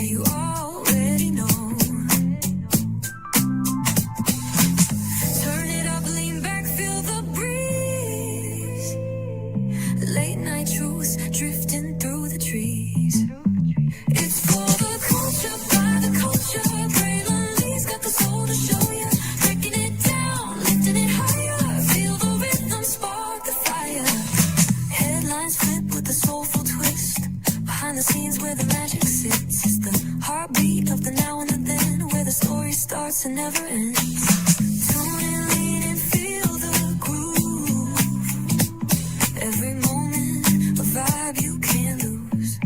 you already know. Turn it up, lean back, feel the breeze. Late night truths drifting through the trees. It's for the culture, by the culture. Braylon Lee's got the soul to show you. Breaking it down, lifting it higher. Feel the rhythm, spark the fire. Headlines flip with a soulful twist. Behind the scenes where the magic sits. It's the heartbeat of the now and the then, where the story starts and never ends. Tune in, lean and feel the groove. Every moment, a vibe you can't lose.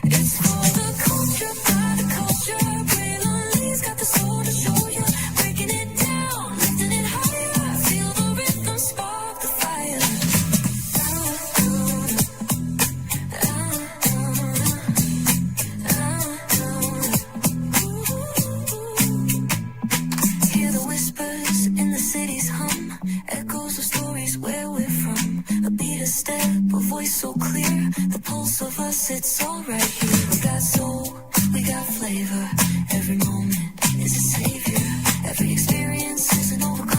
It's for the culture, by the culture. Braylon Lee's got the soul to show you. Breaking it down, lifting it higher. Feel the rhythm, spark the fire. Hear the whispers in the city's hum. Echoes of stories where we're from. A beat, a step, a voice so clear. The pulse of us, it's all right here. We got soul, we got flavor. Every moment is a savior. Every experience is an overcome.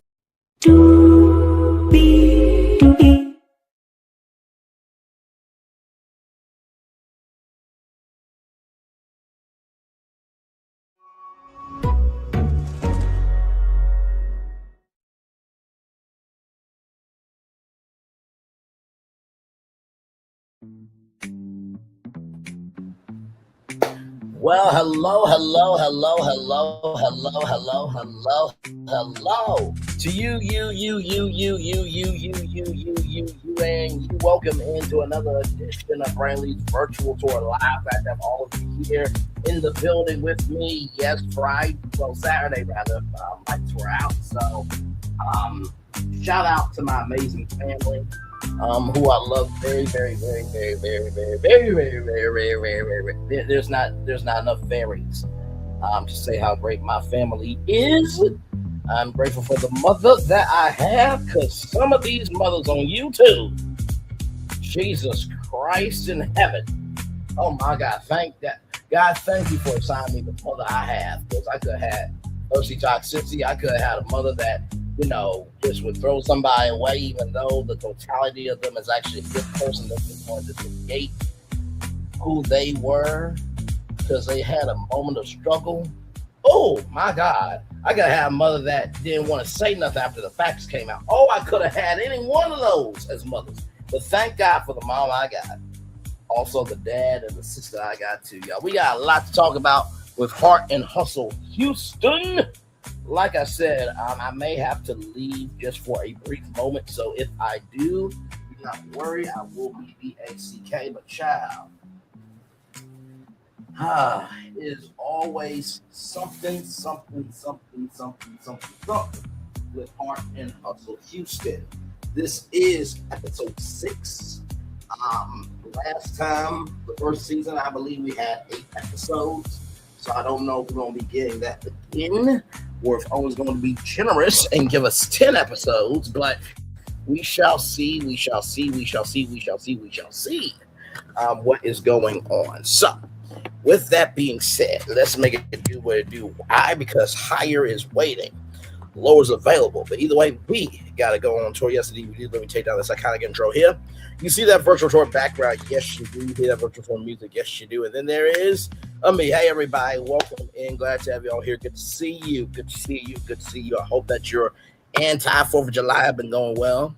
Well, hello to you, and you. Welcome into another edition of Brantley's Virtual Tour Live. I have all of you here in the building with me. Yes, Saturday rather. Lights were out, so shout out to my amazing family. Who I love very. There's not enough varies to say how great my family is. I'm grateful for the mother that I have, because some of these mothers on YouTube, Jesus Christ in heaven. Oh my God, thank you for assigning me the mother I have, because I could have had mercy toxicity. I could have had a mother that, just would throw somebody away, even though the totality of them is actually a good person that just wanted to negate who they were because they had a moment of struggle. Oh my God. I gotta have a mother that didn't want to say nothing after the facts came out. Oh, I could have had any one of those as mothers. But thank God for the mom I got. Also the dad and the sister I got too, y'all. We got a lot to talk about with Heart and Hustle Houston. Like I said, I may have to leave just for a brief moment. So if I do not worry, I will be BACK. But child, it is always something with Heart and Hustle Houston. This is episode 6. Last time, the first season, I believe we had 8 episodes. So I don't know if we're going to be getting that again, or if I was going to be generous and give us 10 episodes, but we shall see what is going on. So with that being said, let's make it do what it do. Why? Because higher is waiting. Lower is available. But either way, we got to go on tour. Yesterday, we did. Let me take down the psychotic intro here. You see that virtual tour background? Yes, you do. You hear that virtual tour music? Yes, you do. And then there is me. Hey, everybody. Welcome in. Glad to have you all here. Good to see you. I hope that your anti-4th of July have been going well.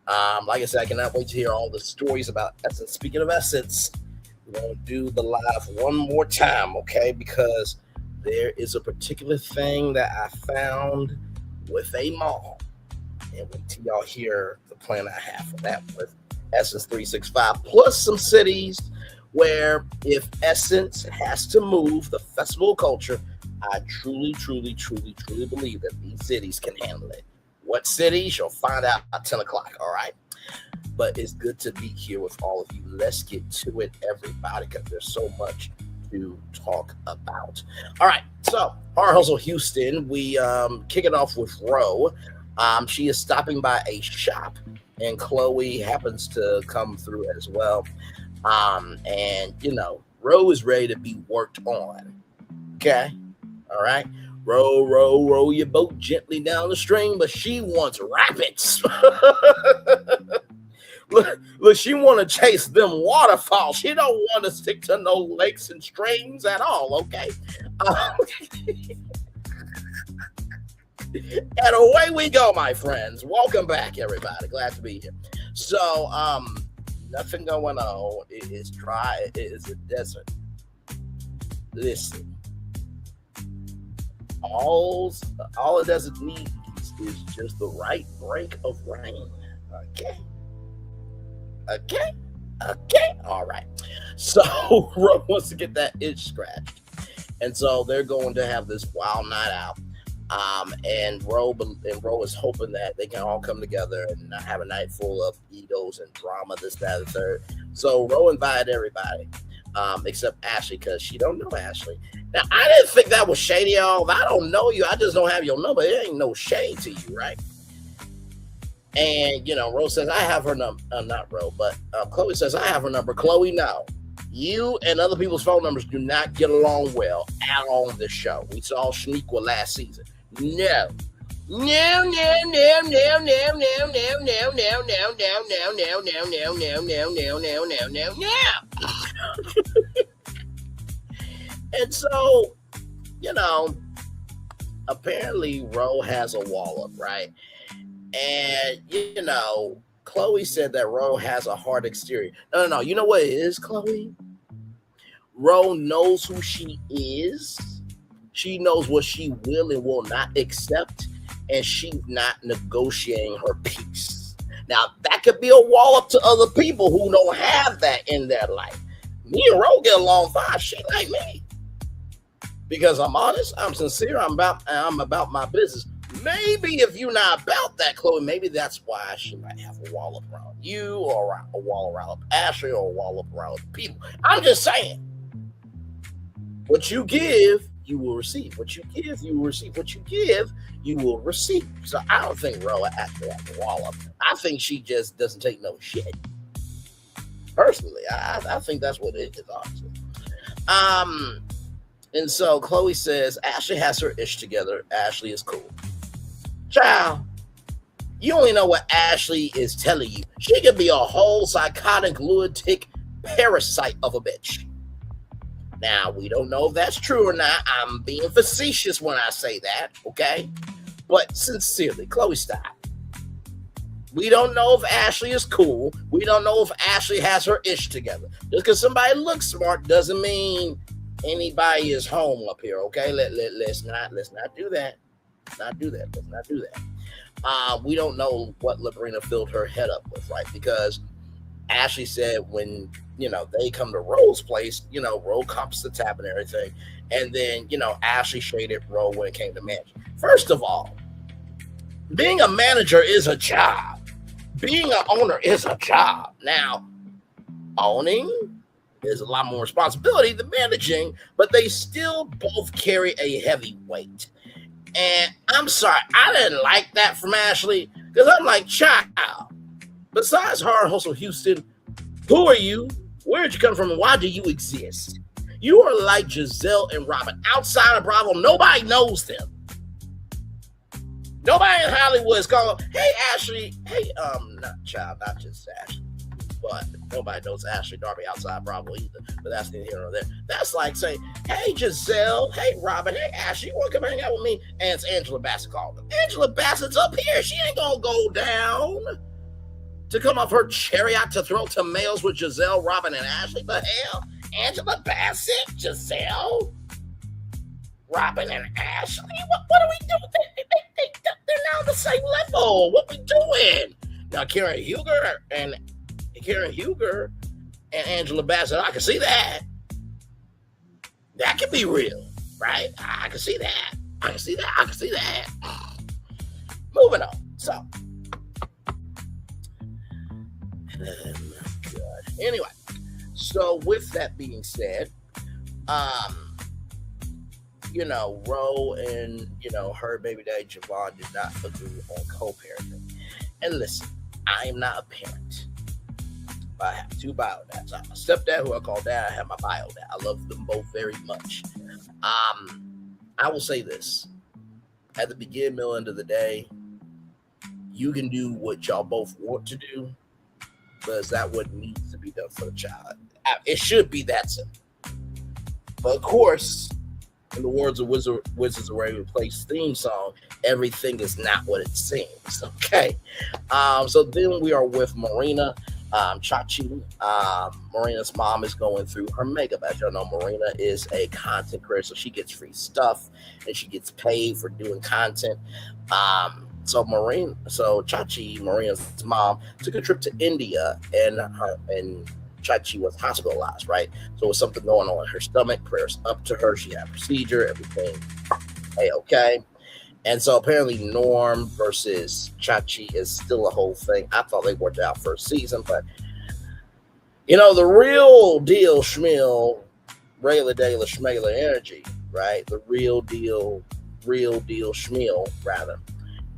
Like I said, I cannot wait to hear all the stories about Essence. Speaking of Essence, we're going to do the live one more time, okay? Because there is a particular thing that I found with a mall. And wait till y'all hear the plan I have for that with Essence 365, plus some cities where if Essence has to move the festival culture, I truly believe that these cities can handle it. What cities? You'll find out at 10 o'clock, all right? But it's good to be here with all of you. Let's get to it, everybody, because there's so much to talk about. All right, so Heart Hustle Houston, we kick it off with Roe. She is stopping by a shop, and Chloe happens to come through as well. And Roe is ready to be worked on. Okay? All right? Row, row, row your boat gently down the stream, but she wants rapids. Look, she want to chase them waterfalls. She don't want to stick to no lakes and streams at all, okay? And away we go, my friends. Welcome back, everybody. Glad to be here. So, nothing going on. It is dry. It is a desert. Listen, all a desert needs is just the right break of rain. Okay. All right. So Roe wants to get that itch scratched, and so they're going to have this wild night out. And Roe is hoping that they can all come together and have a night full of egos and drama, this, that, and the third. So Roe invited everybody, except Ashley, because she don't know Ashley. Now, I didn't think that was shady at all. I don't know you. I just don't have your number. It ain't no shade to you, right? And, Roe says, I have her number. Not Roe, but Chloe says, I have her number. Chloe, no. You and other people's phone numbers do not get along well at all on this show. We saw Shaniqua last season. No. And so, apparently Roe has a wall up, right? And, Chloe said that Roe has a hard exterior. No. You know what it is, Chloe? Roe knows who she is. She knows what she will and will not accept. And she's not negotiating her peace. Now, that could be a wall up to other people who don't have that in their life. Me and Roe get along fine. She like me. Because I'm honest, I'm sincere, I'm about my business. Maybe if you're not about that, Chloe, maybe that's why she might have a wall up around you, or a wall around Ashley, or a wall up around people. I'm just saying. What you give, you will receive. What you give, you will receive. What you give, you will receive. So I don't think Roe actually has a wall up. I think she just doesn't take no shit. Personally, I think that's what it is, honestly. And so Chloe says, Ashley has her ish together. Ashley is cool. Child, you only know what Ashley is telling you. She could be a whole psychotic, lunatic parasite of a bitch. Now, we don't know if that's true or not. I'm being facetious when I say that, okay? But sincerely, Chloe, stop. We don't know if Ashley is cool. We don't know if Ashley has her ish together. Just because somebody looks smart doesn't mean anybody is home up here, okay? Let's not do that. Let's not do that. We don't know what Labrina filled her head up with, right? Because Ashley said when, they come to Roe's place, Roe comes to tap and everything. And then, Ashley shaded Roe when it came to managing. First of all, being a manager is a job. Being an owner is a job. Now, owning is a lot more responsibility than managing, but they still both carry a heavy weight. And I'm sorry, I didn't like that from Ashley, because I'm like, child, besides Hard Hustle Houston, who are you? Where did you come from? And why do you exist? You are like Giselle and Robin. Outside of Bravo, nobody knows them. Nobody in Hollywood is calling, hey, Ashley. Hey, not just Ashley, but nobody knows Ashley Darby outside Bravo either. But that's neither here nor there. That's like saying, hey, Giselle. Hey, Robin. Hey, Ashley. You want to come hang out with me? And it's Angela Bassett calling them. Angela Bassett's up here. She ain't going to go down to come off her chariot to throw tomatoes with Giselle, Robin, and Ashley. But hell, Angela Bassett, Giselle, Robin, and Ashley. What are we doing? They're now on the same level. What we doing? Now, Karen Huger and Angela Bassett, I can see that. That can be real, right? I can see that. Moving on. So, oh my God. Anyway, so with that being said, Roe and, her baby daddy Javon did not agree on co-parenting. And listen, I am not a parent. I have two bio dads. I have my stepdad, who I call dad. I have my bio dad. I love them both very much. I will say this. At the beginning, middle, end of the day, you can do what y'all both want to do, but is that what needs to be done for the child? It should be that simple. But of course, in the words of Wizards of Waverly Place theme song, everything is not what it seems. Okay. So then we are with Murrena. Chachi. Murrena's mom is going through her makeup. As y'all know, Murrena is a content creator, so she gets free stuff and she gets paid for doing content. So Chachi, Murrena's mom, took a trip to India, and Chachi was hospitalized, right? So it was something going on in her stomach. Prayers up to her. She had a procedure, everything okay. And so apparently Norm versus Chachi is still a whole thing. I thought they worked out first season, but the real deal schmeal, Rayla Dayla Schmegler energy, right? The real deal schmeal, rather,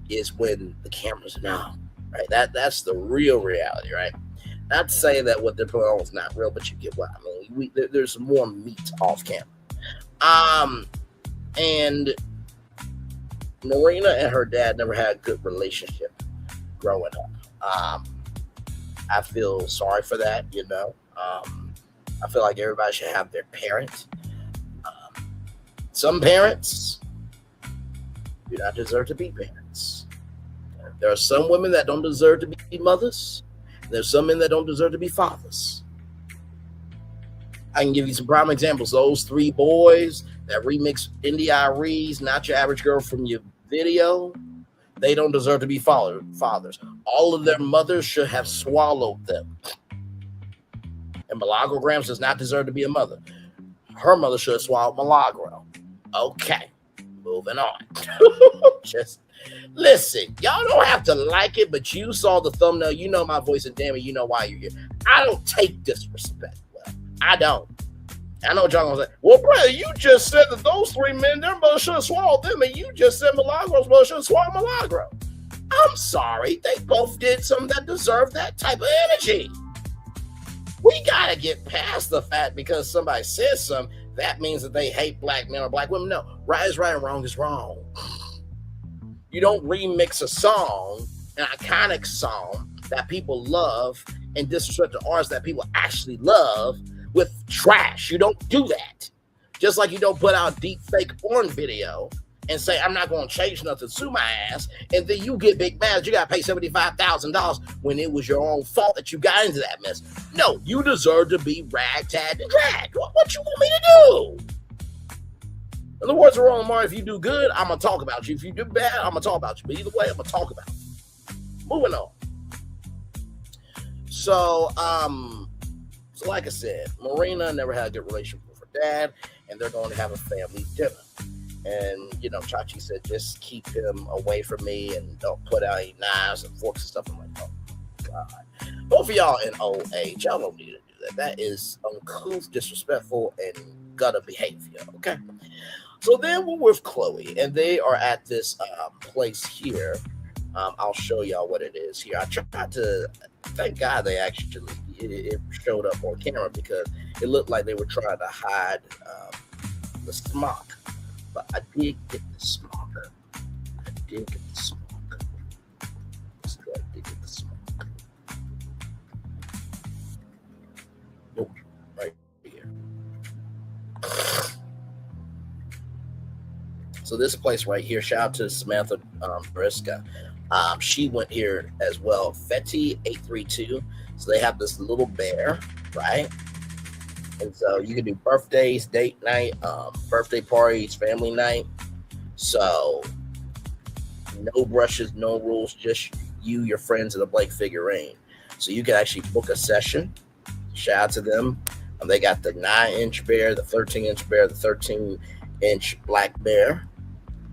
is when the cameras are down, right? That's the real reality, right? Not to say that what they're putting on is not real, but you get what I mean. There's more meat off camera. And Murrena and her dad never had a good relationship growing up. I feel sorry for that, I feel like everybody should have their parents. Some parents do not deserve to be parents. There are some women that don't deserve to be mothers. There's some men that don't deserve to be fathers. I can give you some prime examples. Those three boys that remix Indie Iree's Not Your Average Girl from Your Video, they don't deserve to be fathers. All of their mothers should have swallowed them. And Milagro Grams does not deserve to be a mother. Her mother should have swallowed Milagro. Okay, moving on. Just listen, y'all don't have to like it, but you saw the thumbnail, you know my voice, and damn it, you know why you're here. I don't take disrespect well. I don't. I know what y'all gonna say. Well, brother, you just said that those three men, their mother should have swallowed them, and you just said Milagro's mother should have swallowed Milagro. I'm sorry, they both did something that deserved that type of energy. We gotta get past the fact because somebody says something, that means that they hate black men or black women. No, right is right and wrong is wrong. You don't remix a song, an iconic song that people love, and disrespect the artists that people actually love with trash. You don't do that. Just like you don't put out deep fake porn video and say, I'm not going to change nothing, sue my ass, and then you get big mad. You got to pay $75,000 when it was your own fault that you got into that mess. No, you deserve to be ragtagged and dragged. What you want me to do? In the words of Roland Martin, if you do good, I'm going to talk about you. If you do bad, I'm going to talk about you. But either way, I'm going to talk about you. Moving on. So like I said, Murrena never had a good relationship with her dad, and they're going to have a family dinner. And, Chachi said, just keep him away from me and don't put out any knives and forks and stuff. I'm like, oh, God. Both of y'all in old age, y'all don't need to do that. That is uncouth, disrespectful, and gutter behavior, okay? So then we're with Chloe, and they are at this place here. I'll show y'all what it is here. I tried to, thank God they actually, it showed up on camera because it looked like they were trying to hide the smock. But I did get the smock. I did get the smock. Nope, right here. So this place right here, shout out to Samantha Francesca. She went here as well. Fetty 832. So they have this little bear, right? And so you can do birthdays, date night, birthday parties, family night. So no brushes, no rules, just you, your friends, and a Blake figurine. So you can actually book a session. Shout out to them. They got the 9-inch bear, the 13-inch bear, the 13-inch black bear.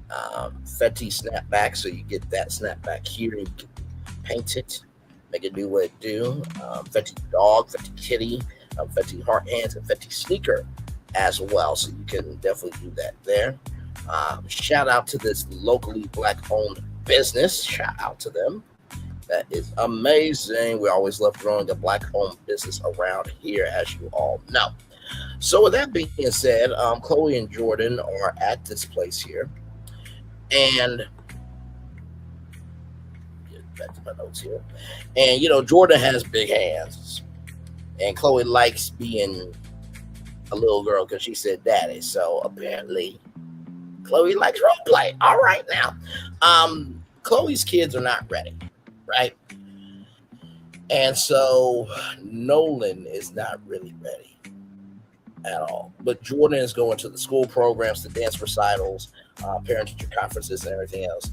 Fetty snapback, so you get that snapback here. You can paint it, make it do what it do. Fetty dog, Fetty kitty, Fetty heart hands, and Fetty sneaker as well. So you can definitely do that there. Shout out to this locally black-owned business. Shout out to them. That is amazing. We always love growing a black-owned business around here, as you all know. So, with that being said, Chloe and Jordan are at this place here, and get back to my notes here. And Jordan has big hands, and Chloe likes being a little girl because she said daddy. So apparently, Chloe likes role play. All right, now, Chloe's kids are not ready, right? And so Nolan is not really ready at all. But Jordan is going to the school programs, the dance recitals, parent teacher conferences, and everything else.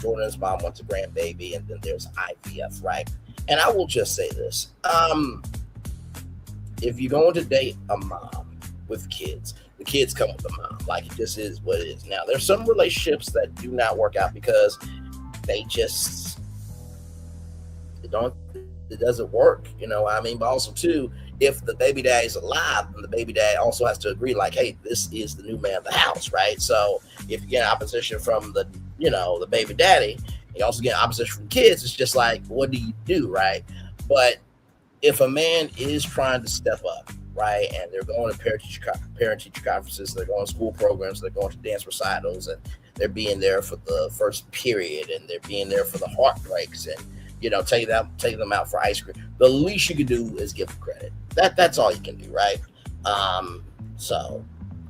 Jordan's mom wants a grandbaby, and then there's IVF, right? And I will just say this: if you're going to date a mom with kids, the kids come with the mom. Like, it just is what it is. Now, there's some relationships that do not work out because they just it doesn't work, what I mean? But also too, if the baby daddy's alive, then the baby dad also has to agree, like, hey, this is the new man of the house, right? So if you get opposition from the baby daddy, you also get opposition from kids, it's just like, what do you do, right? But if a man is trying to step up, right, and they're going to parent-teacher conferences, they're going to school programs, they're going to dance recitals, and they're being there for the first period, and they're being there for the heartbreaks, and take them out for ice cream. The least you can do is give them credit. That's all you can do, right? So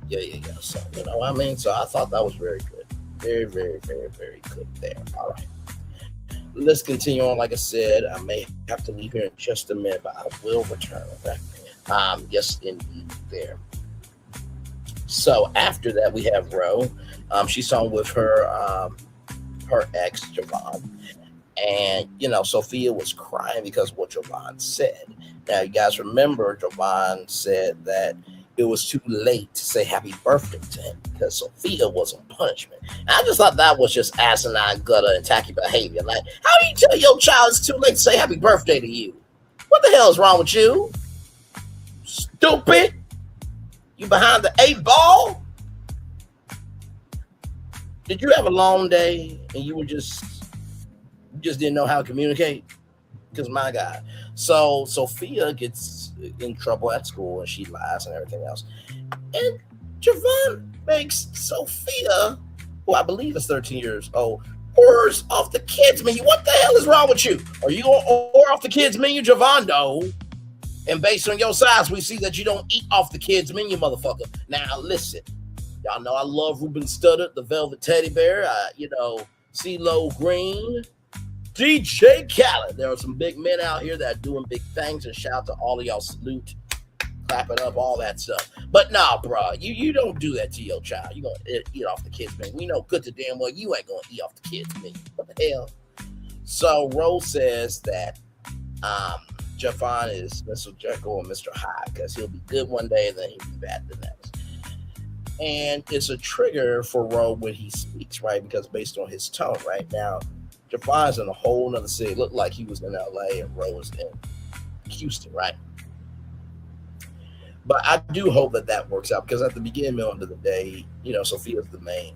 yeah, you go. So what I mean. So I thought that was very good, very, very, very, very good there. All right, let's continue on. Like I said, I may have to leave here in just a minute, but I will return. Okay. Yes, indeed, there. So after that, we have Roe. She's on with her ex Javon. And, Sophia was crying because of what Jovan said. Now, you guys remember Jovan said that it was too late to say happy birthday to him because Sophia was on punishment. And I just thought that was just asinine, gutter, and tacky behavior. Like, how do you tell your child it's too late to say happy birthday to you? What the hell is wrong with you? Stupid. You behind the 8 ball? Did you have a long day and you just didn't know how to communicate? Because my God. So Sophia gets in trouble at school and she lies and everything else. And Javon makes Sophia, who I believe is 13 years old, orders off the kids menu. What the hell is wrong with you? Are you going to order off the kids menu, Javon? No. And based on your size, we see that you don't eat off the kids menu, motherfucker. Now, listen. Y'all know I love Ruben Studdard, the Velvet Teddy Bear. CeeLo Green, DJ Khaled. There are some big men out here that are doing big things, and shout out to all of y'all. Salute, clapping up, all that stuff. But nah, bro, you don't do that to your child. You're going to eat off the kids' menu. We know good to damn well you ain't going to eat off the kids' menu. What the hell? So Rose says that Javon is Mr. Jekyll and Mr. Hyde because he'll be good one day and then he'll be bad the next. And it's a trigger for Ro when he speaks, right? Because based on his tone, right now, Javon's in a whole nother city. It looked like he was in LA and Ro was in Houston, right? But I do hope that works out because at the beginning, middle, end of the day, Sophia's the main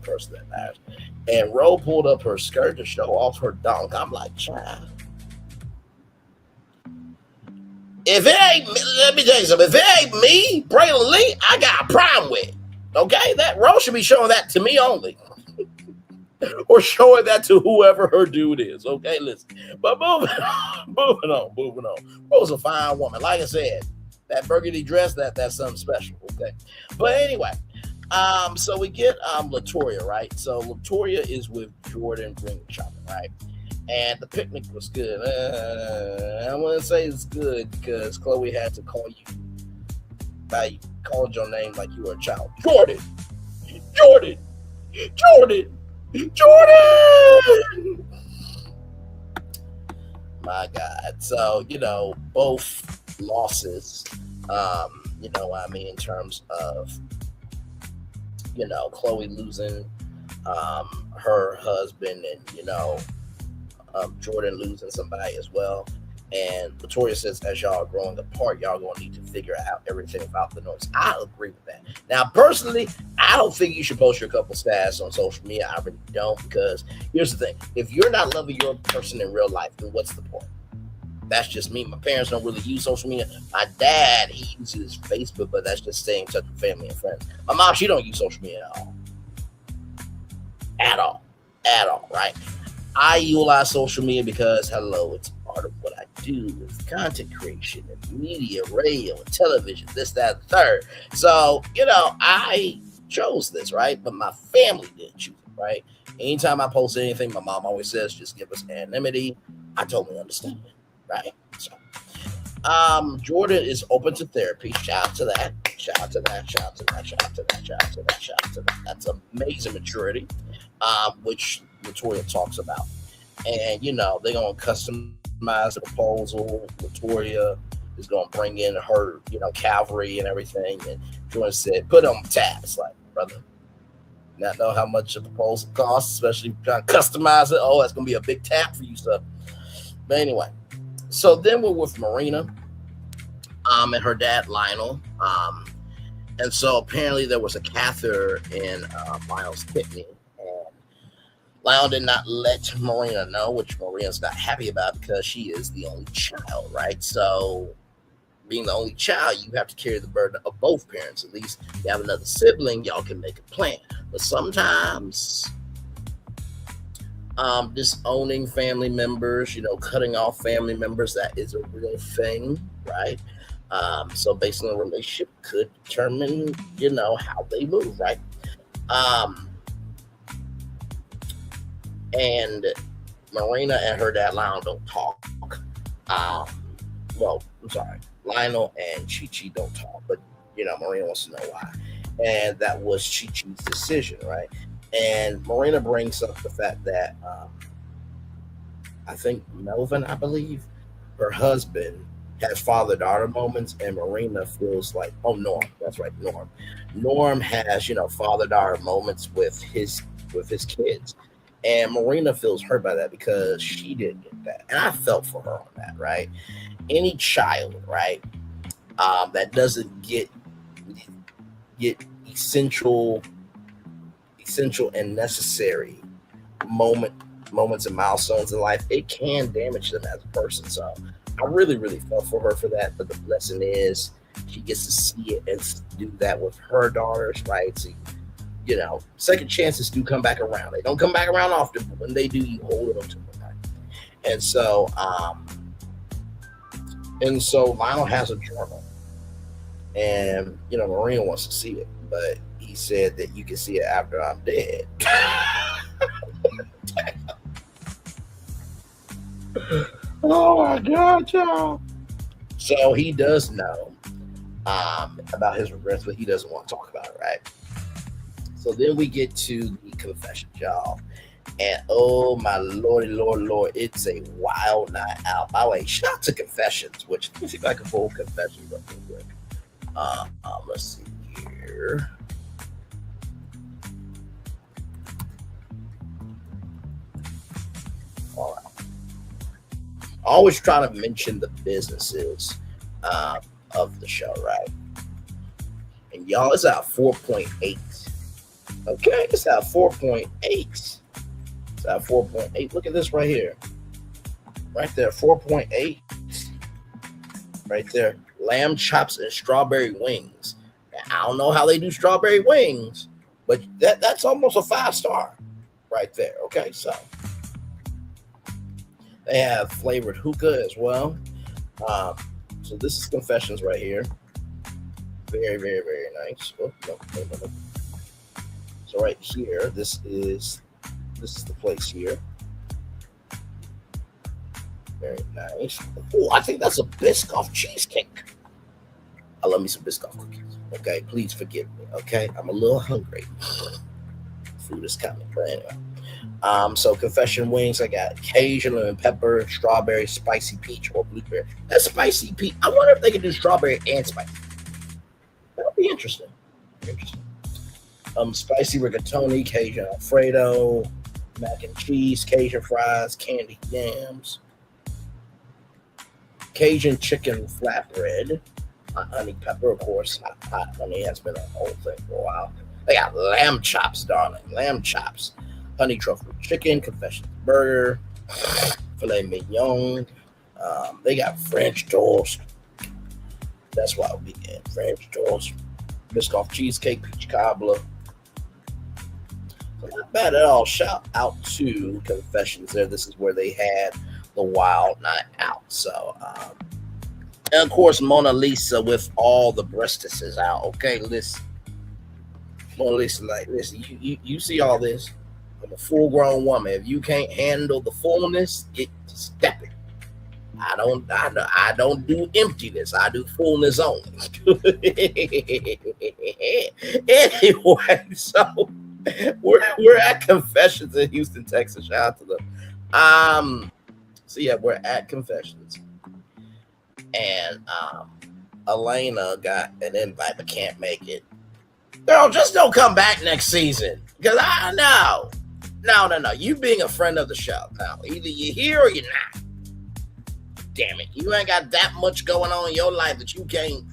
person that matters. And Ro pulled up her skirt to show off her dunk. I'm like, child. If it ain't me, let me tell you something. If it ain't me, Braylon Lee, I got a problem with. Okay? That Ro should be showing that to me only. Or showing that to whoever her dude is. Okay, listen. But moving on. Ro's a fine woman. Like I said, that burgundy dress, that's something special. Okay. But anyway, so we get Latoya, right? So Latoya is with Jordan Green shopping, right? And the picnic was good. I wouldn't say it's good because Chloe had to call you called your name like you were a child. Jordan. My God. So, both losses, in terms of, Chloe losing her husband and, Jordan losing somebody as well. And Latoya says, as y'all are growing apart, y'all gonna need to figure out everything about the noise. I agree with that. Now, personally, I don't think you should post your couple stats on social media. I really don't, because here's the thing: if you're not loving your person in real life, then what's the point? That's just me. My parents don't really use social media. My dad, he uses Facebook, but that's just staying in touch with family and friends. My mom, she don't use social media at all. At all, right? I utilize social media because, hello, it's part of what I do with content creation and media, radio, and television, this, that, and the third. So, I chose this, right? But my family didn't choose it, right? Anytime I post anything, my mom always says, just give us anonymity. I totally understand it, right? So, Jordan is open to therapy. Shout out to that. That's amazing maturity, which Latoya talks about. And, they're going to customize the proposal. Latoya is going to bring in her, cavalry and everything. And Jordan said, put on tabs. Like, brother, not know how much a proposal costs, especially trying to customize it. Oh, that's going to be a big tab for you, stuff. But anyway, so then we're with Murrena and her dad, Lionel. And so apparently there was a catheter in Lionel's kidney. Lionel did not let Murrena know, which Murrena's not happy about because she is the only child, right? So being the only child, you have to carry the burden of both parents. At least if you have another sibling, y'all can make a plan. But sometimes disowning family members, cutting off family members, that is a real thing, right? So based on the relationship could determine, how they move, right? And Murrena and her dad Lionel don't talk. Lionel and Chi-Chi don't talk, but Murrena wants to know why. And that was Chi-Chi's decision, right? And Murrena brings up the fact that I think Melvin, I believe, her husband, has father-daughter moments, and Murrena feels like, Norm, that's right, Norm. Norm has, father-daughter moments with his kids. And Murrena feels hurt by that because she didn't get that. And I felt for her on that, right? Any child, right, that doesn't get essential and necessary moments and milestones in life, it can damage them as a person. So I really, really felt for her for that. But the lesson is she gets to see it and do that with her daughters, right? So, second chances do come back around. They don't come back around often, but when they do, you hold on to them, right? And so Lionel has a journal, and Murrena wants to see it, but he said that you can see it after I'm dead. Oh my God, y'all! So he does know about his regrets, but he doesn't want to talk about it, right? So then we get to the confession, y'all. And oh my Lord, it's a wild night out. By the way, shout out to Confessions, which let me see if I can pull Confessions up real quick. Let's see here. All right. I always try to mention the businesses of the show, right? And y'all, it's at 4.8. Okay, it's at 4.8. It's at 4.8. Look at this right here. Right there, 4.8. Right there. Lamb chops and strawberry wings. Now, I don't know how they do strawberry wings, but that's almost a 5-star right there. Okay, so they have flavored hookah as well. So this is Confessions right here. Very, very, very nice. Oh, no. So right here, this is the place here. Very nice. Oh, I think that's a Biscoff cheesecake. I love me some Biscoff cookies. Okay, please forgive me. Okay, I'm a little hungry. Food is coming, but anyway. So confession wings. I got Cajun lemon pepper, strawberry, spicy peach, or blueberry. That spicy peach. I wonder if they can do strawberry and spicy. That'll be interesting. Spicy rigatoni, Cajun Alfredo, mac and cheese, Cajun fries, candied yams. Cajun chicken flatbread, honey pepper, of course. Hot honey has been a whole thing for a while. They got lamb chops, darling, lamb chops, honey truffle chicken, confessions burger, filet mignon. They got French toast. That's why we get French toast, Biscoff cheesecake, peach cobbler. So not bad at all. Shout out to Confessions there. This is where they had the wild night out. So, and of course, Mona Lisa with all the breastises out. Okay, listen. Mona Lisa, like, listen, you see all this? I'm a full-grown woman. If you can't handle the fullness, step it. I don't do emptiness. I do fullness only. Anyway, so we're at Confessions in Houston, Texas. Shout out to them. So yeah, we're at Confessions, and Elena got an invite but can't make it. Girl, just don't come back next season, because I know. No. You being a friend of the show now. Either you're here or you're not. Damn it, you ain't got that much going on in your life that you can't.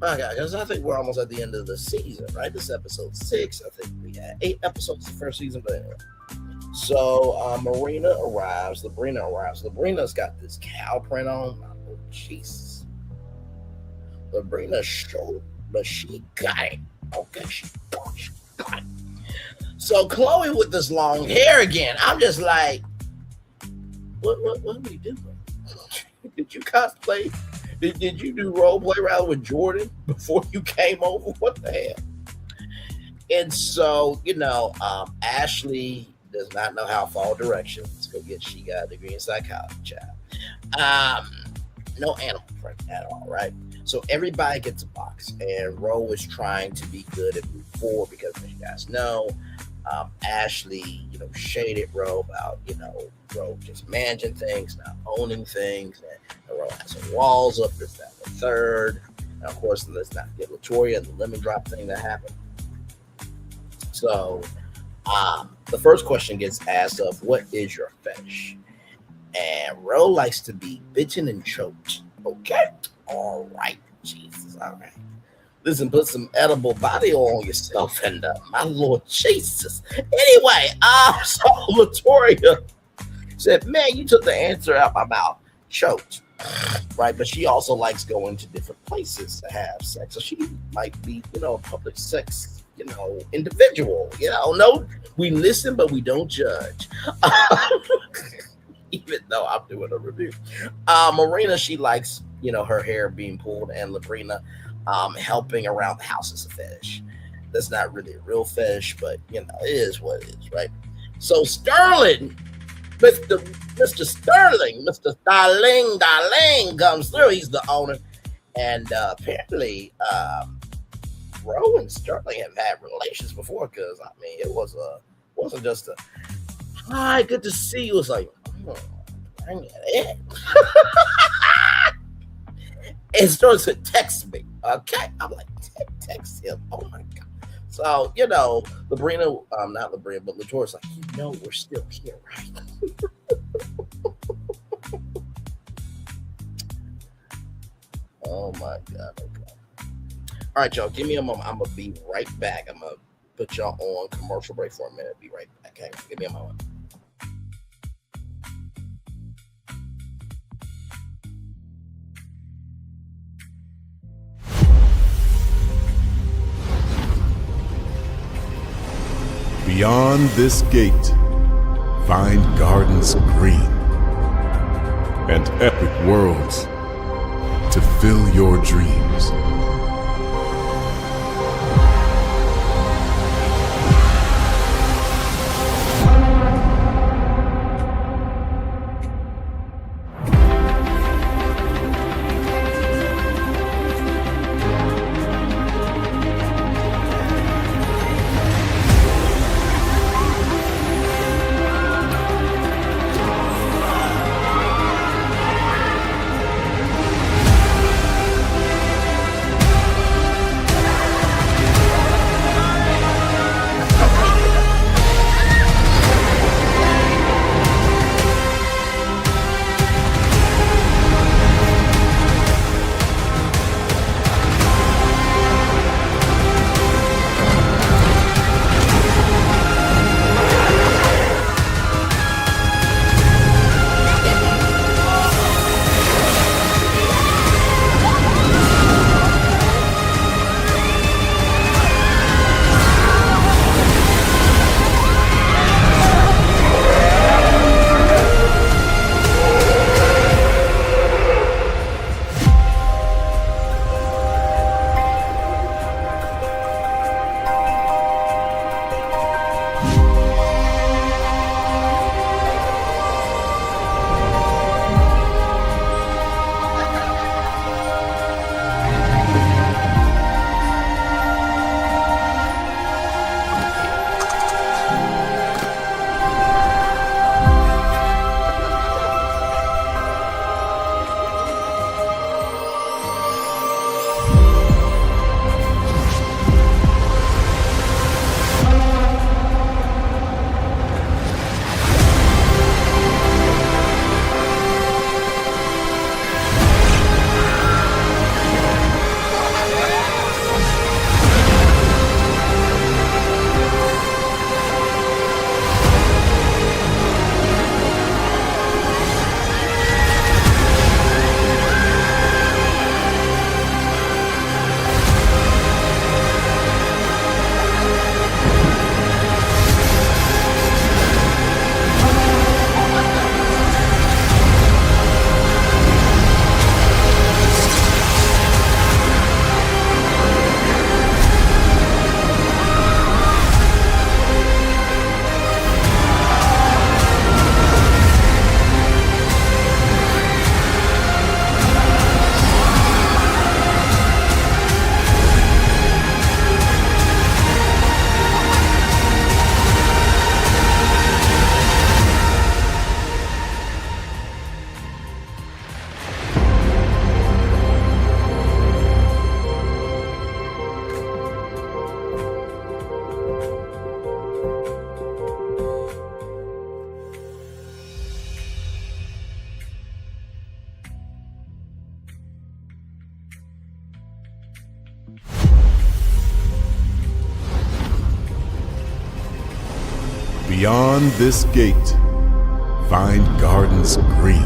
My God, because I think we're almost at the end of the season, right? This is episode 6. I think we had 8 episodes the first season, but anyway. So Murrena arrives. Labrina's got this cow print on. Oh, Jesus. Labrina showed, but she got it. Okay, she got it. So Chloe with this long hair again. I'm just like, what are we doing? Did you cosplay? Did you do role play around with Jordan before you came over? What the hell? And so, Ashley does not know how to follow directions. She got a degree in psychology, child. No animal print at all, right? So everybody gets a box, and Roe is trying to be good and move forward because, as you guys know, Ashley, shaded Roe about, Roe just managing things, not owning things, and Roe has her walls up, this, that, the third. And of course, let's not get Latoya and the lemon drop thing that happened. So, the first question gets asked of, what is your fetish? And Roe likes to be bitching and choked. Okay? All right. Jesus. All right. Listen, put some edible body oil on yourself, and my Lord Jesus. Anyway, so Latoya said, man, you took the answer out my mouth. Choked. Right? But she also likes going to different places to have sex. So she might be, a public sex, individual. No, we listen, but we don't judge. Even though I'm doing a review. Murrena, she likes, her hair being pulled, and Labrina helping around the house is a fetish. That's not really a real fetish, but it is what it is, right? So Sterling, Mr. Sterling, Mr. Darling comes through. He's the owner, and apparently, Roe and Sterling have had relations before, because it wasn't just a hi, good to see you. It was like, bring it in. And starts to text me. Okay, I'm like, text him. Oh my God. So, Labrina, not Labrina, but Latoya's like, we're still here, right? Oh my God. Okay. All right, y'all, give me a moment. I'm going to be right back. I'm going to put y'all on commercial break for a minute. Be right back. Okay, give me a moment. Beyond this gate, find gardens green and epic worlds to fill your dreams. Beyond this gate, find gardens green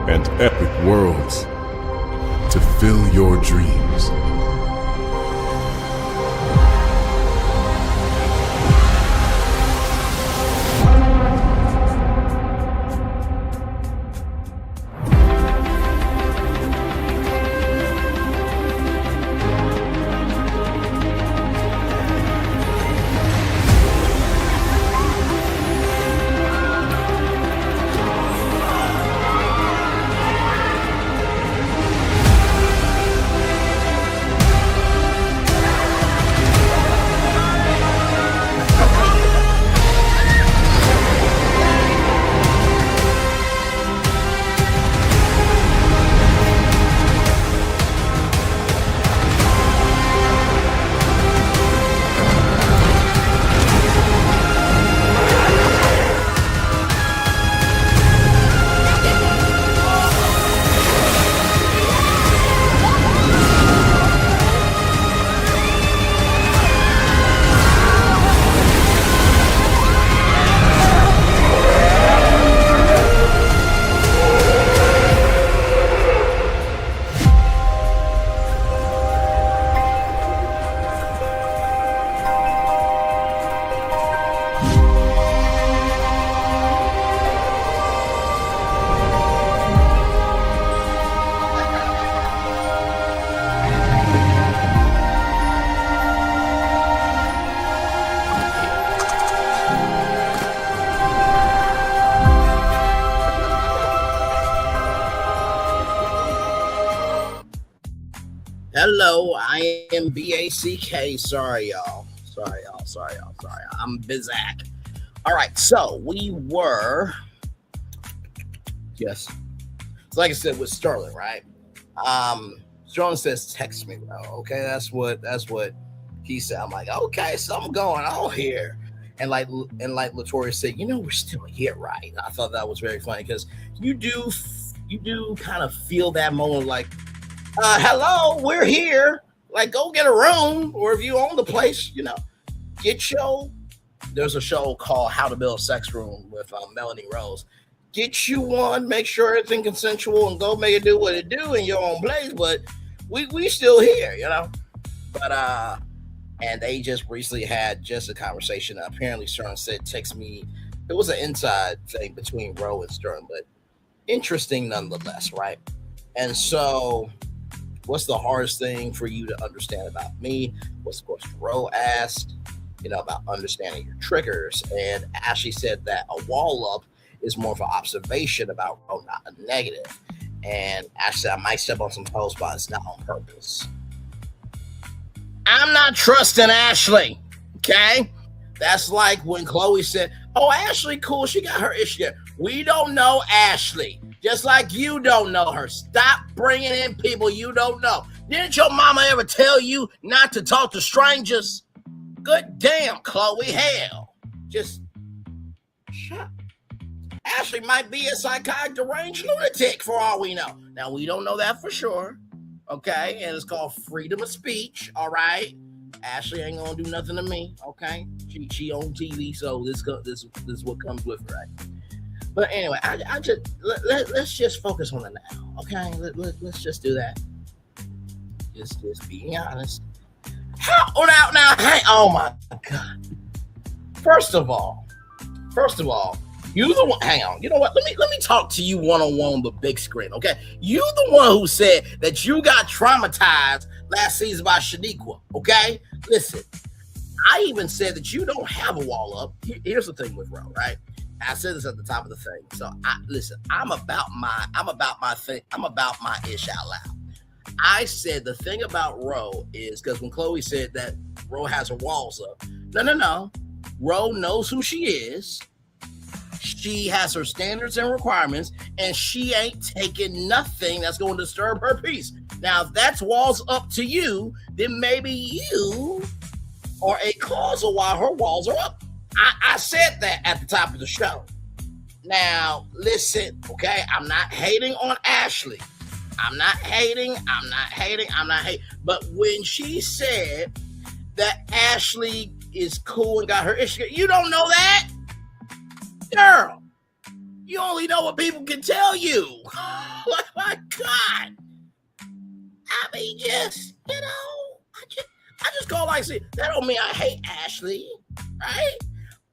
and epic worlds to fill your dreams. Hello, I am BACK. Sorry, y'all. I'm Bizak. All right, so we were, yes. So like I said, with Sterling, right? Sterling says, text me, bro. Okay, that's what he said. I'm like, okay, something going on here. And like Latoya said, we're still here, right? I thought that was very funny because you do kind of feel that moment like, hello, we're here. Like, go get a room, or if you own the place, there's a show called How to Build a Sex Room with Melanie Rose. Get you one, make sure it's consensual, and go make it do what it do in your own place. But we still here, But and they just recently had just a conversation. Apparently, Stern said, text me. It was an inside thing between Roe and Stern, but interesting nonetheless, right? And so, what's the hardest thing for you to understand about me? Was, of course, Roe asked, about understanding your triggers. And Ashley said that a wall up is more of an observation about Roe, not a negative. And Ashley said, I might step on some toes, but it's not on purpose. I'm not trusting Ashley, okay? That's like when Chloe said, oh, Ashley, cool, she got her issue. We don't know Ashley. Just like you don't know her. Stop bringing in people you don't know. Didn't your mama ever tell you not to talk to strangers? Good damn, Chloe. Hell. Just shut. Ashley might be a psychotic deranged lunatic for all we know. Now, we don't know that for sure. Okay? And it's called freedom of speech. All right? Ashley ain't gonna do nothing to me. Okay? She on TV, so this is what comes with her, right? But anyway, let's just focus on the now, okay? Let's just do that. Just being honest. Oh my God. First of all, you the one. Hang on. You know what? Let me talk to you one-on-one on the big screen, okay? You the one who said that you got traumatized last season by Shaniqua, okay? Listen, I even said that you don't have a wall up. Here's the thing with Roe, right? I said this at the top of the thing. So I'm about my thing. I'm about my ish out loud. I said the thing about Roe is because when Chloe said that Roe has her walls up, no. Roe knows who she is. She has her standards and requirements, and she ain't taking nothing that's going to disturb her peace. Now, if that's walls up to you, then maybe you are a cause of why her walls are up. I said that at the top of the show. Now, listen, okay? I'm not hating on Ashley. I'm not hating. But when she said that Ashley is cool and got her issue. You don't know that, girl. You only know what people can tell you. Oh my God. I mean, just, you know, I just go like, see, that don't mean I hate Ashley, right?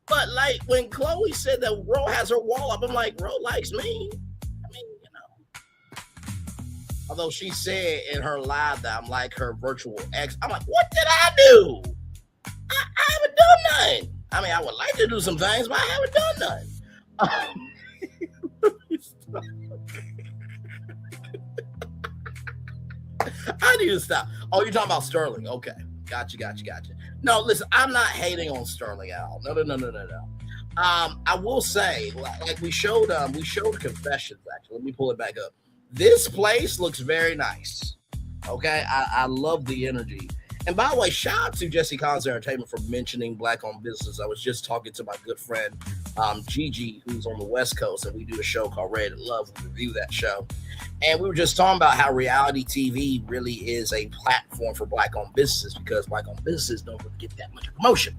But like when Chloe said that Ro has her wall up, I'm like, Ro likes me. I mean, you know. Although she said in her live that I'm like her virtual ex, I'm like, what did I do? I haven't done nothing. I mean, I would like to do some things, but I haven't done nothing. I need to stop. Oh, you're talking about Sterling. Okay. Gotcha. No, listen, I'm not hating on Sterling at all. No. I will say, like we showed Confessions, actually. Let me pull it back up. This place looks very nice. Okay. I love the energy. And by the way, shout out to Jesse Collins Entertainment for mentioning Black-owned business. I was just talking to my good friend, Gigi, who's on the West Coast, and we do a show called Red Love. We review that show. And we were just talking about how reality TV really is a platform for Black-owned businesses because Black-owned businesses don't really get that much promotion,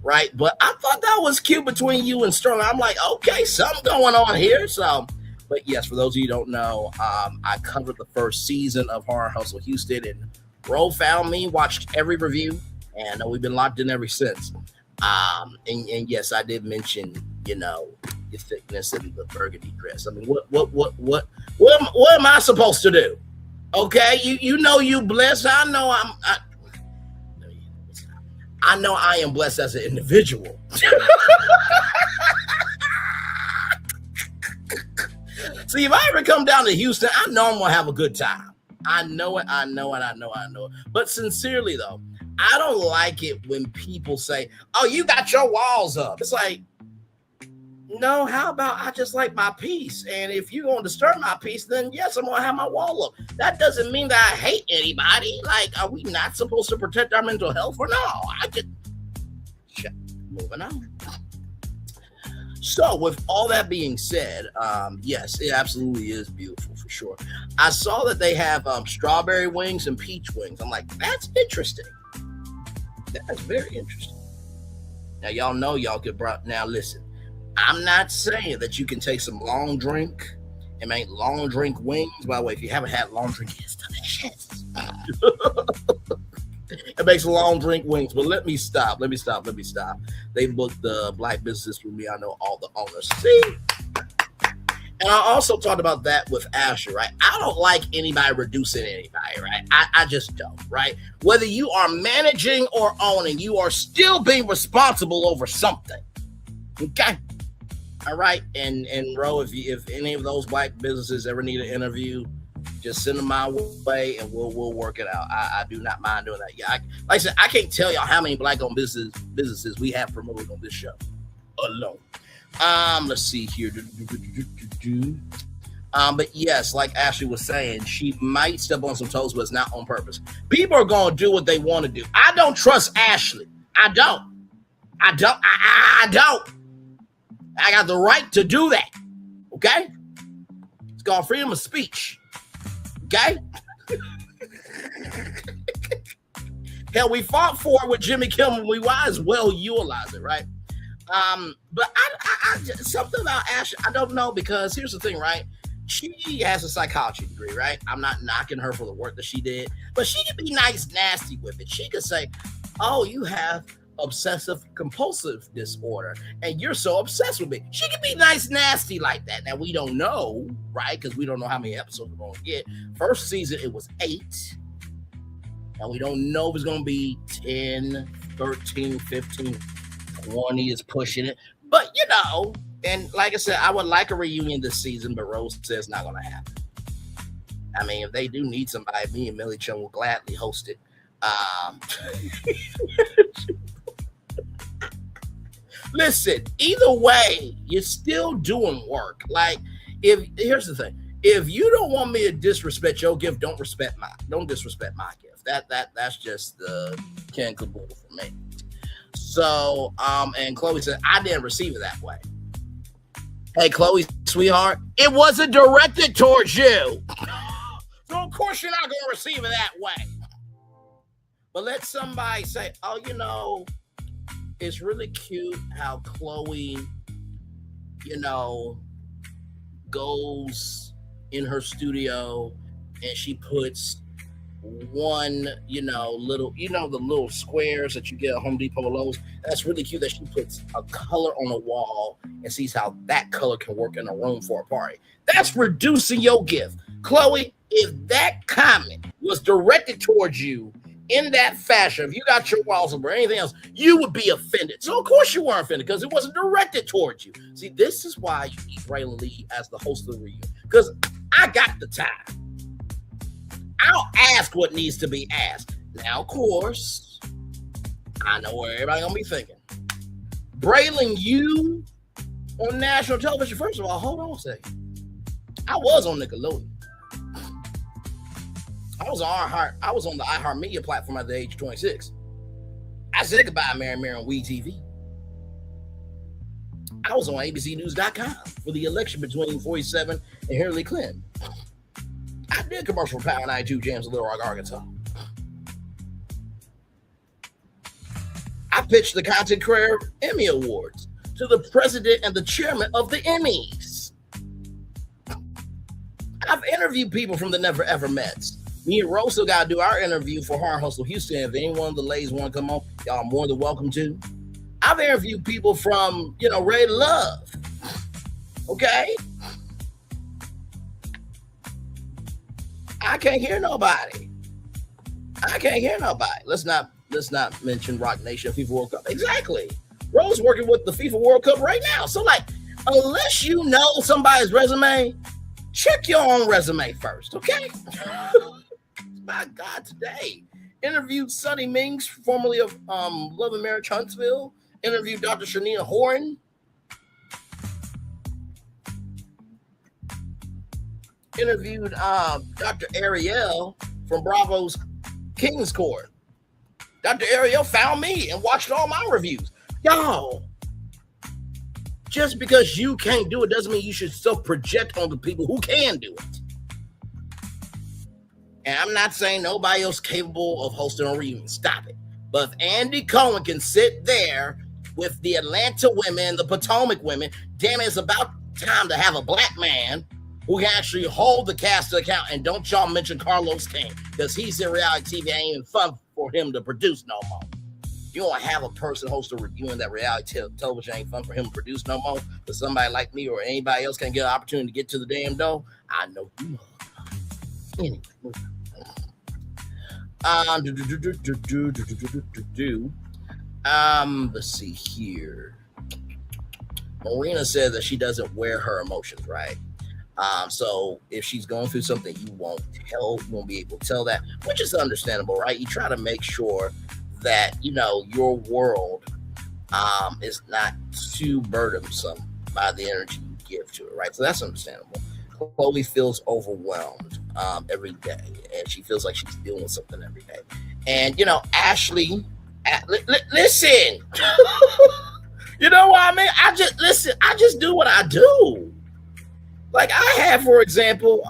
right? But I thought that was cute between you and Sterling. I'm like, okay, something going on here. So, but yes, for those of you who don't know, I covered the first season of Horror Hustle Houston, and Ro found me, watched every review, and we've been locked in ever since. And yes, I did mention, you know, the thickness and the burgundy dress. I mean, what am I supposed to do? Okay, you know you blessed. I know I am blessed as an individual. See, if I ever come down to Houston, I know I'm gonna have a good time. I know it. But sincerely though, I don't like it when people say, "Oh, you got your walls up." It's like, no, how about I just like my peace? And if you're gonna disturb my peace, then yes, I'm gonna have my wall up. That doesn't mean that I hate anybody. Like, are we not supposed to protect our mental health or no? I just moving on. So with all that being said, yes, it absolutely is beautiful for sure. I saw that they have strawberry wings and peach wings. I'm like, that's interesting. That's very interesting. Now, y'all know y'all could now listen, I'm not saying that you can take some long drink and make long drink wings. By the way, if you haven't had long drink, it's delicious. It makes long drink wings, but let me stop. They booked the Black business with me. I know all the owners. See? And I also talked about that with Asher, right? I don't like anybody reducing anybody, right? I just don't, right? Whether you are managing or owning, you are still being responsible over something. Okay? All right? And Ro, if any of those Black businesses ever need an interview, just send them my way and we'll work it out. I do not mind doing that. Yeah, like I said, I can't tell y'all how many Black-owned businesses we have promoted on this show alone. Let's see here. But yes, like Ashley was saying, she might step on some toes, but it's not on purpose. People are going to do what they want to do. I don't trust Ashley. I don't. I got the right to do that. Okay? It's called freedom of speech. Okay? Hell, we fought for it with Jimmy Kimmel. We might as well utilize it, right? But I something about Ashley, I don't know, because here's the thing, right? She has a psychology degree, right? I'm not knocking her for the work that she did, but she could be nice, nasty with it. She could say, "Oh, you have obsessive compulsive disorder and you're so obsessed with me." She could be nice, nasty like that. Now, we don't know, right? Because we don't know how many episodes we're going to get. First season, it was 8. And we don't know if it's going to be 10, 13, 15, 20 is pushing it. But, you know, and like I said, I would like a reunion this season, but Rose says it's not going to happen. I mean, if they do need somebody, me and Millie Chung will gladly host it. Listen, either way, you're still doing work. Like, here's the thing. If you don't want me to disrespect your gift, don't disrespect my gift. That's just the can caboodle for me. So, and Chloe said, I didn't receive it that way. Hey, Chloe, sweetheart, it wasn't directed towards you. So, of course, you're not going to receive it that way. But let somebody say, oh, you know, it's really cute how Chloe, goes in her studio and she puts one, little, the little squares that you get at Home Depot or Lowe's. That's really cute that she puts a color on the wall and sees how that color can work in a room for a party. That's reducing your gift. Chloe, if that comment was directed towards you in that fashion, if you got your walls up or anything else, you would be offended. So of course you weren't offended because it wasn't directed towards you. See, this is why you need Braylon Lee as the host of the reunion, because I got the time. I'll ask what needs to be asked. Now, of course, I know where everybody's gonna be thinking. Braylon, you on national television. First of all, hold on a second. I was on Nickelodeon. I was on the iHeartMedia platform at the age of 26. I said goodbye to Mary on WeTV. I was on ABCNews.com for the election between 47 and Hillary Clinton. I did commercial for Power 92 Jams in Little Rock, Arkansas. I pitched the Content Creator Emmy Awards to the president and the chairman of the Emmys. I've interviewed people from the Never Ever Mets. Me and Rose still got to do our interview for Hard Hustle Houston. If any one of the ladies want to come on, y'all are more than welcome to. I've interviewed people from, Red Love. Okay? I can't hear nobody. Let's not mention Rock Nation FIFA World Cup. Exactly. Rose working with the FIFA World Cup right now. So, unless you know somebody's resume, check your own resume first, okay? My God, today interviewed Sonny Mings, formerly of Love and Marriage Huntsville. Interviewed Dr. Shanina Horn. Interviewed Dr. Ariel from Bravo's King's Court. Dr. Ariel found me and watched all my reviews. Y'all, just because you can't do it doesn't mean you should self-project on the people who can do it. And I'm not saying nobody else capable of hosting a reunion. Stop it. But if Andy Cohen can sit there with the Atlanta women, the Potomac women, damn it, it's about time to have a black man who can actually hold the cast to account. And don't y'all mention Carlos King, because he's in reality TV. Ain't even fun for him to produce no more. You don't have a person host a review in that reality television ain't fun for him to produce no more. But somebody like me or anybody else can get an opportunity to get to the damn door. I know you know. Anyway, let's see here. Murrena said that she doesn't wear her emotions, right? So if she's going through something, you won't be able to tell that, which is understandable, right? You try to make sure that, your world is not too burdensome by the energy you give to it, right? So that's understandable. Chloe feels overwhelmed every day, and she feels like she's dealing with something every day. And, Ashley, listen, you know what I mean? I just do what I do. Like I have, for example,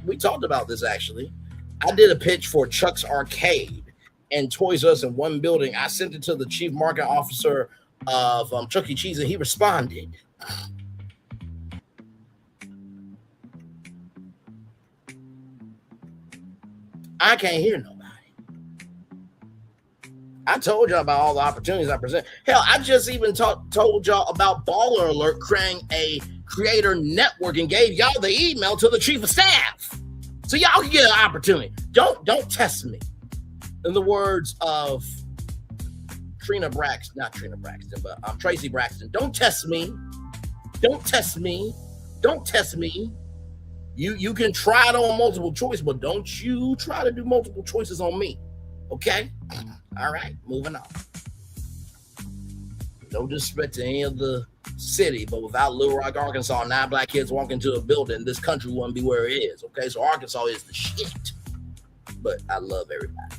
we talked about this actually. I did a pitch for Chuck's Arcade and Toys R Us in one building. I sent it to the chief marketing officer of Chuck E. Cheese, and he responded. I can't hear nobody. I told y'all about all the opportunities I present. Hell, I just even told y'all about Baller Alert creating a creator network and gave y'all the email to the chief of staff. So y'all can get an opportunity. Don't test me. In the words of Tracy Braxton, don't test me. Don't test me. Don't test me. You can try it on multiple choice, but don't you try to do multiple choices on me. Okay? All right, moving on. No disrespect to any of the city, but without Little Rock, Arkansas, 9 black kids walking into a building, this country wouldn't be where it is. Okay, so Arkansas is the shit. But I love everybody.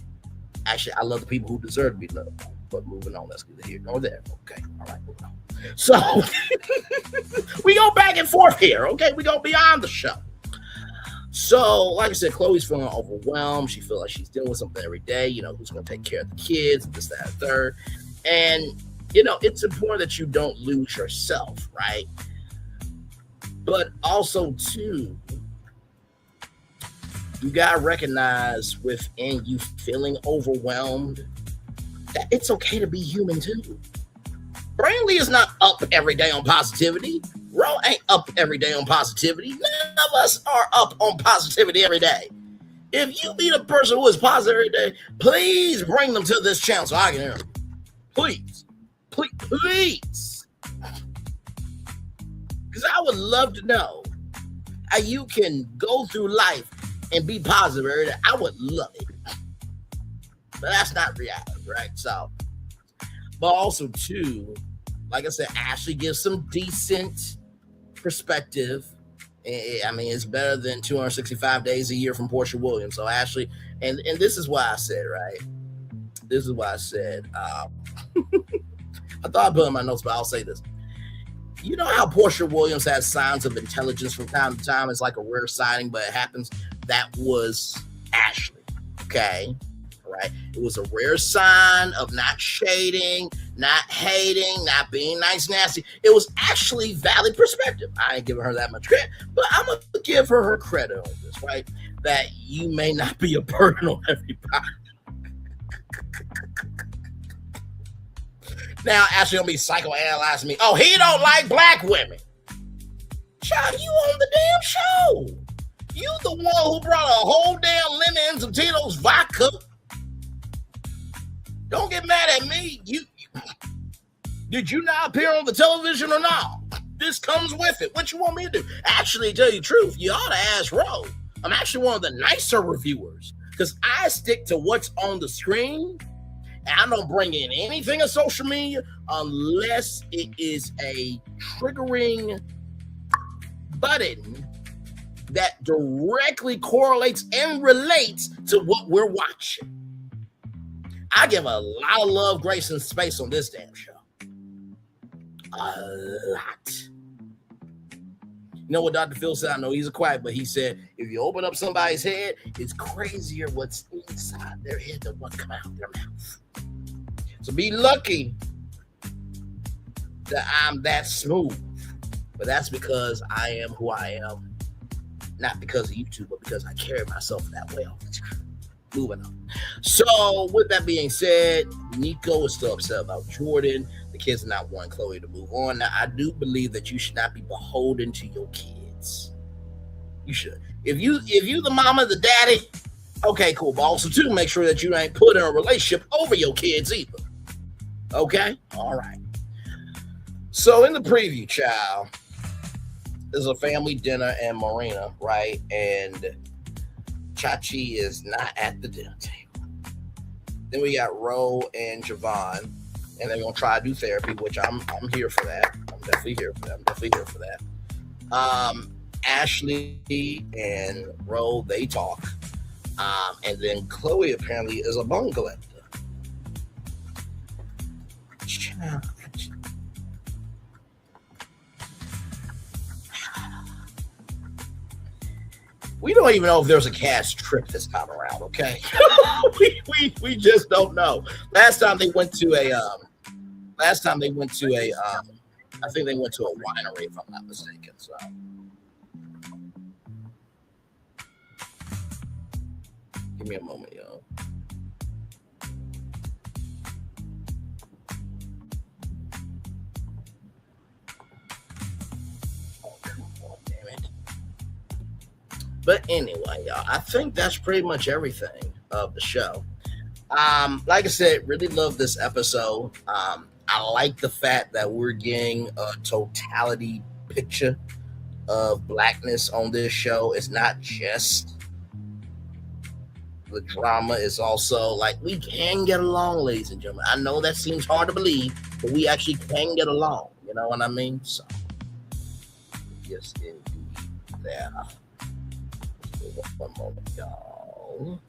Actually, I love the people who deserve to be loved. But moving on, let's get here nor there. Okay, all right, moving on. So we go back and forth here. Okay, we go beyond the show. So, like I said, Chloe's feeling overwhelmed. She feels like she's dealing with something every day. Who's going to take care of the kids, this, that, and third. And, it's important that you don't lose yourself, right? But also, too, you got to recognize within you feeling overwhelmed that it's okay to be human, too. Brainly is not up every day on positivity. Roe ain't up every day on positivity. None of us are up on positivity every day. If you meet a person who is positive every day, please bring them to this channel so I can hear them. Please. Please. Because I would love to know how you can go through life and be positive every day. I would love it. But that's not reality, right? So, but also, too, like I said, Ashley gives some decent perspective. I mean, it's better than 265 days a year from Porsha Williams. So Ashley, and this is why I said, right? This is why I said, I thought I put in my notes, but I'll say this. You know how Porsha Williams has signs of intelligence from time to time? It's like a rare sighting, but it happens. That was Ashley, okay? Right? It was a rare sign of not shading, not hating, not being nice, nasty. It was actually valid perspective. I ain't giving her that much credit, but I'm going to give her credit on this, right? That you may not be a burden on everybody. Now, Ashley gonna be psychoanalyzing me. Oh, he don't like black women. Child, you on the damn show. You the one who brought a whole damn lemon and some Tito's vodka. Don't get mad at me. Did you not appear on the television or not? This comes with it. What you want me to do? Actually, to tell you the truth, you ought to ask Roe. I'm actually one of the nicer reviewers because I stick to what's on the screen. And I don't bring in anything on social media unless it is a triggering button that directly correlates and relates to what we're watching. I give a lot of love, grace, and space on this damn show. A lot. You know what Dr. Phil said? I know he's a quack, but he said, if you open up somebody's head, it's crazier what's inside their head than what comes out their mouth. So be lucky that I'm that smooth. But that's because I am who I am. Not because of YouTube, but because I carry myself that way all the time. Moving on. So with that being said, Nico is still upset about Jordan. The kids are not wanting Chloe to move on. Now, I do believe that you should not be beholden to your kids. You should. If you the mama, the daddy, okay, cool. But also, too, make sure that you ain't put in a relationship over your kids either. Okay? All right. So in the preview, child, there's a family dinner in Murrena, right? And Chachi is not at the dinner table. Then we got Roe and Javon, and they're gonna try to do therapy, which I'm here for that. I'm definitely here for that. Ashley and Roe, they talk. And then Chloe apparently is a bone collector. We don't even know if there's a cast trip this time around, okay? we just don't know. Last time they went to a I think they went to a winery, if I'm not mistaken. So give me a moment, yo. But anyway, y'all, I think that's pretty much everything of the show. Like I said, really love this episode. I like the fact that we're getting a totality picture of blackness on this show. It's not just the drama. It's also like we can get along, ladies and gentlemen. I know that seems hard to believe, but we actually can get along. You know what I mean? So, yes, indeed. Yeah. One moment, y'all.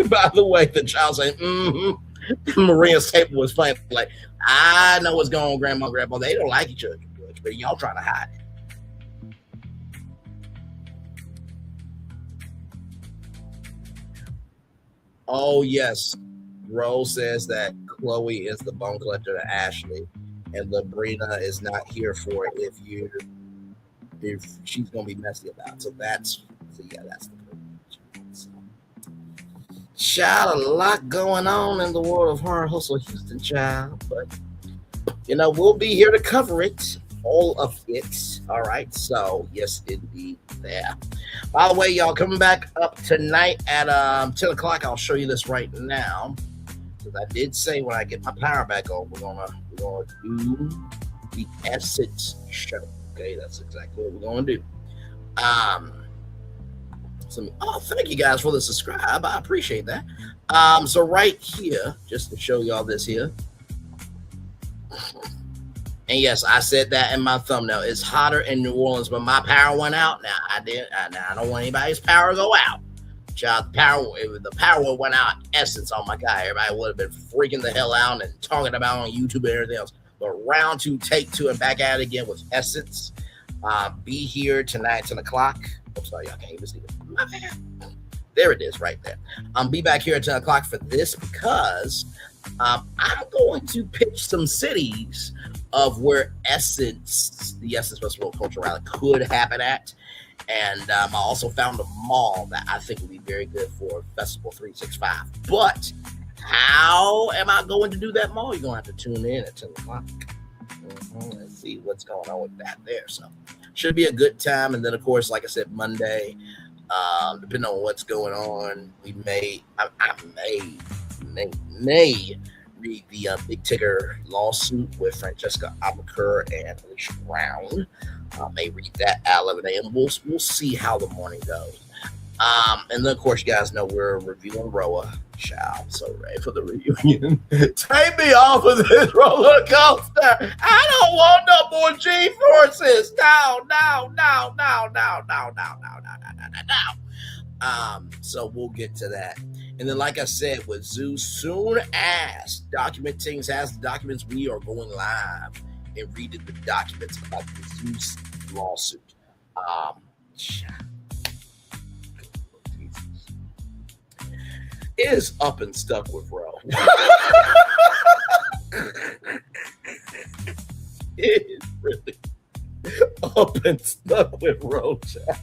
By the way, the child saying, Maria's table was playing like, I know what's going on, Grandma, Grandpa. They don't like each other much, but y'all trying to hide it. Oh, yes. Rose says that Chloe is the bone collector to Ashley, and Murrena is not here for it if she's gonna be messy about it. So that's the so, child, a lot going on in the world of Horror Hustle Houston, child. But we'll be here to cover it, all of it. All right. So yes, indeed. There. By the way, y'all coming back up tonight at 10 o'clock. I'll show you this right now. Because I did say when I get my power back on, we're gonna do the Essence show. Okay, that's exactly what we're gonna do. Thank you guys for the subscribe. I appreciate that. So right here, just to show y'all this here. And yes, I said that in my thumbnail. It's hotter in New Orleans, but my power went out. Now I don't want anybody's power to go out. Child, the power went out. Essence, oh my God, everybody would have been freaking the hell out and talking about on YouTube and everything else. But round 2, take 2, and back at it again with Essence. Be here tonight, 10 o'clock. I'm sorry, y'all can't even see it. My bad. There it is, right there. Be back here at 10 o'clock for this because I'm going to pitch some cities of where the Essence Festival of Culture Rally could happen at. And I also found a mall that I think would be very good for Festival 365. But how am I going to do that mall? You're going to have to tune in at 10 o'clock. Let's see what's going on with that there. So should be a good time. And then, of course, like I said, Monday, depending on what's going on, I may read the big ticker lawsuit with Francesca and Alicia Brown. May read that at 11 a.m. We'll see how the morning goes. And then, of course, you guys know we're reviewing Roe I. Child, so ready for the reunion. Take me off of this roller coaster. I don't want no more G-forces. No. So we'll get to that. And then, like I said, with Zeus, soon as Document Tingz has the documents, we are going live and reading the documents about the Zeus lawsuit. Is up and stuck with Roe. It is really up and stuck with Roe, child.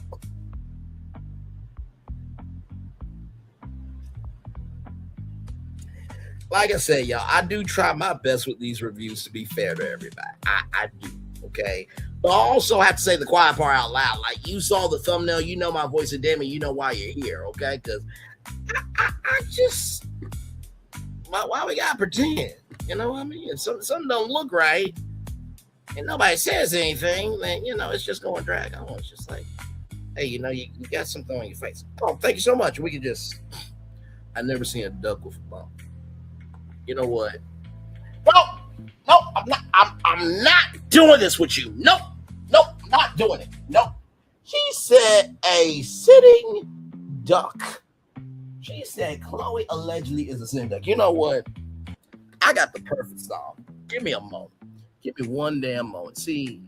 Like I said, y'all, I do try my best with these reviews to be fair to everybody. I do, okay? But I also have to say the quiet part out loud. Like, you saw the thumbnail, you know my voice, and damn it, you know why you're here, okay? Because I just, why we gotta pretend? You know what I mean? If something don't look right and nobody says anything, then, it's just going to drag on. It's just like, hey, you got something on your face. Oh, thank you so much. We can just, I've never seen a duck with a bump. You know what? No, I'm not doing this with you. Nope, not doing it. Nope. She said a sitting duck. She said Chloe allegedly is a sitting duck. You know what? I got the perfect song. Give me a moment. Give me one damn moment. See.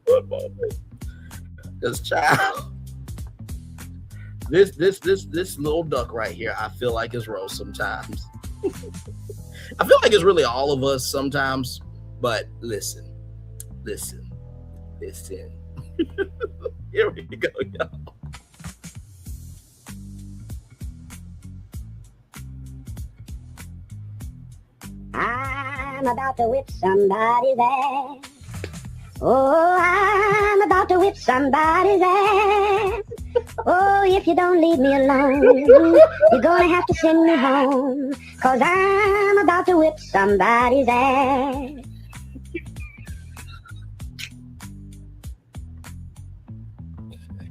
One moment. Because child, this little duck right here, I feel like is Rose sometimes. I feel like it's really all of us sometimes. But listen. Here we go, y'all. I'm about to whip somebody's ass. Oh, I'm about to whip somebody's ass. Oh, if you don't leave me alone, you're gonna have to send me home. 'Cause I'm about to whip somebody's ass.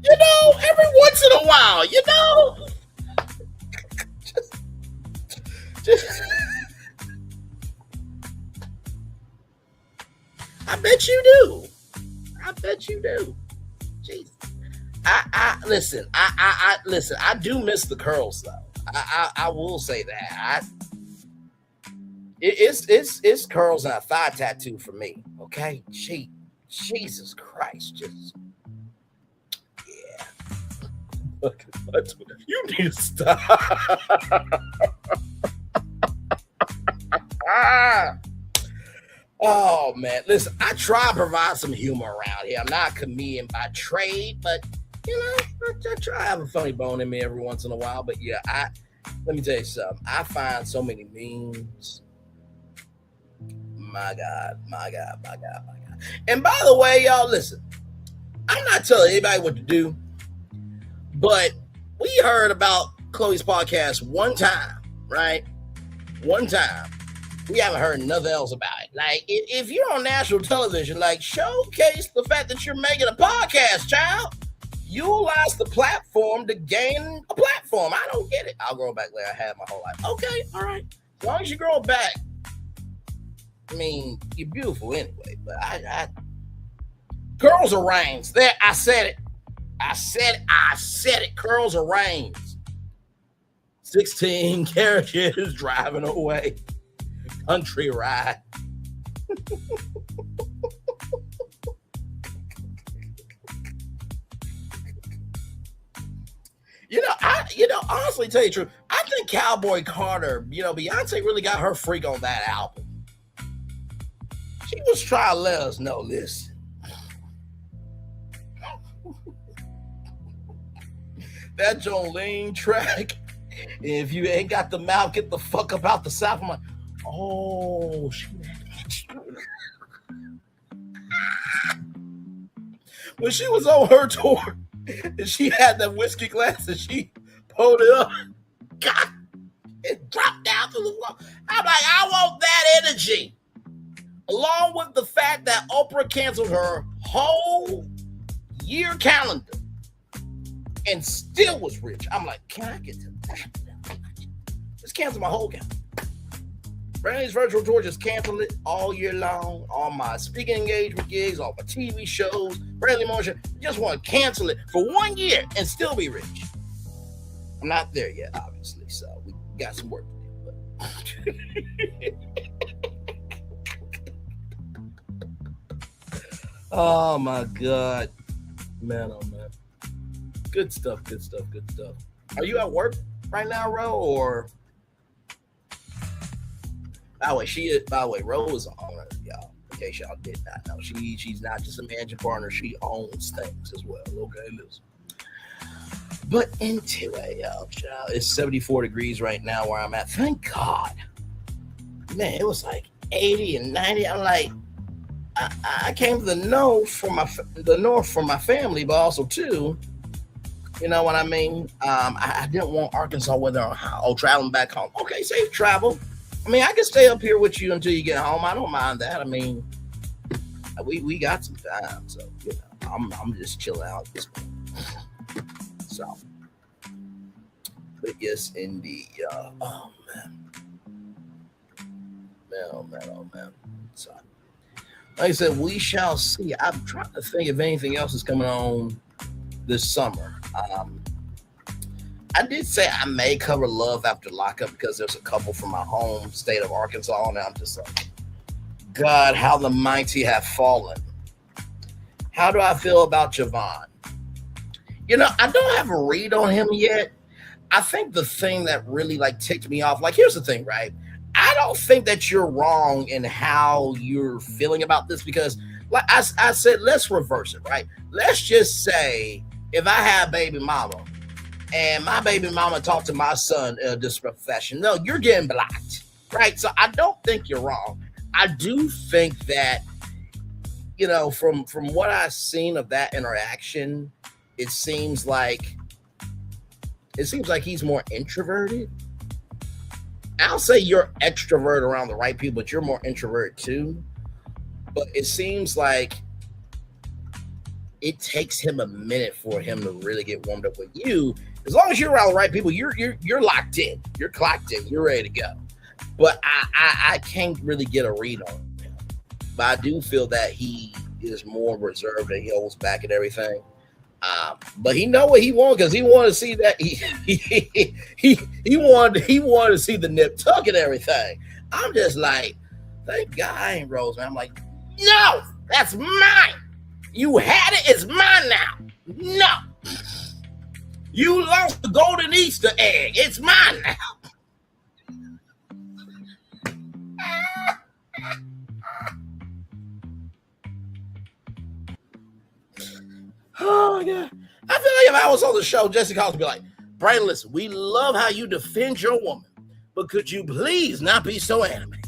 Every once in a while, I bet you do. I bet you do. Jeez. I listen. I listen. I do miss the curls though. I will say that. It's curls and a thigh tattoo for me. Okay, Jesus Christ, just yeah. Look, you need to stop. Oh man, listen. I try to provide some humor around here. I'm not a comedian by trade, but you know, I try to have a funny bone in me every once in a while. But yeah, let me tell you something. I find so many memes. My God. And by the way, y'all, listen, I'm not telling anybody what to do, but we heard about Chloe's podcast one time, right? One time. We haven't heard nothing else about it. Like, if you're on national television, like, showcase the fact that you're making a podcast, child. Utilize the platform to gain a platform. I don't get it. I'll grow back later. I had my whole life. Okay, all right. As long as you grow back, I mean, you're beautiful anyway. But curls are reigns. There, I said it. I said it. Curls are reigns. 16 carriages driving away. Country ride. Honestly, tell you the truth, I think Cowboy Carter, Beyonce really got her freak on that album. She was trying to let us know, listen. That Jolene track, if you ain't got the mouth, get the fuck up out the South. I'm like, oh, when she was on her tour and she had that whiskey glass and she pulled it up, God, it dropped down to the floor. I'm like, I want that energy. Along with the fact that Oprah canceled her whole year calendar and still was rich. I'm like, can I get to that? Just cancel my whole calendar. Brandy's virtual tour, just cancel it all year long. All my speaking engagement gigs, all my TV shows, Bradley Motion, just want to cancel it for 1 year and still be rich. I'm not there yet, obviously, so we got some work to do. Oh my God, man, oh man, good stuff. Are you at work right now, Ro, or? By the way, Ro is an owner, y'all. In case y'all did not know, she's not just a managing partner; she owns things as well. Okay, listen. But anyway, y'all, it's 74 degrees right now where I'm at. Thank God, man. It was like 80 and 90. I'm like, I came to the north for my family, but also too, you know what I mean. I didn't want Arkansas weather or traveling back home. Okay, safe travel. I mean, I can stay up here with you until you get home. I don't mind that. I mean, we got some time, so I'm just chilling out at this point. So, but yes, indeed. Oh man. So, like I said, we shall see. I'm trying to think if anything else is coming on this summer. I did say I may cover Love After Lockup because there's a couple from my home state of Arkansas, and I'm just like, God, how the mighty have fallen. How do I feel about Javon? I don't have a read on him yet. I think the thing that really ticked me off, here's the thing, right? I don't think that you're wrong in how you're feeling about this because, like I said, let's reverse it, right? Let's just say if I have baby mama and my baby mama talked to my son in this profession, no, you're getting blocked, right? So I don't think you're wrong. I do think that, from what I've seen of that interaction, it seems like he's more introverted. I'll say you're extrovert around the right people, but you're more introvert too. But it seems like it takes him a minute for him to really get warmed up with you. As long as you're around the right people, you're locked in, you're clocked in, you're ready to go. But I can't really get a read on him. But I do feel that he is more reserved and he holds back and everything. But he know what he wants because he wanted to see that he wanted to see the nip tuck and everything. I'm just like, thank God I ain't Rose, man. I'm like, no, that's mine. You had it, it's mine now. No, you lost the golden Easter egg. It's mine now. Oh my God. I feel like if I was on the show, Jessica Collins would be like, Brian, listen, we love how you defend your woman, but could you please not be so animated?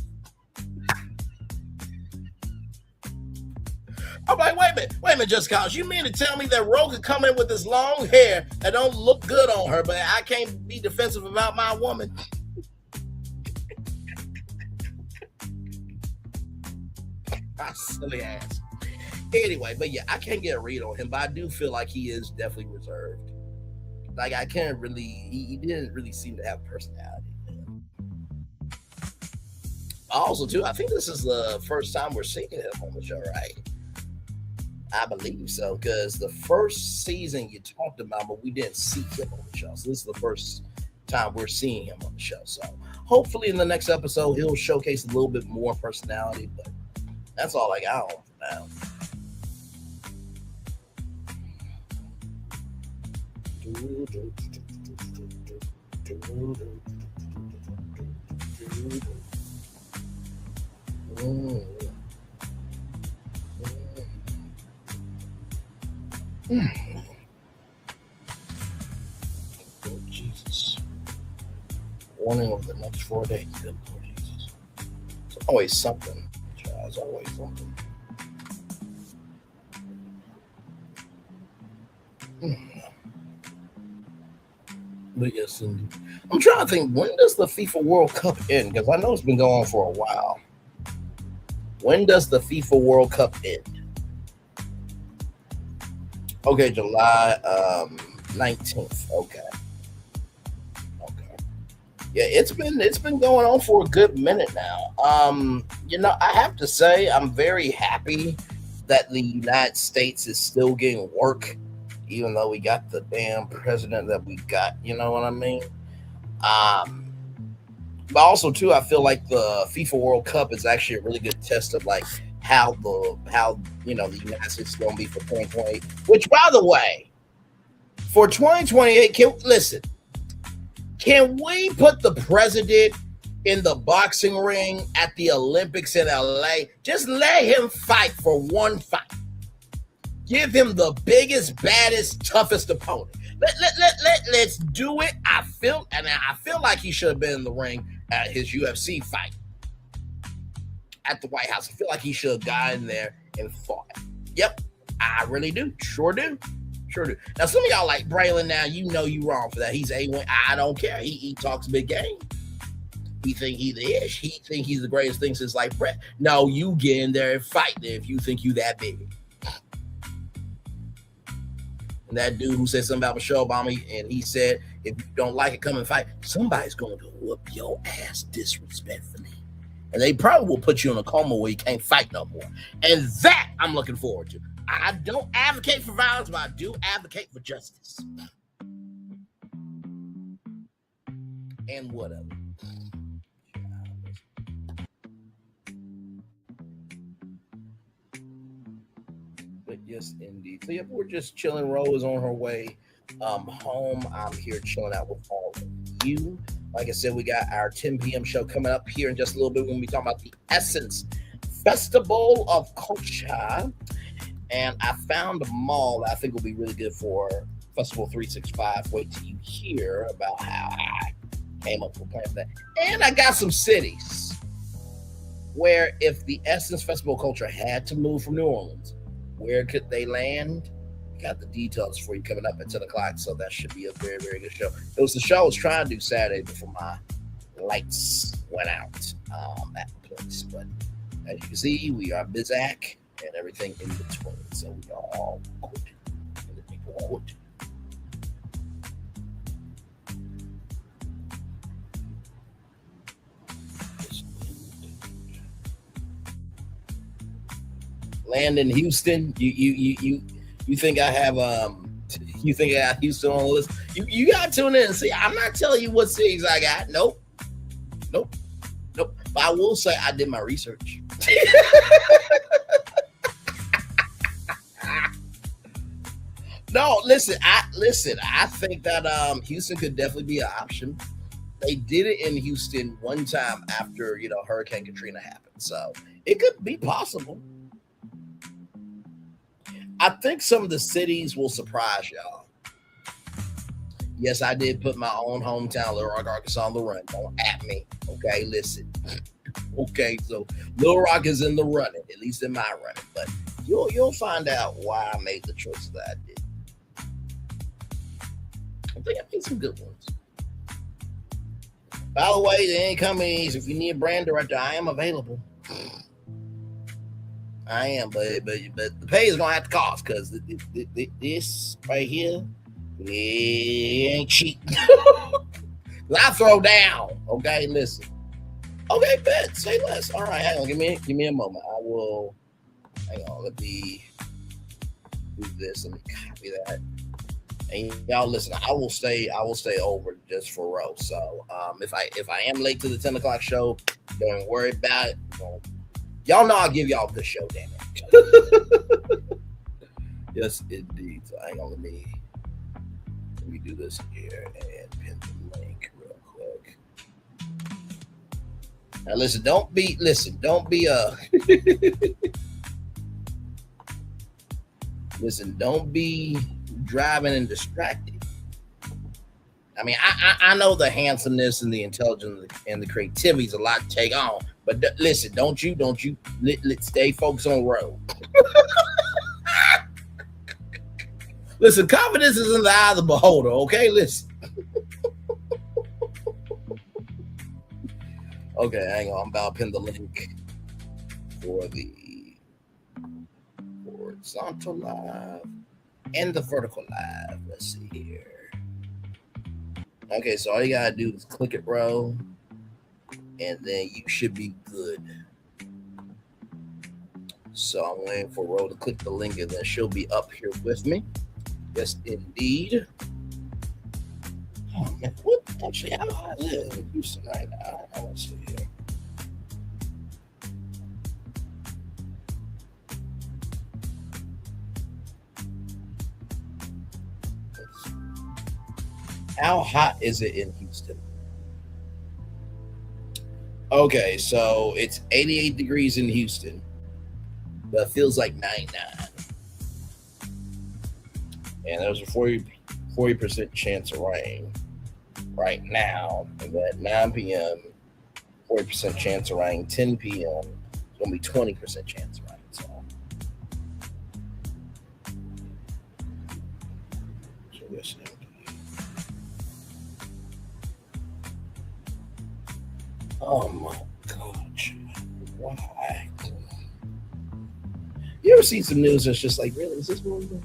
I'm like, wait a minute, Jessica Collins. You mean to tell me that Roe could come in with this long hair that don't look good on her, but I can't be defensive about my woman? Ah, silly ass. Anyway, but yeah, I can't get a read on him, but I do feel like he is definitely reserved. Like I can't really, he didn't really seem to have personality. Also, too, I think this is the first time we're seeing him on the show, right? I believe so, because the first season you talked about, but we didn't see him on the show. So this is the first time we're seeing him on the show. So hopefully in the next episode, he'll showcase a little bit more personality, but that's all I got on for now. Oh, Jesus. Warning over the next 4 days. Good Lord Jesus. It's always something. It's always something. But yes, indeed. I'm trying to think, when does the FIFA World Cup end? Because I know it's been going on for a while. When does the FIFA World Cup end? Okay, July 19th. Okay. Yeah, it's been going on for a good minute now. I have to say I'm very happy that the United States is still getting work, even though we got the damn president that we got. You know what I mean? But also too, I feel like the FIFA World Cup is actually a really good test of like how the United States is going to be for 2028. Which, by the way, for 2028, can we put the president in the boxing ring at the Olympics in LA? Just let him fight for one fight. Give him the biggest, baddest, toughest opponent. Let's do it. I feel like he should have been in the ring at his UFC fight at the White House. I feel like he should have gotten there and fought. Yep, I really do. Sure do. Now, some of y'all like Braylon. Now you know you wrong for that. He's A1. I don't care. He talks big game. He think he's the ish. He think he's the greatest thing since like Brett. No, you get in there and fight if you think you that big. And that dude who said something about Michelle Obama, and he said, if you don't like it, come and fight. Somebody's going to whoop your ass disrespectfully. And they probably will put you in a coma where you can't fight no more. And that I'm looking forward to. I don't advocate for violence, but I do advocate for justice. And whatever. But yes, indeed. So, we're just chilling. Roe is on her way home. I'm here chilling out with all of you. Like I said, we got our 10 p.m. show coming up here in just a little bit when we talk about the Essence Festival of Culture. And I found a mall that I think will be really good for Festival 365. Wait till you hear about how I came up with a plan for that. And I got some cities where if the Essence Festival of Culture had to move from New Orleans, where could they land? Got the details for you coming up at 10 o'clock, so that should be a very, very good show. It was the show I was trying to do Saturday before my lights went out at the place. But as you can see, we are Bizac and everything in between. So we are all good. land in Houston. You think I have you think I got Houston on the list? You got to tune in and see. I'm not telling you what cities I got. Nope. But I will say I did my research. No, listen. I think that Houston could definitely be an option. They did it in Houston one time after Hurricane Katrina happened, so it could be possible. I think some of the cities will surprise y'all. Yes, I did put my own hometown, Little Rock, Arkansas, on the run. Don't at me, okay? Listen, okay. So Little Rock is in the running, at least in my running, but you'll find out why I made the choices that I did. I think I made some good ones. By the way, the incomings, if you need a brand director, I am available. I am, but the pay is gonna have to cost because this right here, it ain't cheap. I throw down. Okay, listen. Okay, bet. Say less. All right, hang on. Give me a moment. I will. Hang on. Let me do this. Let me copy that. And y'all listen. I will stay over just for Roe. So if I am late to the 10 o'clock show, don't worry about it. Y'all know I'll give y'all a good show, damn it. Yes, indeed. So hang on, let me do this here and pin the link real quick. Now listen, don't be listen, don't be driving and distracted. I mean, I know the handsomeness and the intelligence and the creativity is a lot to take on, but listen, don't you let's stay focused on the road. Listen, confidence is in the eye of the beholder. Okay, listen. Okay, hang on. I'm about to pin the link for the horizontal live and the vertical live. Let's see here. Okay, so all you gotta do is click it, Roe, and then you should be good. So I'm waiting for Roe to click the link, and then she'll be up here with me. Yes, indeed. Oh man, what actually? How do I live in Houston right now? Let's see here. How hot is it in Houston? Okay, so it's 88 degrees in Houston, but it feels like 99. And there's a 40% chance of rain right now. And at 9 p.m., 40% chance of rain. 10 p.m., it's going to be 20% chance of rain. So yes. Oh my gosh. Why? You ever see some news that's just like, really? Is this what we're doing?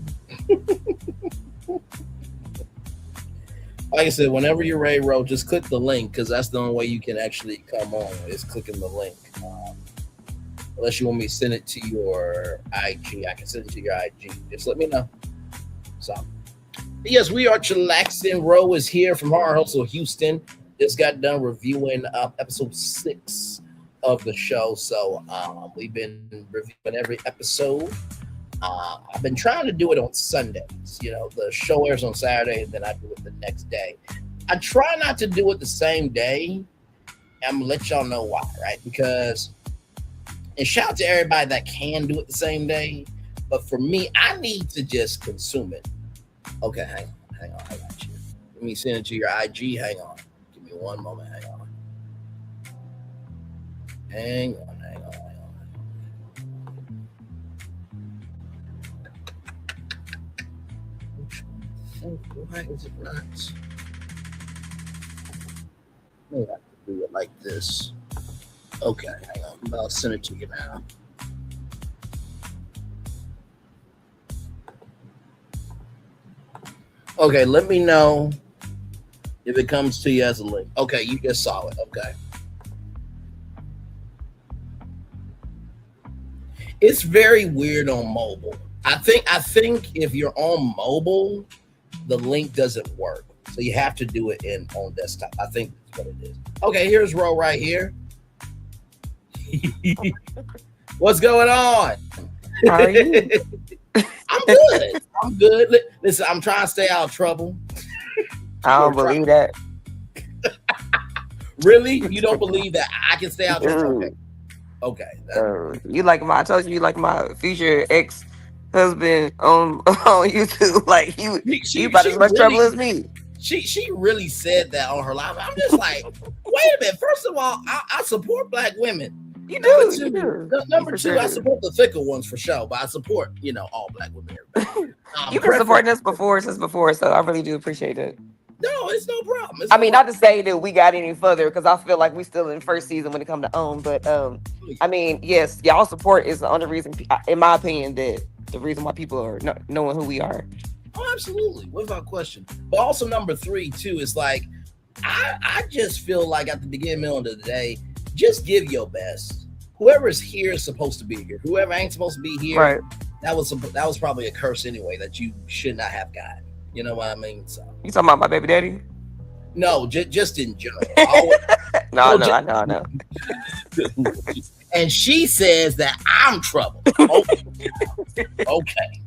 Like I said, whenever you're ready, Roe, just click the link because that's the only way you can actually come on is clicking the link. Unless you want me to send it to your IG, I can send it to your IG. Just let me know. So, yes, we are chillaxing. Roe is here from Hard Hustle Houston. Just got done reviewing episode 6 of the show. So we've been reviewing every episode. I've been trying to do it on Sundays. You know, the show airs on Saturday, and then I do it the next day. I try not to do it the same day. I'm gonna let y'all know why, right? Because, and shout out to everybody that can do it the same day. But for me, I need to just consume it. Okay, hang on, I got you. Let me send it to your IG. Hang on. Give me one moment. Hang on. Why is it not? Maybe I have to do it like this. Okay, hang on. I'll send it to you now. Okay, let me know if it comes to you as a link. Okay, you just saw it. Okay. It's very weird on mobile. I think if you're on mobile, the link doesn't work. So you have to do it on desktop. I think that's what it is. Okay, here's Roe right here. What's going on? How are you? I'm good. I'm good. Listen, I'm trying to stay out of trouble. I don't believe that. Really? You don't believe that I can stay out of trouble? Okay. You like I told you like my future ex-husband on YouTube. Like you about as much trouble as me. She really said that on her live. I'm just like, wait a minute. First of all, I support black women. You do. Number two, I support the thicker ones for sure, but I support, all black women. You've been supporting us since before, so I really do appreciate it. No, it's no problem. Not to say that we got any further, because I feel like we still in first season when it comes to OWN, but yes, y'all support is the only reason, in my opinion, that the reason why people are knowing who we are. Oh, absolutely, without question. But also number three too is like, I just feel like at the beginning, middle of the day, just give your best. Whoever's here is supposed to be here. Whoever ain't supposed to be here, right? That was probably a curse anyway that you should not have got. You know what I mean? So you talking about my baby daddy? No, just in general. I know. And she says that I'm trouble. Okay.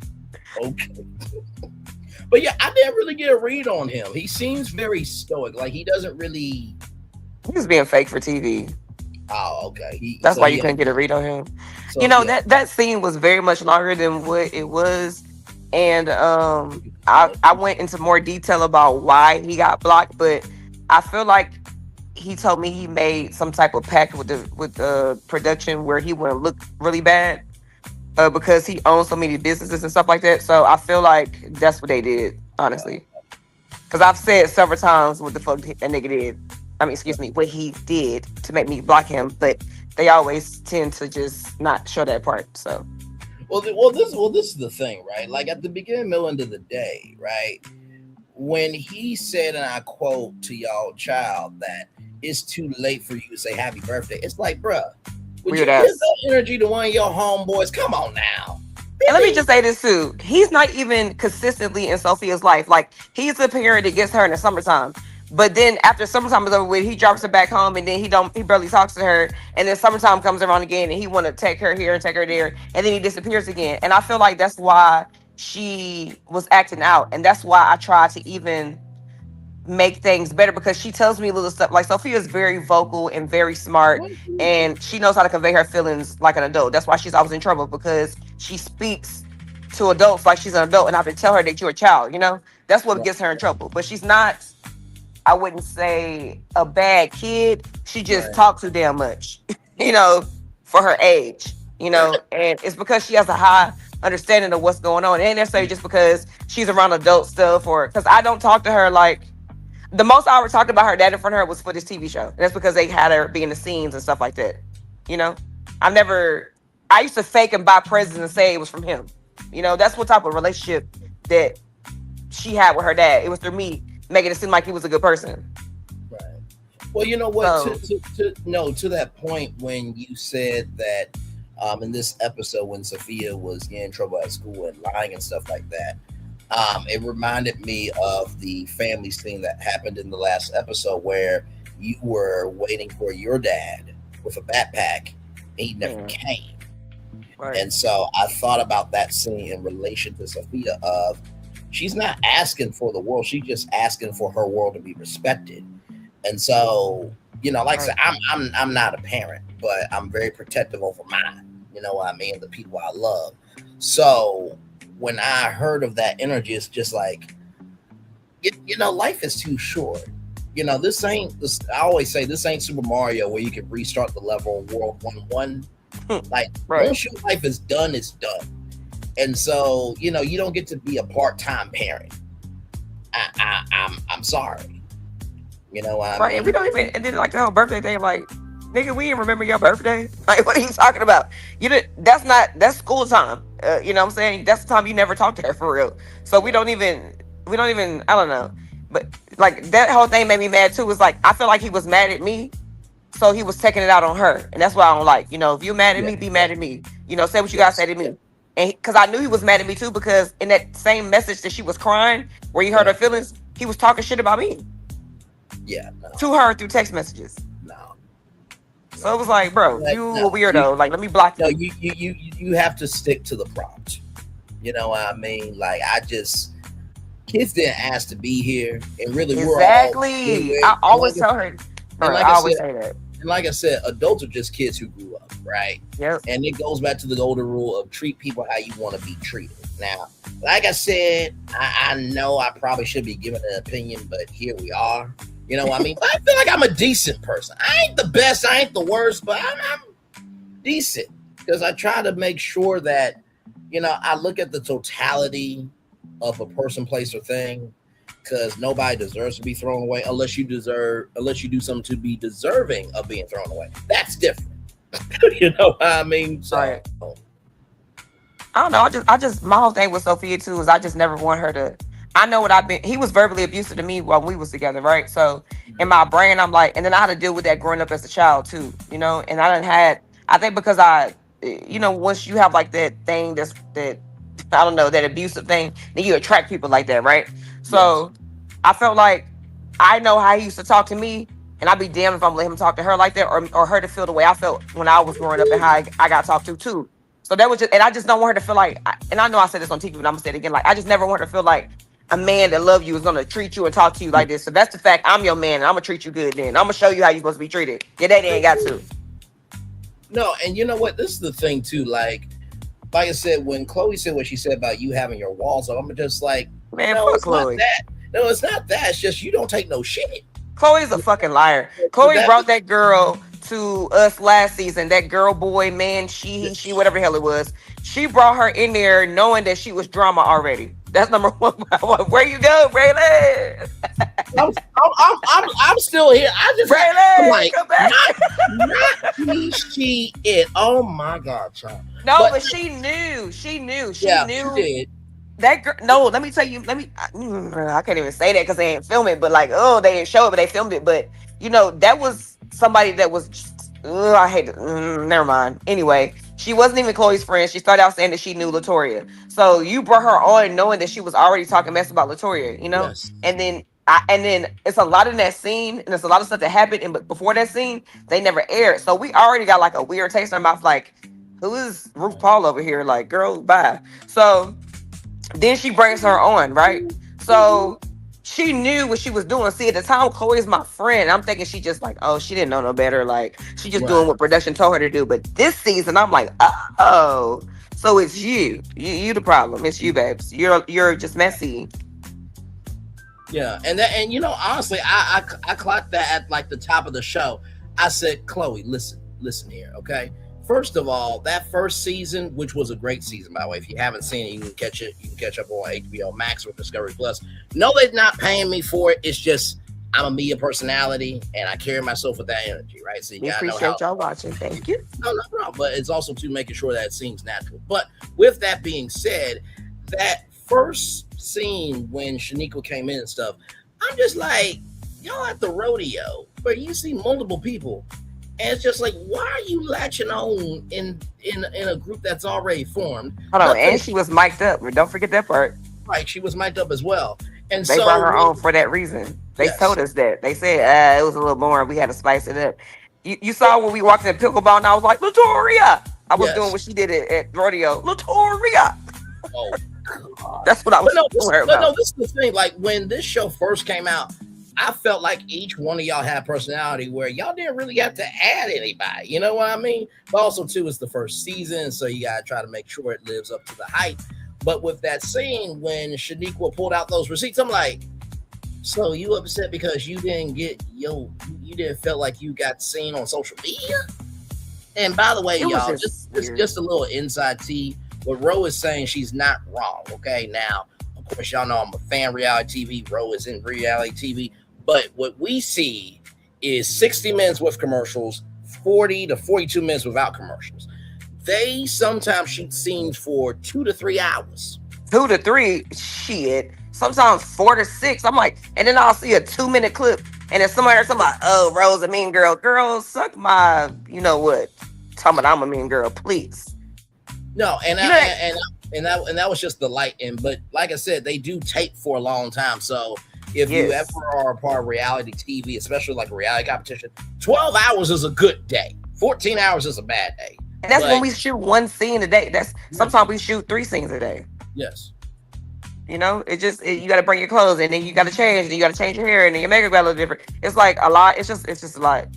But yeah, I didn't really get a read on him. He seems very stoic. Like he doesn't really. He's being fake for TV. Oh, okay. That's why you couldn't get a read on him. So, that scene was very much longer than what it was. And I went into more detail about why he got blocked, but I feel like he told me he made some type of pact with the production where he wouldn't look really bad because he owns so many businesses and stuff like that. So I feel like that's what they did, honestly. Because I've said several times what the fuck that nigga did. What he did to make me block him, but they always tend to just not show that part. So. Well, this is the thing, right? Like at the beginning, middle, end of the day, right? When he said, and I quote to y'all child, that it's too late for you to say happy birthday. It's like, bruh, would you give that energy to one of your homeboys? Come on now. And let me just say this too. He's not even consistently in Sophia's life. Like he's the parent that gets her in the summertime. But then after summertime is over with, he drops her back home and then he barely talks to her. And then summertime comes around again and he want to take her here and take her there. And then he disappears again. And I feel like that's why she was acting out. And that's why I try to even make things better, because she tells me little stuff. Like Sophia's very vocal and very smart, and she knows how to convey her feelings like an adult. That's why she's always in trouble, because she speaks to adults like she's an adult. And I've been telling her that you're a child, That's what gets her in trouble. But she's not, I wouldn't say a bad kid. She just talks too damn much, for her age, and it's because she has a high understanding of what's going on. It ain't necessarily just because she's around adult stuff, or because I don't talk to her like the most I ever talked about her dad in front of her was for this TV show. And that's because they had her be in the scenes and stuff like that. I used to fake and buy presents and say it was from him. That's what type of relationship that she had with her dad. It was through me making it seem like he was a good person. Right. Well, you know what? To that point when you said that in this episode when Sophia was getting in trouble at school and lying and stuff like that, it reminded me of the family thing that happened in the last episode where you were waiting for your dad with a backpack and he never came. Right. And so I thought about that scene in relation to Sophia of she's not asking for the world. She's just asking for her world to be respected. And so, like I said, I'm not a parent, but I'm very protective over mine. You know what I mean? The people I love. So when I heard of that energy, it's just like, life is too short. This ain't, I always say this ain't Super Mario where you can restart the level of world 1-1. Like, once your life is done, it's done. And so, you don't get to be a part-time parent. I'm sorry. You know what I mean? Right, and we don't even, and then like the whole birthday thing, like, nigga, we didn't remember your birthday. Like, what are you talking about? That's school time. You know what I'm saying? That's the time you never talk to her for real. So we don't even, I don't know. But like that whole thing made me mad too. Was like, I feel like he was mad at me So he was taking it out on her, and that's what I don't like. You know, if you're mad at Yeah. me, be mad at me. You know, say what you gotta say to me. And because I knew he was mad at me too, because in that same message that she was crying, where he hurt her feelings, he was talking shit about me Yeah, no, to her through text messages. no. So it was like, bro, Like, you no, a weirdo. Like, let me block No, you. you have to stick to the prompt. You know what I mean? Like, kids didn't ask to be here, and really, Exactly. I always tell her. Bro, like I I always said- say that. And like I said, adults are just kids who grew up, right? Yep. And it goes back to the golden rule of treat people how you want to be treated. Now, like I said, I know I probably should be giving an opinion, but here we are. You know what I mean? But I feel like I'm a decent person. I ain't the best, I ain't the worst, but I'm decent because I try to make sure that, you know, I look at the totality of a person, place, or thing, because nobody deserves to be thrown away unless you do something to be deserving of being thrown away. That's different. You know what I mean? So, Right. I don't know. I just my whole thing with Sophia too is I just never want her to. I know what he was verbally abusive to me while we was together, right? So in my brain, I'm like, and then I had to deal with that growing up as a child too, you know. And I think because you know, once you have like that thing that I don't know, that abusive thing, then you attract people like that, right? So I felt like I know how he used to talk to me, and I'd be damned if I'm letting him talk to her like that, or her to feel the way I felt when I was growing up and how I got talked to too. So that was just, and I just don't want her to feel like, and I know I said this on TV, but I'm gonna say it again. Like, I just never want her to feel like a man that loves you is gonna treat you and talk to you like this. So that's the fact. I'm your man, and I'm gonna treat you good. Then I'm gonna show you how you're supposed to be treated. Your daddy ain't got to. No, and you know what? This is the thing too. Like I said, when Chloe said what she said about you having your walls up, I'm just like, Man, no, fuck it's Chloe. not that. No, it's not that. It's just you don't take no shit. Chloe's a fucking liar. Chloe brought that girl to us last season. That girl, boy, man, she, whatever the hell it was. She brought her in there knowing that she was drama already. That's number one. Where you go, Braylon? I'm still here. I just Braylon, like come back. not me. She it. Oh my god, child. No, but she knew. She knew. She knew. She did. That girl. No, let me tell you. I can't even say that because they ain't film it. But like, oh, they didn't show it, but they filmed it. But you know, that was somebody that was. I hate it. Never mind. Anyway, she wasn't even Chloe's friend. She started out saying that she knew Latoria. So you brought her on knowing that she was already talking mess about Latoria. You know, Yes. and then it's a lot in that scene, and there's a lot of stuff that happened. And before that scene, they never aired. So we already got like a weird taste in our mouth. Like, who is Ruth Paul over here? Like, girl, bye. So then she brings her on, right? So she knew what she was doing. See, at the time, Chloe's my friend. I'm thinking she just like, oh, she didn't know no better. Like, she just doing what production told her to do. But this season, I'm like, oh, so it's you. You the problem. It's you, babes. You're just messy. Yeah, and you know, honestly, I clocked that at like the top of the show. I said, Chloe, listen here, okay? First of all, that first season, which was a great season, by the way. If you haven't seen it, you can catch it. You can catch up on HBO Max or Discovery Plus. No, they're not paying me for it. It's just I'm a media personality, and I carry myself with that energy, right? So you We gotta know appreciate how. y'all watching. Thank you. No problem. But it's also to making sure that it seems natural. But with that being said, that first scene when Shaniqua came in and stuff, I'm just like, y'all at the rodeo where you see multiple people. And it's just like, why are you latching on in a group that's already formed? Hold on, and she was mic'd up. Don't forget that part. Right, she was mic'd up as well. And They so brought her on for that reason. They Yes. told us that. They said it was a little boring. We had to spice it up. You saw when we walked in pickleball, and I was like, Latoria. I was Yes. doing what she did at rodeo. Latoria. Oh God. That's what I was But doing. no, this is the thing. Like when this show first came out, I felt like each one of y'all had personality where y'all didn't really have to add anybody. You know what I mean? But also, too, it's the first season, so you got to try to make sure it lives up to the hype. But with that scene, when Shaniqua pulled out those receipts, I'm like, so you upset because you didn't get, you didn't feel like you got seen on social media? And by the way, It was y'all, just just a little inside tea. What Roe is saying, she's not wrong, okay? Now, of course, y'all know I'm a fan of reality TV. Roe is in reality TV. But what we see is 60 minutes with commercials, 40 to 42 minutes without commercials. They sometimes shoot scenes for 2 to 3 hours. 2 to 3, shit. Sometimes 4 to 6. I'm like, and then I'll see a 2-minute clip And if somebody or somebody, oh, Rose a mean girl, girl, suck my, you know what? Tell me I'm a mean girl, please. No, and You know that- and that was just the light end. But like I said, they do tape for a long time. So if you Yes. ever are a part of reality TV, especially like a reality competition, 12 hours is a good day. 14 hours is a bad day. And that's But- when we shoot one scene a day. That's sometimes we shoot 3 scenes a day. Yes. You know, you got to bring your clothes and then you got to change and you got to change your hair and then your makeup got a little different. It's like a lot. It's just a lot.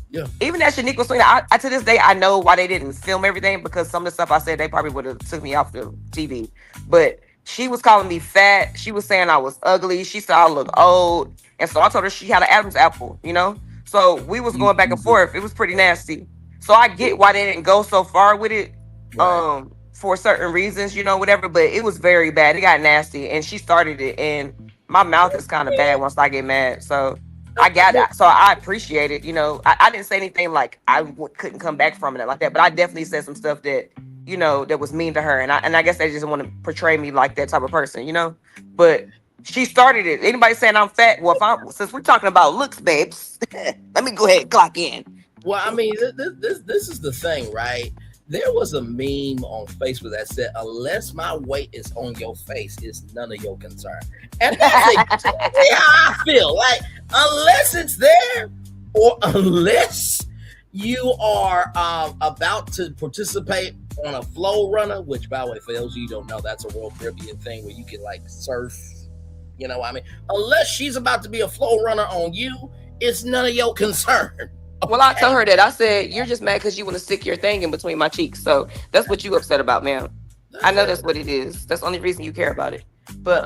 Yeah. Even that Shaniqua Swing, I to this day I know why they didn't film everything, because some of the stuff I said they probably would have took me off the TV. But she was calling me fat. She was saying I was ugly. She said I look old, and so I told her she had an Adam's apple. You know, so we was going back and forth. It was pretty nasty. So I get why they didn't go so far with it. Right. For certain reasons, you know, whatever, but it was very bad. It got nasty, and she started it, and my mouth is kind of bad once I get mad. So I got it. So I appreciate it. You know, I didn't say anything like couldn't come back from it like that, but I definitely said some stuff that, you know, that was mean to her. And I guess they just want to portray me like that type of person, you know, but she started it. Anybody saying I'm fat? Well, since we're talking about looks, babes, let me go ahead and clock in. Well, I mean, this is the thing, right? There was a meme on Facebook that said, unless my weight is on your face, it's none of your concern. And that's exactly how I feel. Like, unless it's there, or unless you are about to participate on a flow runner, which, by the way, for those of you who don't know, that's a World Caribbean thing where you can, like, surf. You know what I mean? Unless she's about to be a flow runner on you, it's none of your concern. Well, I told her that. I said, you're just mad because you want to stick your thing in between my cheeks. So that's what you upset about, ma'am. I know that's what it is. That's the only reason you care about it. But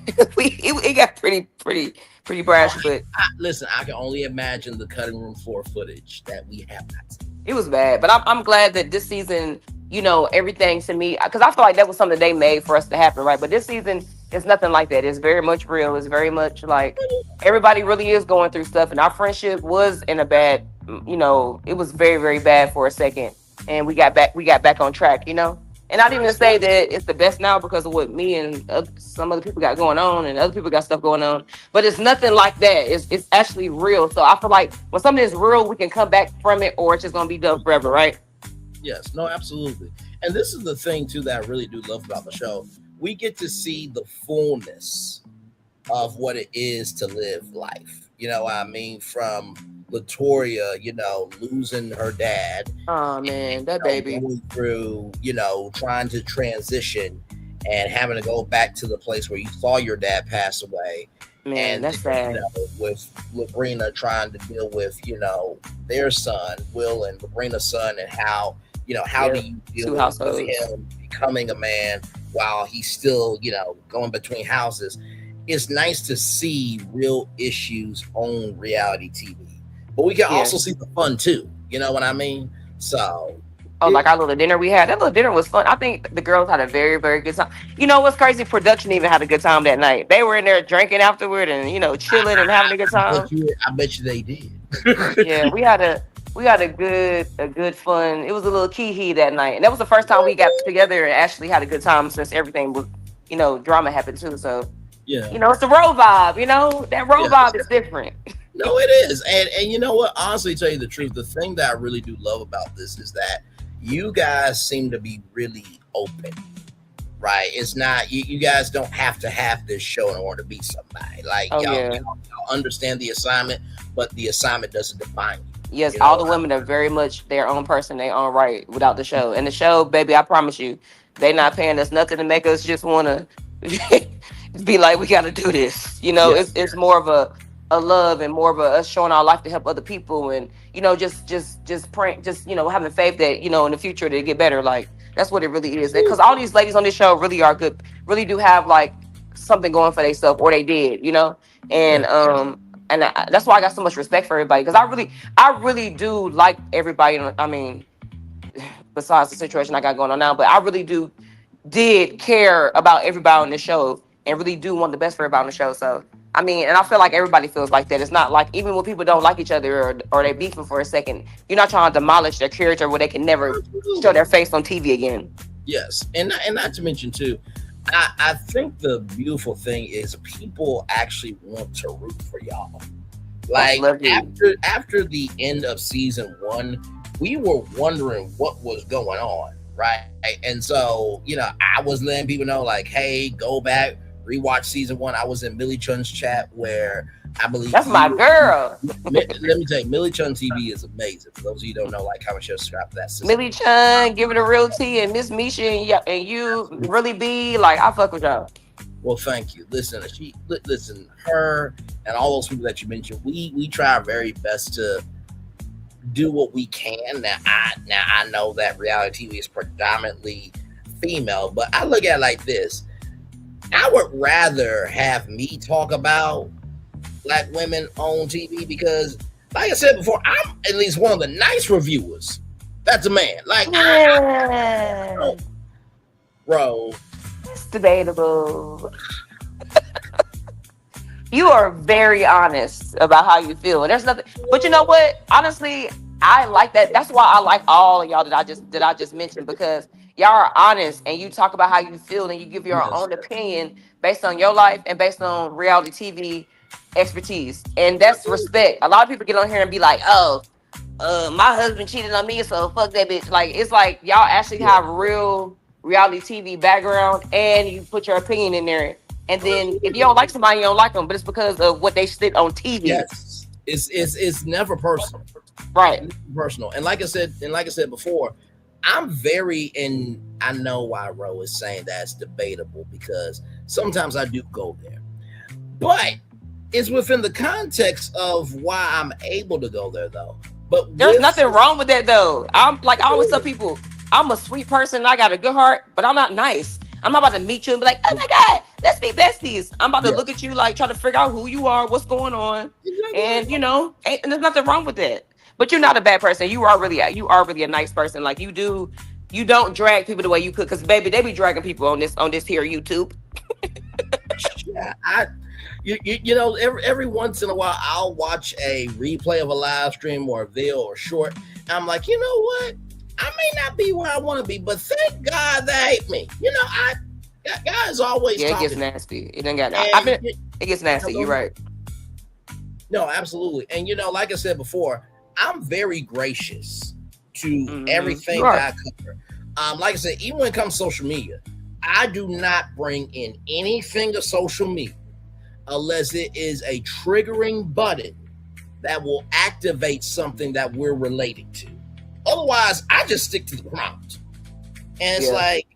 it got pretty brash. But Listen, I can only imagine the cutting room floor footage that we have not seen. it was bad. But I'm glad that this season, you know, everything to me, because I feel like that was something they made for us to happen, right? But this season, it's nothing like that. It's very much real. It's very much like everybody really is going through stuff. And our friendship was in a bad, you know, it was very, very bad for a second. And we got back on track, you know? And I didn't even say that it's the best now because of what me and some other people got going on and other people got stuff going on. But it's nothing like that. It's actually real. So I feel like when something is real, we can come back from it, or it's just going to be done forever, right? Yes, no, absolutely. And this is the thing, too, that I really do love about the show. We get to see the fullness of what it is to live life. You know what I mean? From Latoya, you know, losing her dad. Oh, man, that baby. Going through, you know, trying to transition and having to go back to the place where you saw your dad pass away. Man, And that's sad. you know, with Murrena trying to deal with, you know, their son, Will, and Murrena's son, and how, you know, how do you deal Two with households. him becoming a man while he's still, you know, going between houses. It's nice to see real issues on reality TV, but we can also see the fun too. You know what I mean? So, Like our little dinner we had. That little dinner was fun. I think the girls had a very, very good time. You know what's crazy? Production even had a good time that night. They were in there drinking afterward and, you know, chilling and having a good time. I bet you they did. Yeah, we had a good fun. It was a little key that night, and that was the first time we got together and actually had a good time since everything was, you know, drama happened too. So Yeah. you know, it's the Roe vibe. You know, that Roe vibe is different. No, it is. And you know what? Honestly, tell you the truth, the thing that I really do love about this is that you guys seem to be really open, right? It's not, you guys don't have to have this show in order to be somebody. Like, y'all understand the assignment, but the assignment doesn't define you. Yes, You know, all the women are very much their own person, their own right without the show. And the show, baby, I promise you, they not paying us nothing to make us just want to be like, we got to do this. You know, it's more of a love and more of us showing our life to help other people, and you know, just praying, just, you know, having faith that, you know, in the future they get better. Like, that's what it really is. Because all these ladies on this show really are good, really do have like something going for themselves, or they did, you know. And that's why I got so much respect for everybody, because I really do like everybody. I mean, besides the situation I got going on now, but I really did care about everybody on the show and really do want the best for everybody on the show. So I mean, and I feel like everybody feels like that. It's not like, even when people don't like each other or they beefing for a second, you're not trying to demolish their character where they can never show their face on TV again. Yes, and not to mention too, I think the beautiful thing is people actually want to root for y'all. That's Like lovely. after the end of season 1, we were wondering what was going on, right? And so, I was letting people know, like, hey, go back, rewatch season 1. I was in Millie Chun's chat where I believe That's my girl. Let me tell you, Millie Chun TV is amazing. For those of you who don't know, like, how much you subscribe to that system. Millie Chun, Give It a Real Tea, and Miss Misha and you really be like, I fuck with y'all. Well, thank you. Listen, her and all those people that you mentioned, we try our very best to do what we can. Now I know that reality TV is predominantly female, but I look at it like this. I would rather have me talk about black women on TV because, like I said before, I'm at least one of the nice reviewers. That's a man. Like, bro. It's debatable. You are very honest about how you feel, and there's nothing. But you know what? Honestly, I like that. That's why I like all of y'all that I just mentioned, because y'all are honest and you talk about how you feel and you give your own opinion based on your life and based on reality TV expertise, and that's respect. A lot of people get on here and be like, "Oh, my husband cheated on me, so fuck that bitch." Like, it's like y'all actually have real reality TV background and you put your opinion in there. And then if you don't like somebody, you don't like them, but it's because of what they sit on TV. Yes, it's never personal, right? It's never personal. And like I said before, I'm very, and I know why Roe is saying that's debatable, because sometimes I do go there, but it's within the context of why I'm able to go there, though. But there's nothing wrong with that, though. I'm like, I always tell people, I'm a sweet person. I got a good heart, but I'm not nice. I'm not about to meet you and be like, oh my God, let's be besties. I'm about to look at you like, try to figure out who you are, what's going on. And and there's nothing wrong with that. But you're not a bad person. You are really a nice person. Like, you don't drag people the way you could, because baby, they be dragging people on this here YouTube. Yeah, every once in a while I'll watch a replay of a live stream or a video or short. And I'm like, you know what? I may not be where I want to be, but thank God they hate me. Guys always it talking. Gets nasty. It done got. It gets nasty. You're right. No, absolutely. And like I said before, I'm very gracious to everything that I cover. Like I said, even when it comes to social media, I do not bring in anything of social media unless it is a triggering button that will activate something that we're relating to. Otherwise, I just stick to the prompt. And it's like,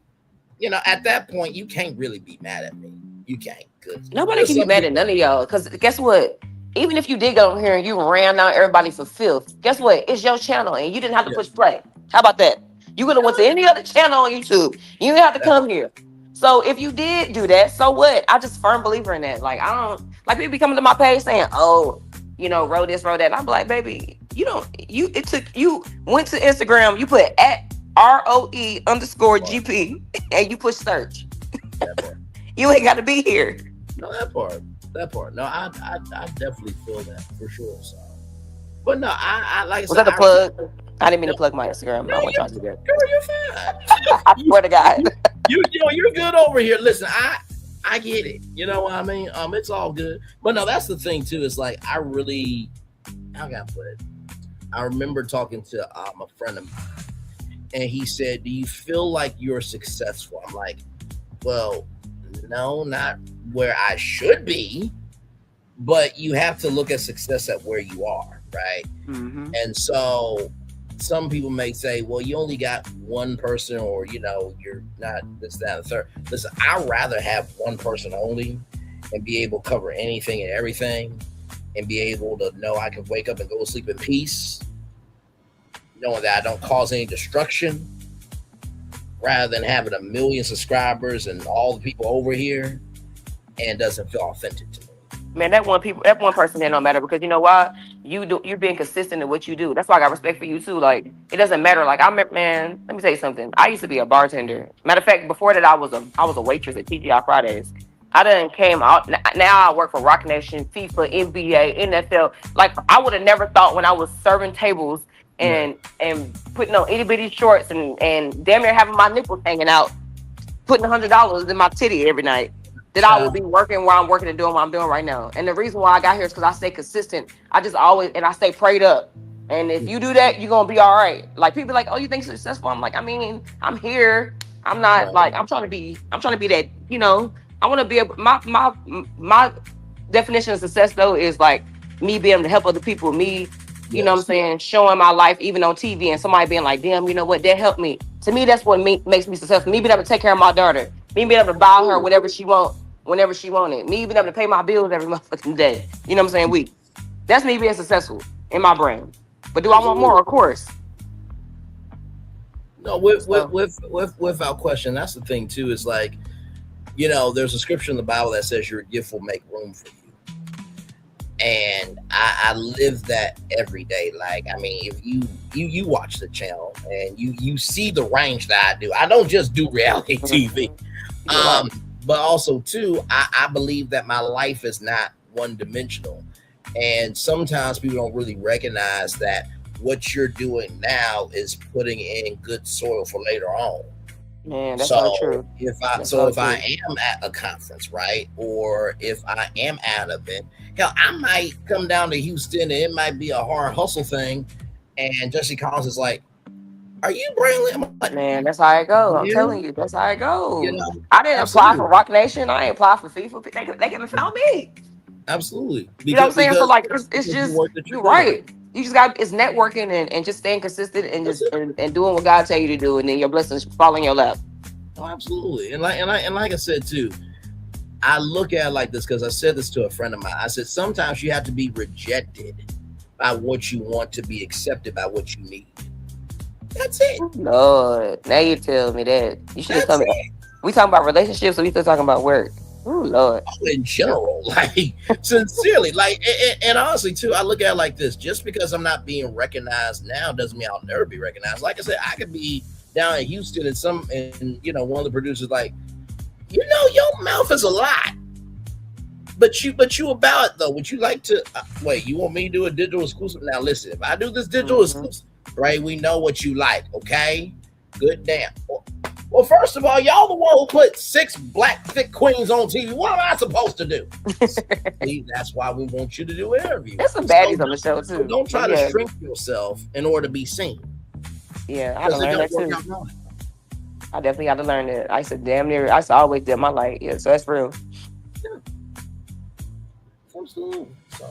at that point, you can't really be mad at me. You can't. Nobody can be mad at none of y'all. Because guess what? Even if you did go on here and you ran down everybody for filth, guess what? It's your channel and you didn't have to push play. How about that? You could have went to any other channel on YouTube. You didn't have to come here. So if you did do that, so what? I just firm believer in that. Like, I don't like people be coming to my page saying, "Oh, row this, row that." I'm like, baby, you went to Instagram, you put at ROE_GP and you push search. You ain't got to be here. No, that part. No, I definitely feel that for sure. So, but no, I like. Was that a plug? I didn't mean to plug my Instagram. I want y'all to do that. Girl, you're fine. I swear to God. You're good over here. Listen, I get it. You know what I mean? It's all good. But no, that's the thing too. It's like, I really, how can I put it? I remember talking to a friend of mine, and he said, "Do you feel like you're successful?" I'm like, well, no, not where I should be, but you have to look at success at where you are, right? Mm-hmm. And so some people may say, well, you only got one person, or you're not this, that, and the third. Listen, I'd rather have one person only and be able to cover anything and everything, and be able to know I can wake up and go to sleep in peace, knowing that I don't cause any destruction, rather than having 1 million subscribers and all the people over here, and it doesn't feel authentic to me. Man, that one person there don't matter, because you know why? You're being consistent in what you do. That's why I got respect for you too. Like, it doesn't matter. Like, man, let me tell you something. I used to be a bartender. Matter of fact, before that, I was a waitress at TGI Fridays. I done came out. Now I work for Rock Nation, FIFA, NBA, NFL. Like, I would have never thought when I was serving tables and putting on itty bitty shorts and damn near having my nipples hanging out, putting $100 in my titty every night, that I will be working while I'm working and doing what I'm doing right now. And the reason why I got here is because I stay consistent. I just always, and I stay prayed up. And if you do that, you're going to be all right. Like, people like, oh, you think successful? I'm like, I mean, I'm here. I'm not like, I'm trying to be that, you know, I want to be my definition of success though is like me being able to help other people, me, you know what I'm saying, showing my life even on TV and somebody being like, damn, you know what, that helped me. To me, that's what makes me successful. Me being able to take care of my daughter, me being able to buy her whatever she wants, whenever she wanted, me being able to pay my bills every motherfucking day. You know what I'm saying? Week. That's me being successful in my brain. But do I want more? Of course. No, without question. That's the thing too. Is like, you know, there's a scripture in the Bible that says your gift will make room for you, and I live that every day. Like, I mean, if you watch the channel and you see the range that I do. I don't just do reality TV, but also too, I believe that my life is not one dimensional, and sometimes people don't really recognize that what you're doing now is putting in good soil for later on. Man, that's not true. If I am at a conference, right, or if I am at an event, hell, I might come down to Houston and it might be a hard hustle thing, and Jesse Collins is like, "Are you bringing?" Like, man, that's how it goes. I'm telling you, that's how it goes. You know, I didn't apply for Rock Nation. I ain't apply for FIFA. They can found me. Absolutely. You know what I'm saying? So like, it's just you're right. You just got it's networking and just staying consistent and just and doing what God tell you to do, and then your blessings fall in your lap. Oh, absolutely. And like I said too, I look at it like this because I said this to a friend of mine. I said sometimes you have to be rejected by what you want to be accepted by what you need. That's it. Lord, now you tell me that. You should have come. We talking about relationships, so we still talking about work. Oh Lord. In general, like sincerely, like and honestly too, I look at it like this: just because I'm not being recognized now doesn't mean I'll never be recognized. Like I said, I could be down in Houston and you know, one of the producers like, you know, your mouth is a lot, but you about it though. Would you like to wait? You want me to do a digital exclusive? Now listen, if I do this digital exclusive, right? We know what you like, okay? Good damn. Well, first of all, y'all the one who put 6 black thick queens on TV. What am I supposed to do? See, that's why we want you to do an interview. There's some baddies on the show too. So don't try to shrink yourself in order to be seen. Yeah, I had to learn that too. I definitely had to learn that. I said, damn near. I always did my life. Yeah, so that's real. Yeah. Absolutely. So.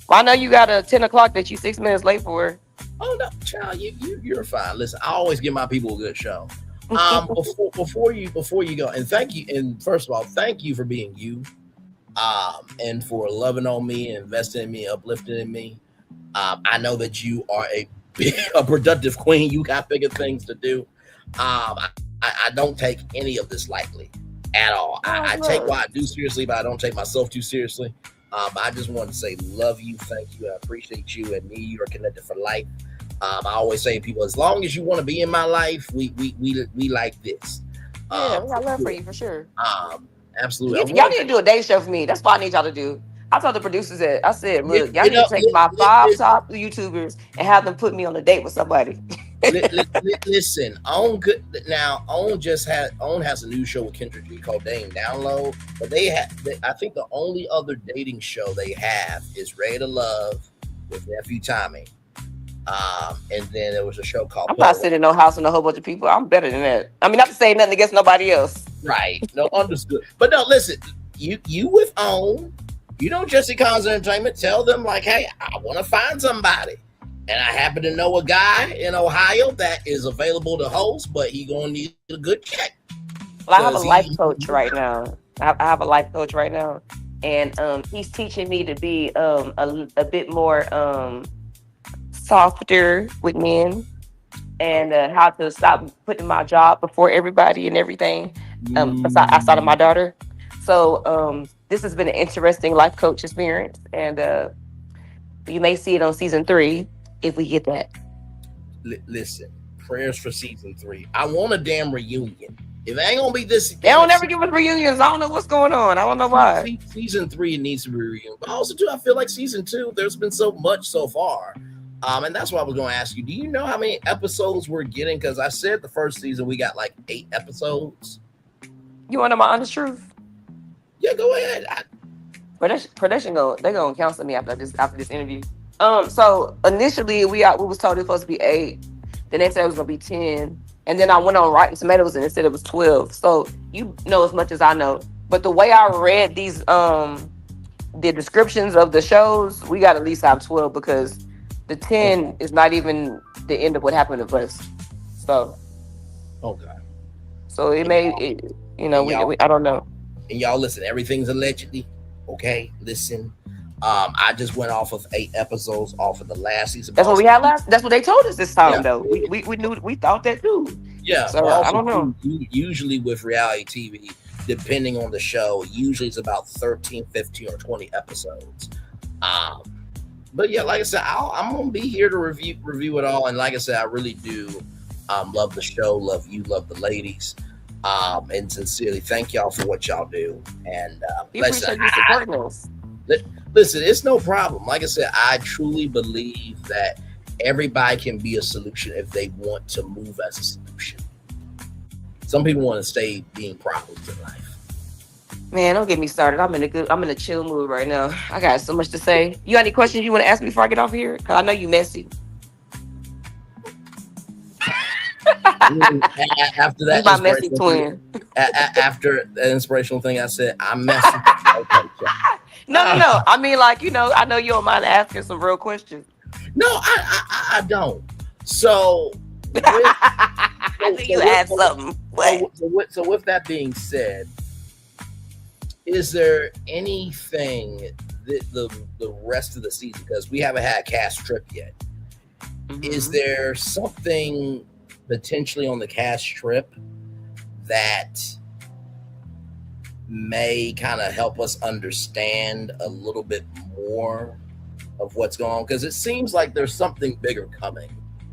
Well, I know you got a 10 o'clock that you 6 minutes late for. Oh no, child, you're fine. Listen, I always give my people a good show. Before you go, and thank you, and first of all, thank you for being you, and for loving on me, investing in me, uplifting in me. I know that you are a productive queen. You got bigger things to do. I don't take any of this lightly at all. I take what I do seriously, but I don't take myself too seriously. I just want to say love you, thank you, I appreciate you, and me, you are connected for life. I always say to people, as long as you want to be in my life, we like this. Yeah, we got love for you for sure. Absolutely. Y'all need to do a day show for me. That's what I need y'all to do. I told the producers that I said, look, y'all need to take my 5 top YouTubers and have them put me on a date with somebody. Listen, OWN has a new show with Kendra G called Dame Download, but I think the only other dating show they have is Ready to Love with Nephew Tommy. And then there was a show called I'm not sitting in no house with a whole bunch of people. I'm better than that. I mean, not to say nothing against nobody else. Right. No, understood. But no, listen, you with OWN, you know, Jesse Collins Entertainment, tell them like, hey, I want to find somebody. And I happen to know a guy in Ohio that is available to host, but he gonna need a good check. Well, I have a life coach right now. I have a life coach right now, and he's teaching me to be a bit more softer with men, and how to stop putting my job before everybody and everything. Outside of my daughter. So this has been an interesting life coach experience, and you may see it on season 3. If we get that. Listen, prayers for season 3. I want a damn reunion. If it ain't gonna be this, they don't ever give us reunions. I don't know what's going on. I don't know why. Season 3 needs to be reunion. But also too, I feel like season 2, there's been so much so far. And that's what I was gonna ask you. Do you know how many episodes we're getting? Because I said the first season we got like 8 episodes. You want to know my honest truth? Yeah, go ahead. Production they're gonna cancel me after this interview. So initially we was told it was supposed to be 8. The next day it was gonna be 10. And then I went on Rotten Tomatoes and it said it was 12. So you know as much as I know. But the way I read these the descriptions of the shows, we got at least have 12 because the 10 is not even the end of what happened to us. So Okay. So it may, I don't know. And y'all listen, everything's allegedly. Okay, listen. I just went off of 8 episodes off of the last season. That's what we had last. That's what they told us this time, though. Yeah. We knew, we thought that too. Yeah, so I don't know. Usually with reality TV, depending on the show, usually it's about 13, 15, or 20 episodes. But yeah, like I said, I'm gonna be here to review it all. And like I said, I really do love the show, love you, love the ladies. And sincerely thank y'all for what y'all do. And listen, it's no problem. Like I said, I truly believe that everybody can be a solution if they want to move as a solution. Some people want to stay being problems in life. Man, don't get me started. I'm in a chill mood right now. I got so much to say. You got any questions you want to ask me before I get off here? Cause I know you messy. After that, my messy twin. After that inspirational thing, I said I'm messy. Okay, no. I mean, like, I know you don't mind asking some real questions. No, I don't. So, I think you asked something. So with that being said, is there anything that the rest of the season, because we haven't had cast trip yet, is there something potentially on the cast trip that may kind of help us understand a little bit more of what's going on? Because it seems like there's something bigger coming.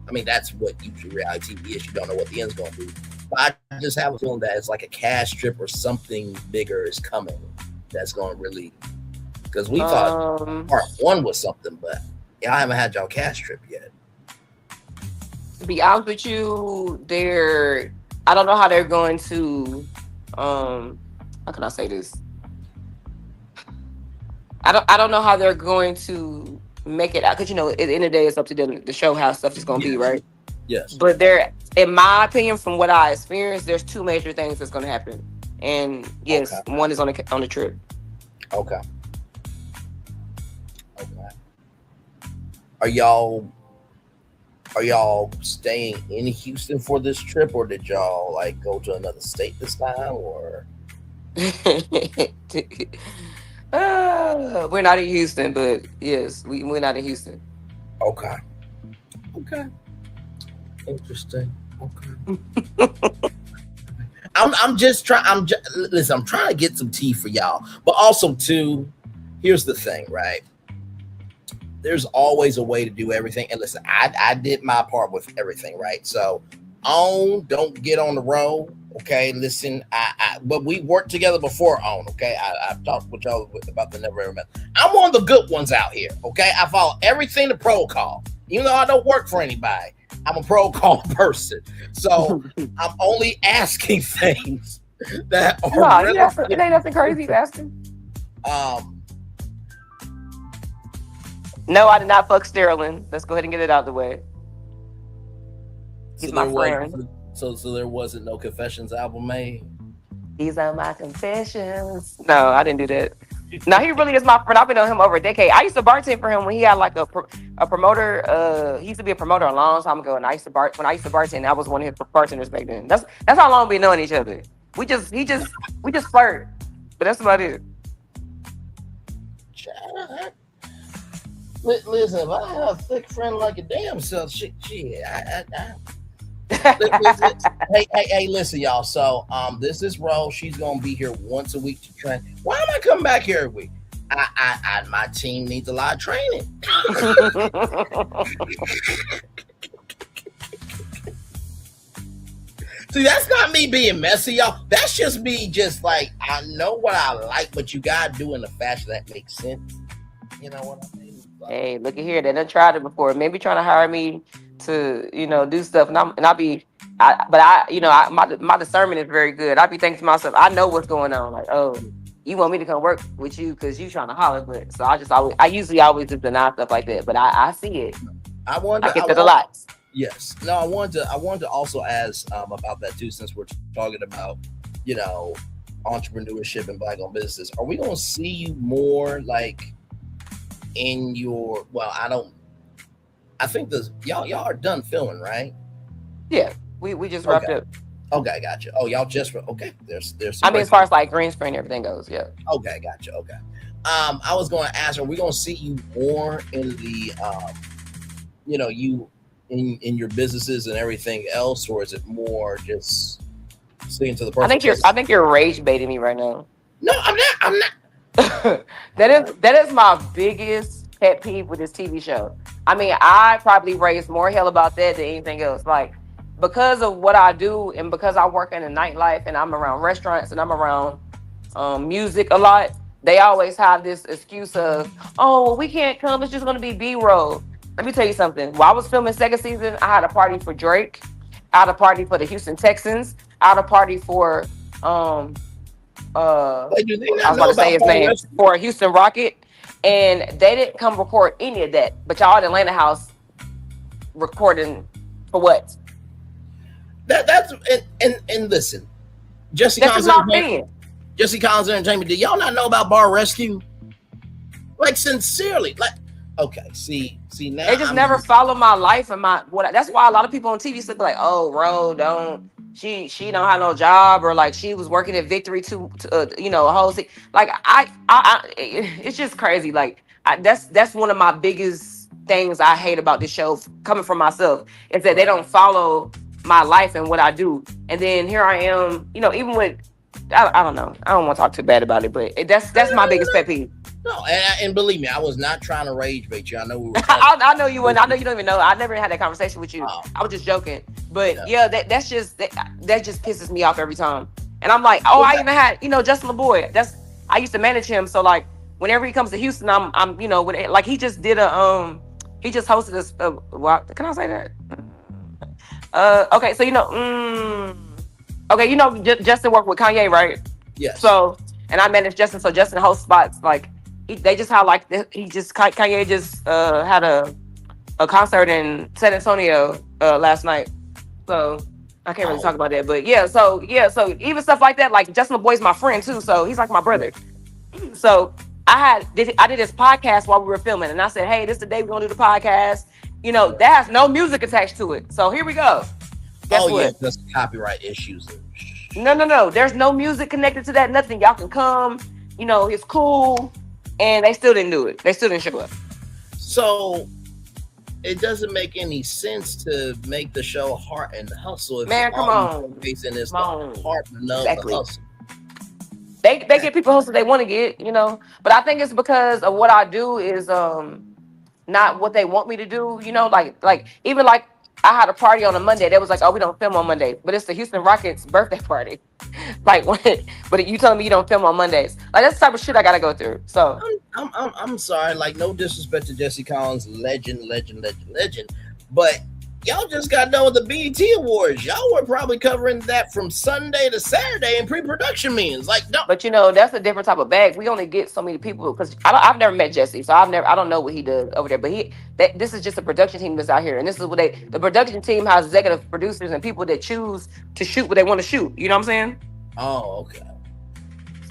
I mean, that's what usually reality TV is. You don't know what the end's going to be. But I just have a feeling that it's like a cast trip or something bigger is coming that's going to really... Because we thought part 1 was something, but I haven't had y'all cast trip yet. To be honest with you, I don't know how they're going to... how can I say this? I don't know how they're going to make it out, because at the end of the day, it's up to them to show how stuff is going to be, right? Yes. But in my opinion, from what I experienced, there's 2 major things that's going to happen, and yes, one is on the trip. Okay. Are y'all staying in Houston for this trip, or did y'all like go to another state this time, or? We're not in Houston, but yes, we're not in Houston. Okay. Interesting. Okay. I'm trying to get some tea for y'all, but also too, here's the thing, right? There's always a way to do everything. And listen, I did my part with everything, right? So don't get on the road. Okay, listen, but we worked together before on, okay? I've talked with y'all about the Never Ever Met. I'm one of the good ones out here, okay? I follow everything the protocol. Even though I don't work for anybody, I'm a protocol person. So I'm only asking things that are it ain't nothing crazy you asking. No, I did not fuck Sterling. Let's go ahead and get it out of the way. He's my friend. So there wasn't no Confessions album made? These are my confessions. No, I didn't do that. No, he really is my friend. I've been knowing him over a decade. I used to bartend for him when he had like a promoter. He used to be a promoter a long time ago, and when I used to bartend, I was one of his bartenders back then. That's how long we knowing each other. We just flirt, but that's about it. Listen, if I had a thick friend like a damn self, shit. Hey, listen, y'all. So, this is Rose. She's gonna be here once a week to train. Why am I coming back here every week? My team needs a lot of training. See, that's not me being messy, y'all. That's just me. Just like I know what I like, but you gotta do in a fashion that makes sense. You know what I mean? Hey, look at here. They done tried it before. Maybe trying to hire me to, do stuff. My discernment is very good. I be thinking to myself, I know what's going on. Like, oh, you want me to come work with you because you trying to holler, but so I usually always just deny stuff like that. But I see it. I wanted I to, get that a lot. yes. No, I wanted to also ask about that too, since we're talking about, you know, entrepreneurship and black owned businesses. Are we gonna see you more like in your, well, I think this y'all are done filming, right? Yeah, we just wrapped up. Okay, gotcha. Oh, y'all just okay. There's. I mean, as far as like green screen and everything goes, yeah. Okay, gotcha. Okay. I was going to ask, are we going to see you more in the, you know, you in your businesses and everything else, or is it more just sticking to the perfect? I think you're rage baiting me right now. No, I'm not. that is my biggest pet peeve with this TV show. I mean, I probably raised more hell about that than anything else. Like, because of what I do and because I work in the nightlife and I'm around restaurants and I'm around music a lot, they always have this excuse of, oh, well, we can't come. It's just going to be B-roll. Let me tell you something. While I was filming second season, I had a party for Drake. I had a party for the Houston Texans. I had a party for, I was about to say his name, for a Houston Rocket. And they didn't come record any of that. But y'all at Atlanta House recording for what? That's and listen, Jesse Collins Entertainment. Did y'all not know about Bar Rescue? Like, sincerely, like, okay, see now they just never follow my life and that's why a lot of people on TV still be like, oh, Ro, don't she don't have no job, or like she was working at Victory to you know, a whole thing. Like I it's just crazy. Like that's one of my biggest things I hate about this show, coming from myself, is that they don't follow my life and what I do. And then here I am, you know, even with I don't know, I don't want to talk too bad about it, but that's my biggest pet peeve. No, and believe me, I was not trying to rage bait you. I know we were I know you wouldn't. I know you don't even know. I never had that conversation with you. I was just joking. But yeah, that just pisses me off every time. And I'm like, oh, I even had, you know, Justin LeBoy. I used to manage him. So like whenever he comes to Houston, I'm you know, like he just did he just hosted this can I say that? Okay, so you know, okay, you know, Justin worked with Kanye, right? Yes. So, and I managed Justin. So Justin hosts spots like they just had like Kanye just had a concert in San Antonio last night. So I can't really talk about that, but so even stuff like that, like Justin LeBoy's my friend too, so he's like my brother. So I did this podcast while we were filming, and I said, hey, this is the day we're gonna do the podcast. You know, that has no music attached to it. So here we go. Guess what? Yeah, just copyright issues. No. There's no music connected to that. Nothing. Y'all can come. You know, it's cool. And they still didn't do it. They still didn't show up. So it doesn't make any sense to make the show Heart and Hustle. If man, come on. Facing this Heart and exactly. Hustle. They get people hustle they want to get, you know. But I think it's because of what I do is not what they want me to do, you know, like even like I had a party on a Monday. They was like, oh, we don't film on Monday, but it's the Houston Rockets birthday party. Like, but you telling me you don't film on Mondays? Like, that's the type of shit I gotta go through. So I'm sorry, like, no disrespect to Jesse Collins, legend, but y'all just got done with the BET Awards. Y'all were probably covering that from Sunday to Saturday in pre-production meetings. Like, no. But you know, that's a different type of bag. We only get so many people because I've never met Jesse, so I don't know what he does over there. But this is just a production team that's out here, and this is what the production team has executive producers and people that choose to shoot what they want to shoot. You know what I'm saying? Oh, okay.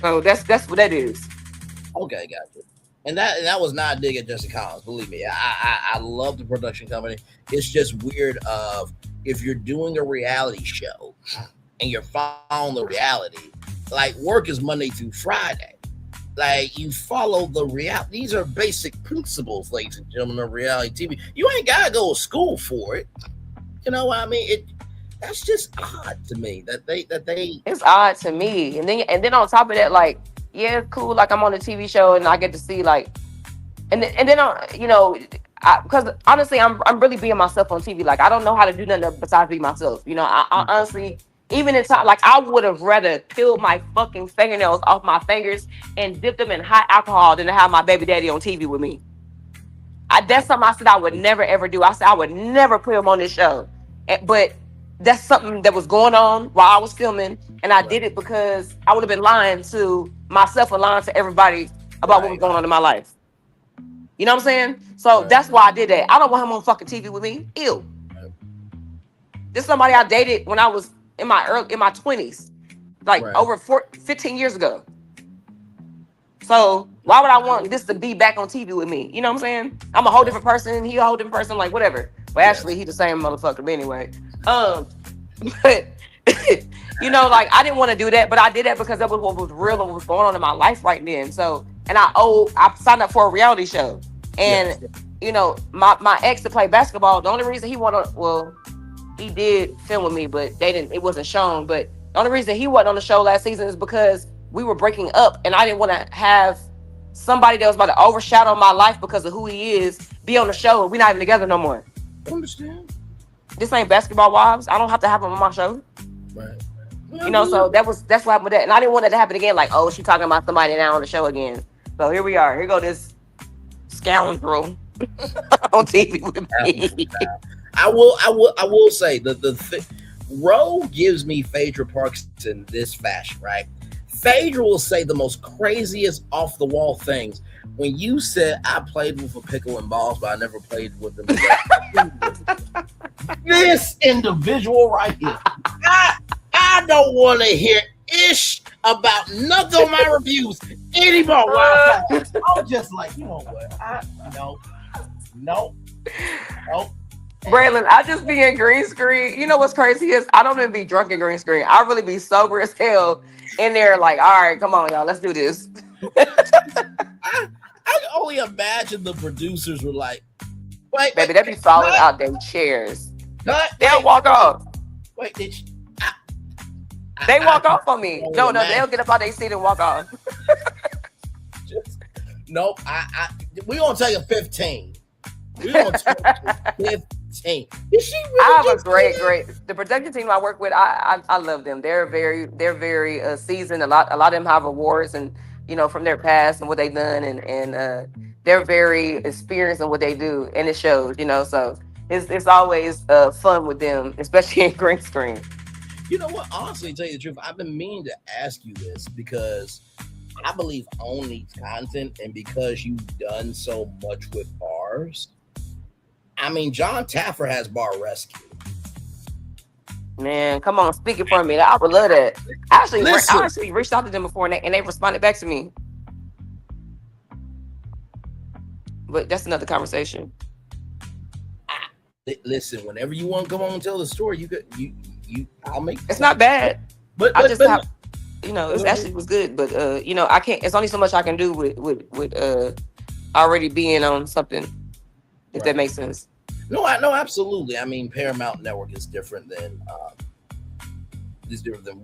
So that's what that is. Okay, gotcha. And that was not a dig at Jesse Collins. Believe me, I love the production company. It's just weird of if you're doing a reality show and you're following the reality, like work is Monday through Friday. Like you follow the reality. These are basic principles, ladies and gentlemen, of reality TV. You ain't gotta go to school for it. You know what I mean? That's just odd to me that they. It's odd to me, and then on top of that, like. Yeah, it's cool. Like I'm on a TV show and I get to see like, and then you know, because honestly, I'm really being myself on TV. Like I don't know how to do nothing besides be myself. You know, I honestly, even in time, like I would have rather peeled my fucking fingernails off my fingers and dipped them in hot alcohol than to have my baby daddy on TV with me. That's something I said I would never ever do. I said I would never put him on this show, but that's something that was going on while I was filming, and I did it because I would have been lying to myself and lying to everybody about what was going on in my life. You know what I'm saying? So that's why I did that. I don't want him on fucking TV with me. Ew. This is somebody I dated when I was in my 20s, like over 15 years ago. So why would I want this to be back on TV with me? You know what I'm saying? I'm a whole different person. He a whole different person. Like whatever. But actually, he the same motherfucker. But anyway, but you know, like I didn't want to do that, but I did that because that was what was real and what was going on in my life right then. So, and I signed up for a reality show, and you know, my ex to play basketball. The only reason he wanted, well, he did film with me, but it wasn't shown. But the only reason he wasn't on the show last season is because we were breaking up, and I didn't want to have somebody that was about to overshadow my life because of who he is be on the show, and we're not even together no more. I understand. This ain't Basketball Wives. I don't have to have him on my show. Right. You know, so that's what happened with that. And I didn't want that to happen again. Like, oh, she talking about somebody now on the show again. So here we are. Here go this scoundrel on TV with me. I will say Roe gives me Phaedra Parks in this fashion, right? Phaedra will say the most craziest off the wall things. When you said I played with a pickle and balls, but I never played with them. This individual right here, I don't want to hear ish about nothing on my reviews anymore. I'm just like, you know what? No. Braylon, I just be in green screen. You know what's crazy is I don't even be drunk in green screen. I really be sober as hell in there. Like, all right, come on, y'all, let's do this. I can only imagine the producers were like, wait, baby, they be falling out their chairs. They'll walk off. Wait, they walk off on me. No, they'll get up out their seat and walk off. Nope. We gonna take a 15. We gonna take a 15. Is she really I have a great. The production team I work with, I love them. They're very seasoned. A lot of them have awards and from their past and what they've done, and they're very experienced in what they do, and it shows. So it's always fun with them, especially in green screen. You know what? Honestly, to tell you the truth, I've been meaning to ask you this because I believe OWN needs content, and because you've done so much with bars. I mean, John Taffer has Bar Rescue. Man, come on, speak it for me. I would love that. I actually reached out to them before, and they responded back to me. But that's another conversation. Listen, whenever you want to come on and tell the story, I'll make. It's not bad, but it actually was good. But I can't. It's only so much I can do with already being on something. If that makes sense. No, absolutely. I mean, Paramount Network is different than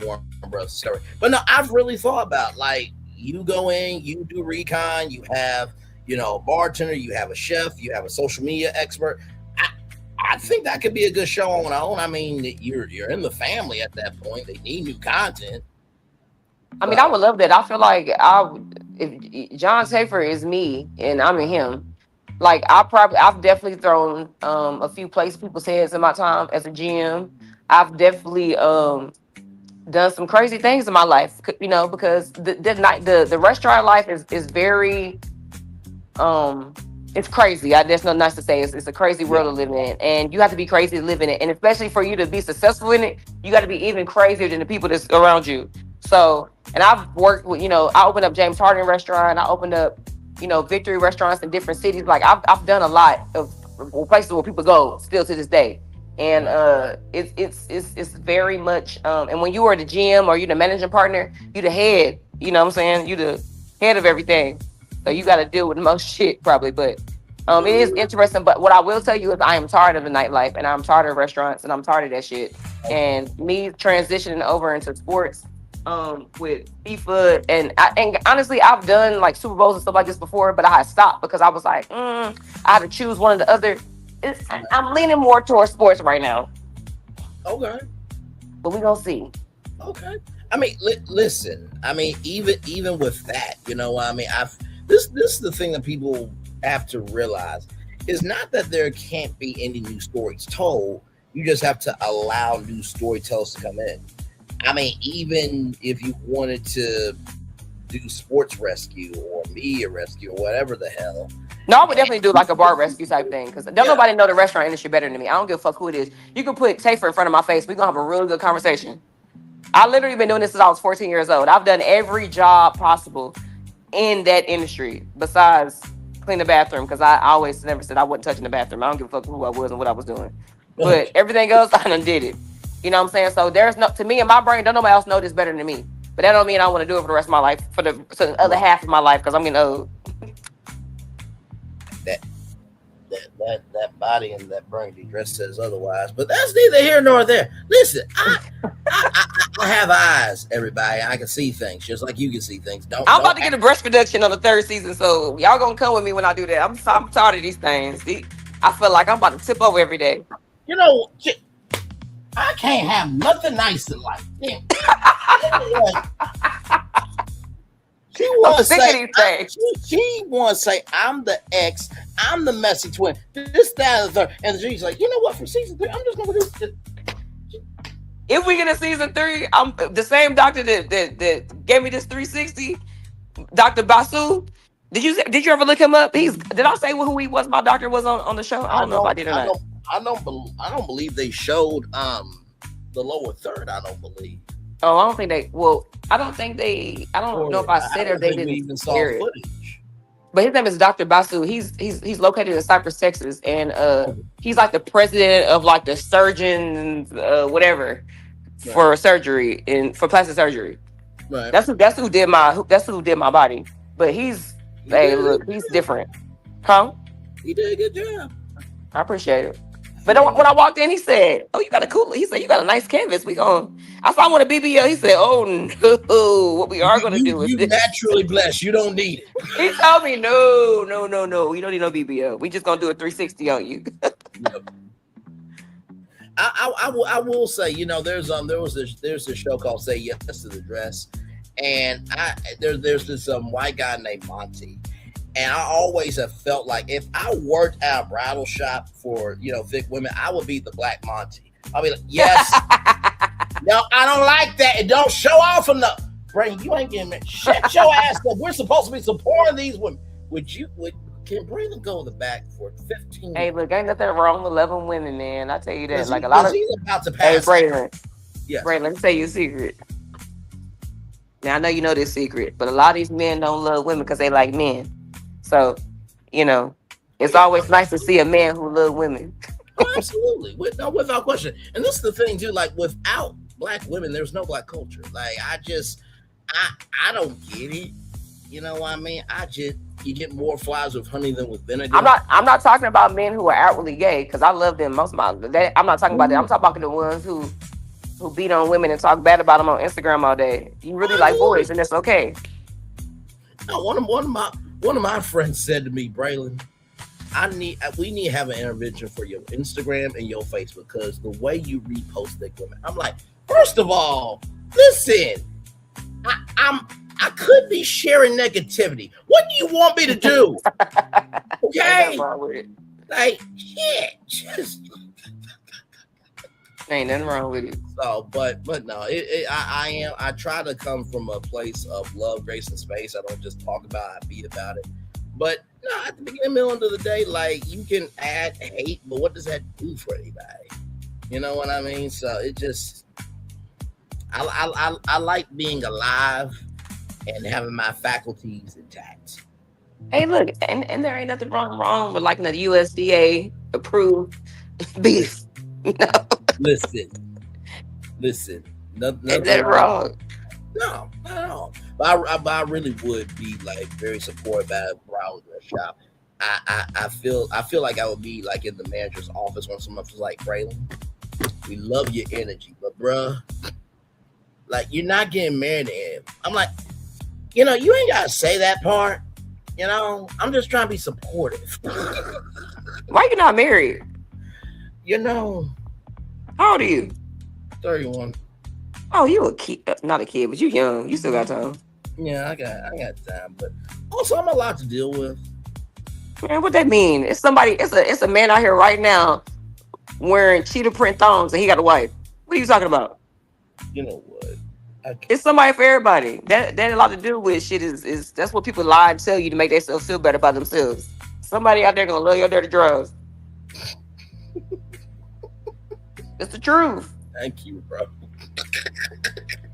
Warner Bros. Discovery. But no, I've really thought about like you go in, you do recon, you have a bartender, you have a chef, you have a social media expert. I think that could be a good show on OWN. I mean, you're in the family at that point. They need new content. I mean, I would love that. I feel like if John Taffer is me and I'm in him. Like I've definitely thrown a few people's heads in my time as a GM. I've definitely done some crazy things in my life, because the restaurant life is very it's crazy. There's no nice to say. It's a crazy world to live in, and you have to be crazy to live in it. And especially for you to be successful in it, you got to be even crazier than the people that's around you. So, and I've worked with I opened up James Harden restaurant. I opened up Victory restaurants in different cities. Like I've done a lot of places where people go still to this day, and it's very much. And when you are the GM or you're the managing partner, you the head. You know what I'm saying? You the head of everything, so you got to deal with the most shit probably. But it is interesting. But what I will tell you is I am tired of the nightlife, and I'm tired of restaurants, and I'm tired of that shit. And me transitioning over into sports. With FIFA and honestly, I've done like Super Bowls and stuff like this before, but I had stopped because I was like, I had to choose one or the other. I'm leaning more towards sports right now. Okay, but we gonna see. Okay, I mean, listen. I mean, even with that, I mean, this is the thing that people have to realize is not that there can't be any new stories told. You just have to allow new storytellers to come in. I mean, even if you wanted to do sports rescue or media rescue or whatever the hell. No, I would definitely do like a bar rescue type thing because don't nobody know the restaurant industry better than me. I don't give a fuck who it is. You can put Tafer in front of my face. We're going to have a really good conversation. I literally been doing this since I was 14 years old. I've done every job possible in that industry besides clean the bathroom because I always never said I wasn't touching the bathroom. I don't give a fuck who I was and what I was doing. But everything else, I done did it. You know what I'm saying? So there's no, to me in my brain, don't nobody else know this better than me. But that don't mean I want to do it for the rest of my life, for the other half of my life because I'm getting old. That body and that brain dress says otherwise, but that's neither here nor there. Listen, I have eyes, everybody. I can see things just like you can see things. I'm about to get a breast reduction on the 3rd season, so y'all gonna come with me when I do that. I'm tired of these things. I feel like I'm about to tip over every day. You know, I can't have nothing nice in life. She wants to say, I'm the ex, I'm the messy twin, this, that, and the third. And she's like, you know what, for season 3, I'm just going to do this. If we get a season 3, I'm the same doctor that gave me this 360, Dr. Basu. Did you ever look him up? Did I say who he was? My doctor was on the show? I don't know if I did or not. I don't believe they showed the lower third, I don't believe. Oh, I don't think they. Well, I don't know if I said it or they didn't even saw footage. But his name is Dr. Basu. He's located in Cypress, Texas, and he's like the president of like the surgeons, whatever, for surgery for plastic surgery. Right. That's who did my body. But he's different, huh? He did a good job. I appreciate it. But when I walked in, he said, "Oh, you got a Kool-Aid." He said, "You got a nice canvas. I said, "I want a BBL." He said, "Oh no, what we are going to do is you naturally blessed. You don't need it." He told me, "No. We don't need no BBL. We just gonna do a 360 on you." Yep. I will say, you know, there's this show called Say Yes to the Dress, and there's this white guy named Monty. And I always have felt like if I worked at a bridal shop for, you know, thick women, I would be the Black Monty. I'll be like, yes. No, I don't like that. And don't show off enough. Brain, you ain't getting me. Shut your ass up. We're supposed to be supporting these women. Can Braylon go in the back for 15 minutes? Hey, look, ain't nothing wrong with loving women, man. I tell you that. Like a lot of he's about to pass. Hey, Braylon. Yes. Braylon, let me tell you a secret. Now I know you know this secret, but a lot of these men don't love women because they like men. So, you know, it's always nice to see a man who loves women. Oh, absolutely. Without question. And this is the thing, too. Like, without Black women, there's no Black culture. Like, I don't get it. You know what I mean? You get more flies with honey than with vinegar. I'm not talking about men who are outwardly gay, because I love them most of my day. I'm not talking about that. I'm talking about the ones who beat on women and talk bad about them on Instagram all day. You really like boys, and it's okay. No, one of my friends said to me, Braylon, we need to have an intervention for your Instagram and your Facebook because the way you repost that women. I'm like, first of all, listen, I could be sharing negativity. What do you want me to do? Okay, like shit, just ain't nothing wrong with it. So, but no, I try to come from a place of love, grace, and space. I don't just talk about it, be about it. But no, at the beginning, middle, end of the day, like you can add hate, but what does that do for anybody? You know what I mean? So it just, I like being alive and having my faculties intact. Hey, look, and there ain't nothing wrong with like the USDA approved beef. No. Listen. Nothing wrong. No, not at all. But I really would be like very supportive at a bridal dress shop. I feel like I would be like in the manager's office when someone was like, Braylon, we love your energy, but bruh, like you're not getting married to him. I'm like, you know, you ain't gotta say that part. You know, I'm just trying to be supportive. Why you not married? You know, how old are you? 31. Oh, you a kid? Not a kid, but you young. You still got time. Yeah, I got time, but also I'm a lot to deal with. Man, what that mean? It's a man out here right now wearing cheetah print thongs and he got a wife. What are you talking about? You know what? It's somebody for everybody. That ain't a lot to do with shit. Is that's what people lie and tell you to make themselves feel better about themselves. Somebody out there gonna love your dirty drugs. It's the truth. Thank you, bro.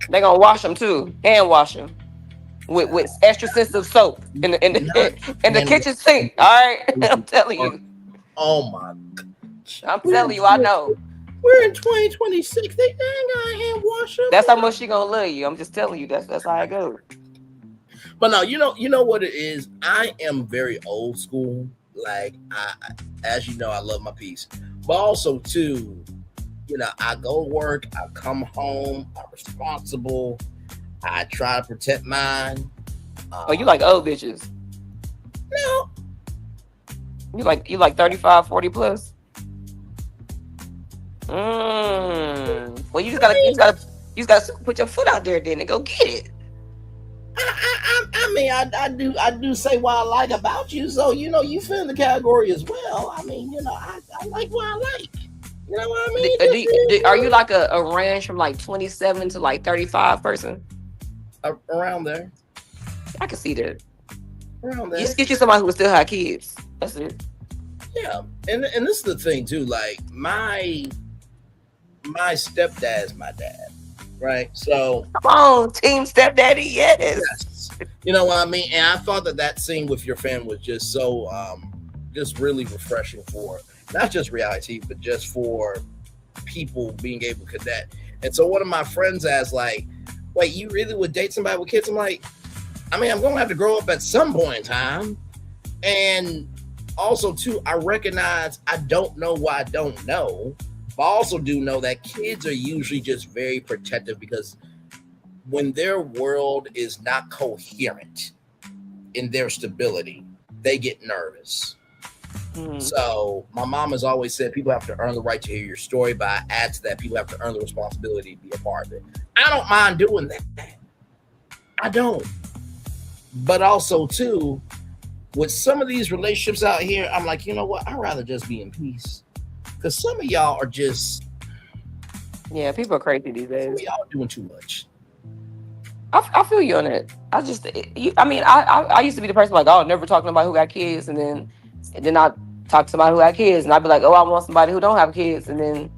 They gonna wash them too, hand wash them with extra sensitive soap in the kitchen sink. All right, I'm telling you. Oh my God. I'm telling you, I know. We're in 2026. They ain't got a hand washer. That's how much she gonna love you. I'm just telling you. That's how it goes. But no, you know what it is. I am very old school. Like as you know, I love my peace. But also too, I go to work. I come home. I'm responsible. I try to protect mine. Oh, you like old bitches? No. You like 35, 40 plus? Well, you just gotta put your foot out there then and go get it. I mean, I do say what I like about you, so you fit in the category as well. I mean, I like what I like. You know what I mean? Are you like a range from like 27 to like 35 person? Around there. I can see that. Around there. Just get you somebody who will still have kids. That's it. Yeah, and this is the thing too. Like my stepdad's my dad, right? So come on, team stepdaddy, yes. You know what I mean? And I thought that scene with your fan was just so just really refreshing for not just reality, but just for people being able to connect. And so one of my friends asked, like, wait, you really would date somebody with kids? I'm like, I mean, I'm gonna have to grow up at some point in time. And also too, I recognize I don't know what I don't know. But I also do know that kids are usually just very protective because when their world is not coherent in their stability, they get nervous. So my mom has always said people have to earn the right to hear your story, but I add to that people have to earn the responsibility to be a part of it. I don't mind doing that. I don't. But also too, with some of these relationships out here, I'm like, you know what? I'd rather just be in peace. Because some of y'all are just... Yeah, people are crazy these days. Some of y'all are doing too much. I feel you on it. I used to be the person like, oh, never talk to nobody who got kids. And then I talk to somebody who got kids. And I'd be like, oh, I want somebody who don't have kids. And then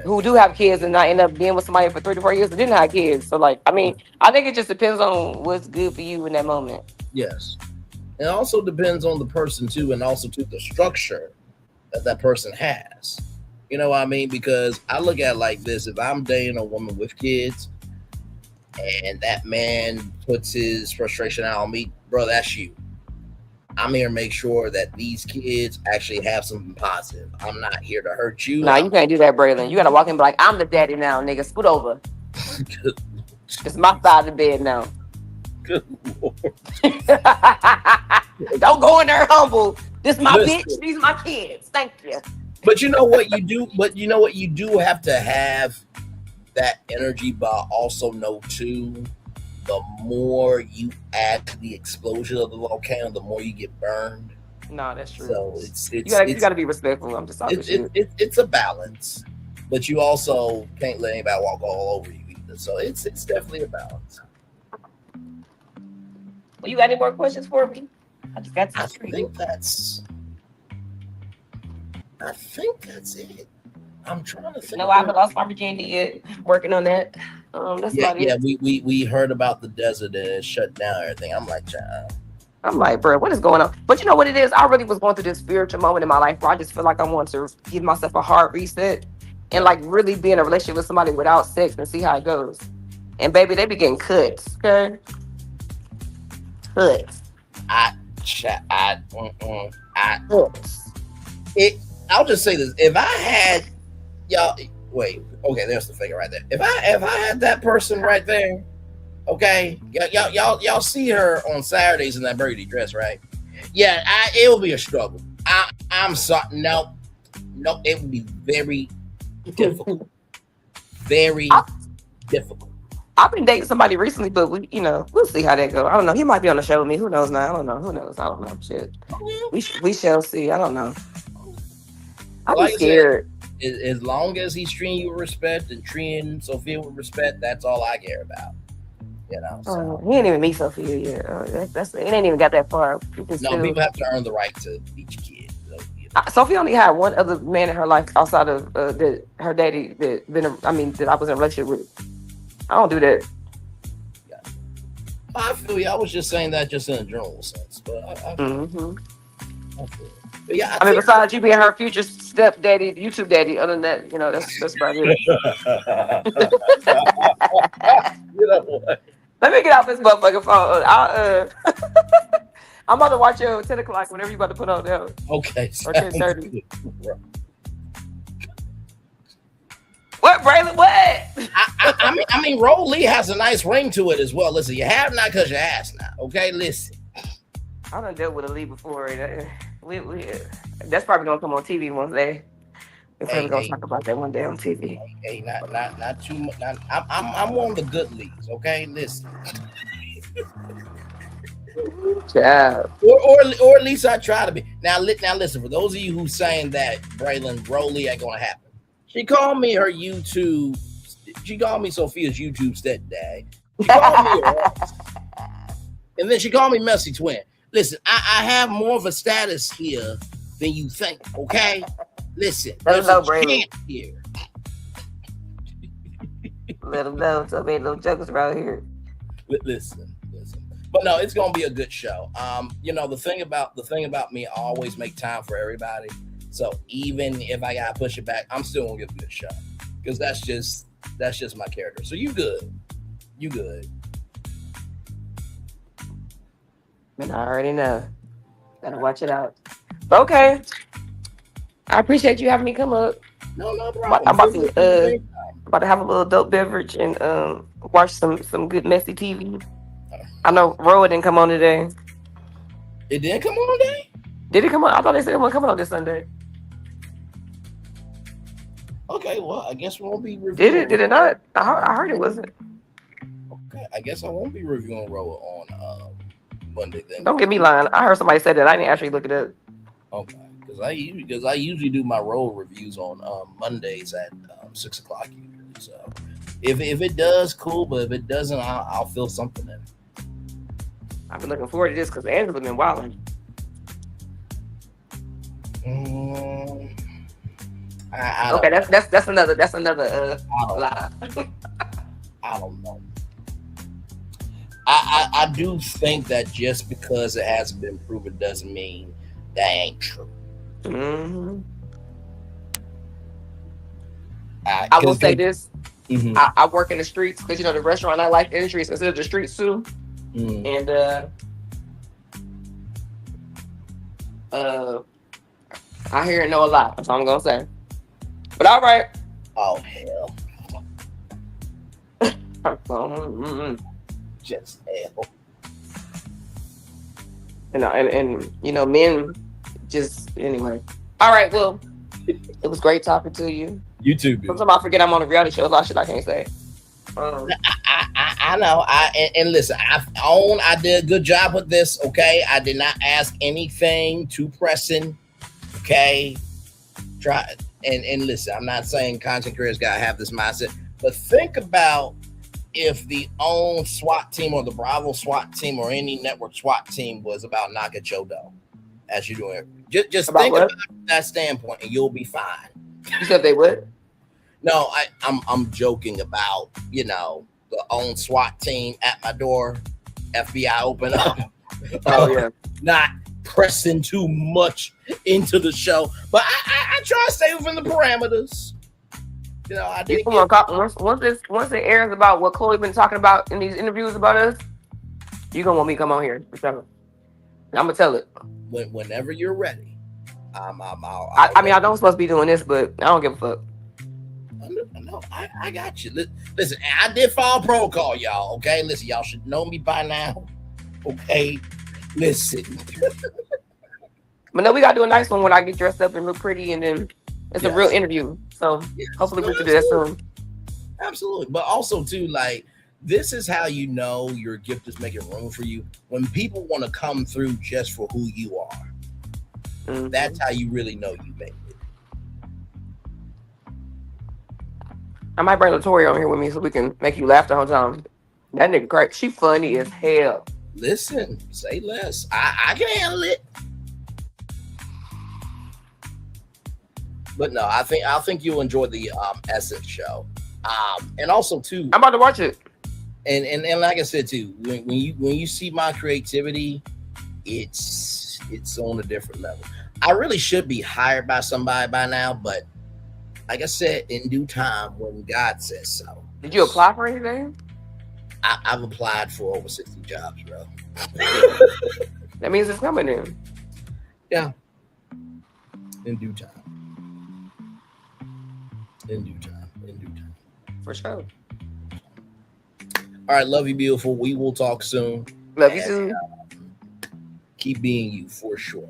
who do have kids. And I end up being with somebody for 3 to 4 years that didn't have kids. So, like, I mean, I think it just depends on what's good for you in that moment. Yes. It also depends on the person, too, and also, too, the structure that person has. You know what I mean? Because I look at it like this. If I'm dating a woman with kids and that man puts his frustration out on me, bro, that's you. I'm here to make sure that these kids actually have something positive. I'm not here to hurt you. Nah, you can't do that, Braylon. You got to walk in and be like, I'm the daddy now, nigga. Scoot over. It's my side of the bed now. Good Lord. Don't go in there humble. This my bitch. These my kids. Thank you. But you know what you do? But you know what you do have to have that energy, but also know too, the more you add to the explosion of the volcano, the more you get burned. No, that's true. So you gotta be respectful. I'm just talking shit. It's a balance, but you also can't let anybody walk all over you either. So it's definitely a balance. Well, you got any more questions for me? I just got to I think that's it. I'm trying to think. No, I haven't lost my virginity yet. Working on that. That's about it. We heard about the desert and shut down everything. I'm like, child. I'm like, bro, what is going on? But you know what it is? I really was going through this spiritual moment in my life where I just feel like I want to give myself a hard reset and like really be in a relationship with somebody without sex and see how it goes. And baby, they be getting cuts, okay? Cuts. I'll just say this: if I had y'all, wait, okay, there's the figure right there. If I had that person right there, okay, y'all see her on Saturdays in that burgundy dress, right? Yeah, it will be a struggle. I'm sorry, no, it would be very difficult, very difficult. I've been dating somebody recently, but we'll see how that goes. I don't know. He might be on the show with me. Who knows now? I don't know. Who knows? I don't know. Shit. We shall see. I don't know. I'm scared. as long as he's treating you with respect and treating Sophia with respect, that's all I care about. You know, so. He ain't even meet Sophia yet. It ain't even got that far. People have to earn the right to each kid. So, you know. Sophia only had one other man in her life outside of her daddy that I was in a relationship with. I don't do that. Yeah. I feel you. I was just saying that just in a general sense, but I feel it. But yeah, I mean, besides you being her future stepdaddy, YouTube daddy, other than that, that's about it. You know what? Let me get off this motherfucking phone. I'm about to watch you at 10 o'clock whenever you about to put on there. Okay. Or 10:30. What, Braylon? What? I mean, Roe I has a nice ring to it as well. Listen, you have not because you asked now. Okay, listen. I done dealt with a Lee before. That's probably gonna come on TV one day. We're probably gonna talk about that one day on TV. Hey, not too much. I'm one of the good leads. Okay, listen. Yeah. Or at least I try to be. Now listen. For those of you who's saying that Braylon Roe I ain't gonna happen, she called me her YouTube. She called me Sophia's YouTube stepdad. She called me her, and then she called me Messy Twin. Listen, I have more of a status here than you think. Okay, listen. Let them know, Braylon. Here. Let them know. So many little jokers around here. Listen. But no, it's gonna be a good show. The thing about me, I always make time for everybody. So even if I gotta push it back, I'm still gonna give a good show because that's just my character. So you good. Man, I already know. Gotta watch it out. Okay. I appreciate you having me come up. No problem. I'm about to have a little dope beverage and watch some good messy TV. I know Roe didn't come on today. It didn't come on today? Did it come on? I thought they said it wasn't coming on this Sunday. Okay, well, I guess we won't be reviewing. Did it not? I heard it wasn't. Okay, I guess I won't be reviewing Roe on Monday then. Don't get me lying. I heard somebody say that. I didn't actually look it up. Okay, because I usually do my Roe reviews on Mondays at 6 o'clock usually. So if it does, cool. But if it doesn't, I'll feel something in. I've been looking forward to this because Angela been wilding. Okay, that's another lie. I don't know. I do think that just because it hasn't been proven doesn't mean that ain't true. Mm-hmm. I will say this. Mm-hmm. I work in the streets because the restaurant I like industry is considered the streets too. Mm. And I hear and know a lot. That's all I'm gonna say. But all right. Oh hell. Just hell. And men just anyway. All right. Well, it was great talking to you. You too, dude. Sometimes I forget I'm on a reality show. A lot of shit I can't say. I know. And listen, I did a good job with this. Okay, I did not ask anything too pressing. Okay, try and listen. I'm not saying content creators gotta have this mindset, but think about if the own SWAT team or the Bravo SWAT team or any network SWAT team was about knock at your door as you're doing it. Just think about that standpoint, and you'll be fine. You said they would? No, I'm joking about the own SWAT team at my door, FBI open up. Yeah, not pressing too much into the show, but I try to stay within the parameters. I did. Once it airs about what Chloe been talking about in these interviews about us, you gonna want me to come on here. I'm gonna tell it. Whenever you're ready. I don't supposed to be doing this, but I don't give a fuck. No, I got you. Listen, I did follow protocol, y'all. Okay, listen, y'all should know me by now. Okay, listen. But no, we gotta do a nice one when I get dressed up and look pretty, and then it's a real interview. So hopefully we can do that soon. Absolutely, but also too, like, this is how you know your gift is making room for you when people want to come through just for who you are. Mm-hmm. That's how you really know you made it. I might bring Latoya on here with me so we can make you laugh the whole time. That nigga great. She funny as hell. Listen, say less. I can handle it. But no, I think you'll enjoy the Essence show. And also too, I'm about to watch it. And like I said too, when you see my creativity, it's on a different level. I really should be hired by somebody by now, but like I said, in due time when God says so. Did you apply for anything? I've applied for over 60 jobs, bro. That means it's coming in. Yeah. In due time. In due time. For sure. All right, love you, beautiful. We will talk soon. Love you too. Keep being you for sure.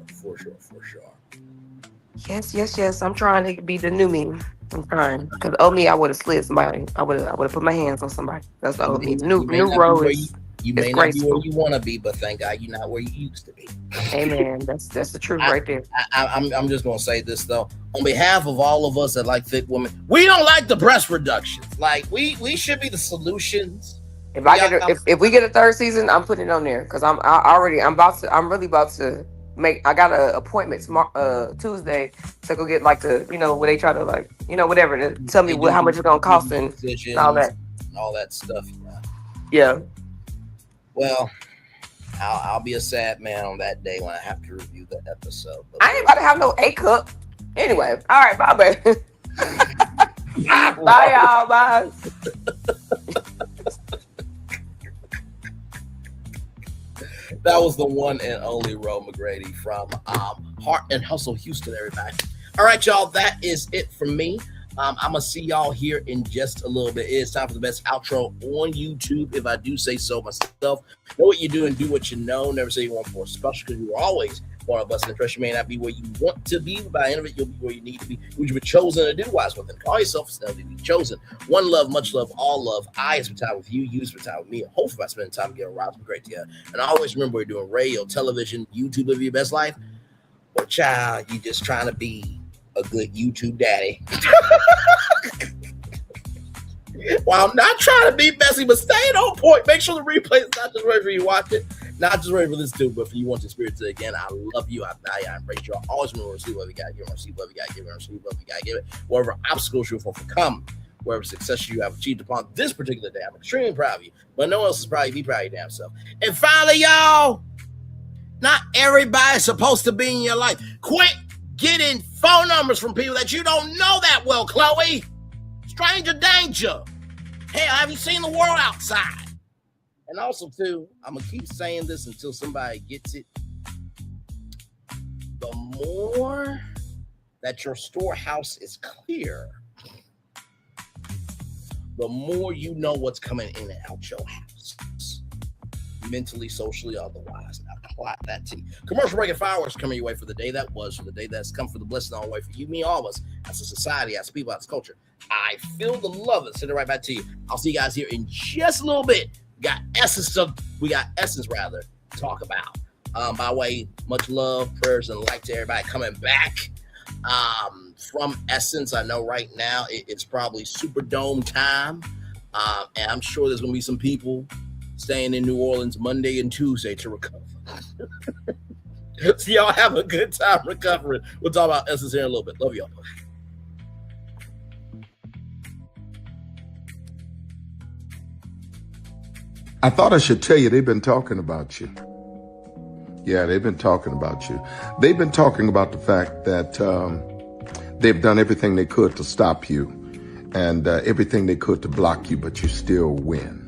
Yes. I'm trying to be the new me. I'm trying. Because old me, I would have slid somebody. I would have put my hands on somebody. That's the old me. New Roe is. You may not be where you want to be, but thank God you're not where you used to be. Amen. That's the truth right there. I'm just gonna say this though. On behalf of all of us that like thick women, we don't like the breast reductions. Like we should be the solutions. If we get a third season, I'm putting it on there because I'm really about to make. I got an appointment tomorrow, Tuesday to go get like the where they try to like whatever to tell me how much it's gonna cost and all that stuff. Yeah. Well, I'll be a sad man on that day when I have to review the episode. But I ain't about to have no A cup. Anyway, all right, bye, baby. Bye, y'all. Bye. That was the one and only Ro McGrady from Heart and Hustle Houston, everybody. All right, y'all, that is it from me. I'm going to see y'all here in just a little bit. It is time for the best outro on YouTube, if I do say so myself. Know what you do and do what you know. Never say you want for a special because you are always one of us. And trust you may not be where you want to be, but by the end of it, you'll be where you need to be. You've been chosen to do wise with, and call yourself a to be chosen. One love, much love, all love. I spend time with you, you spend time with me, and hopefully I spend time getting Rob's great together. And always remember, we're doing radio, television, YouTube, live your best life. Or child, you just trying to be a good YouTube daddy. Well, I'm not trying to be messy, but staying on point. Make sure the replay is not just ready for you to watch it, not just ready for this too, but for you want your spirit to again. I love you. I value you. I embrace you. I always remember receive what we got. Give it. Receive what we got. Give it. Receive what we got. Give it. Whatever obstacles you'll overcome, wherever success you have achieved upon this particular day, I'm extremely proud of you. But no one else is proud of you. Be proud of your damn self. And finally, y'all, not everybody's supposed to be in your life. Quit getting phone numbers from people that you don't know that well, Chloe. Stranger danger. Hell, have you seen the world outside? And also, too, I'm going to keep saying this until somebody gets it. The more that your storehouse is clear, the more you know what's coming in and out your house. Mentally, socially, otherwise. Now, apply that to you. Commercial break and fireworks coming your way for the day that was, for the day that's come, for the blessing all the way for you, me, all of us, as a society, as people, as a culture. I feel the love and send it right back to you. I'll see you guys here in just a little bit. We got essence to talk about. By the way, much love, prayers, and light to everybody coming back from Essence. I know right now it's probably Superdome time, and I'm sure there's going to be some people staying in New Orleans Monday and Tuesday to recover. So y'all have a good time recovering. We'll talk about Essence here in a little bit. Love y'all. I thought I should tell you they've been talking about you. Yeah, they've been talking about you. They've been talking about the fact that they've done everything they could to stop you and everything they could to block you, but you still win.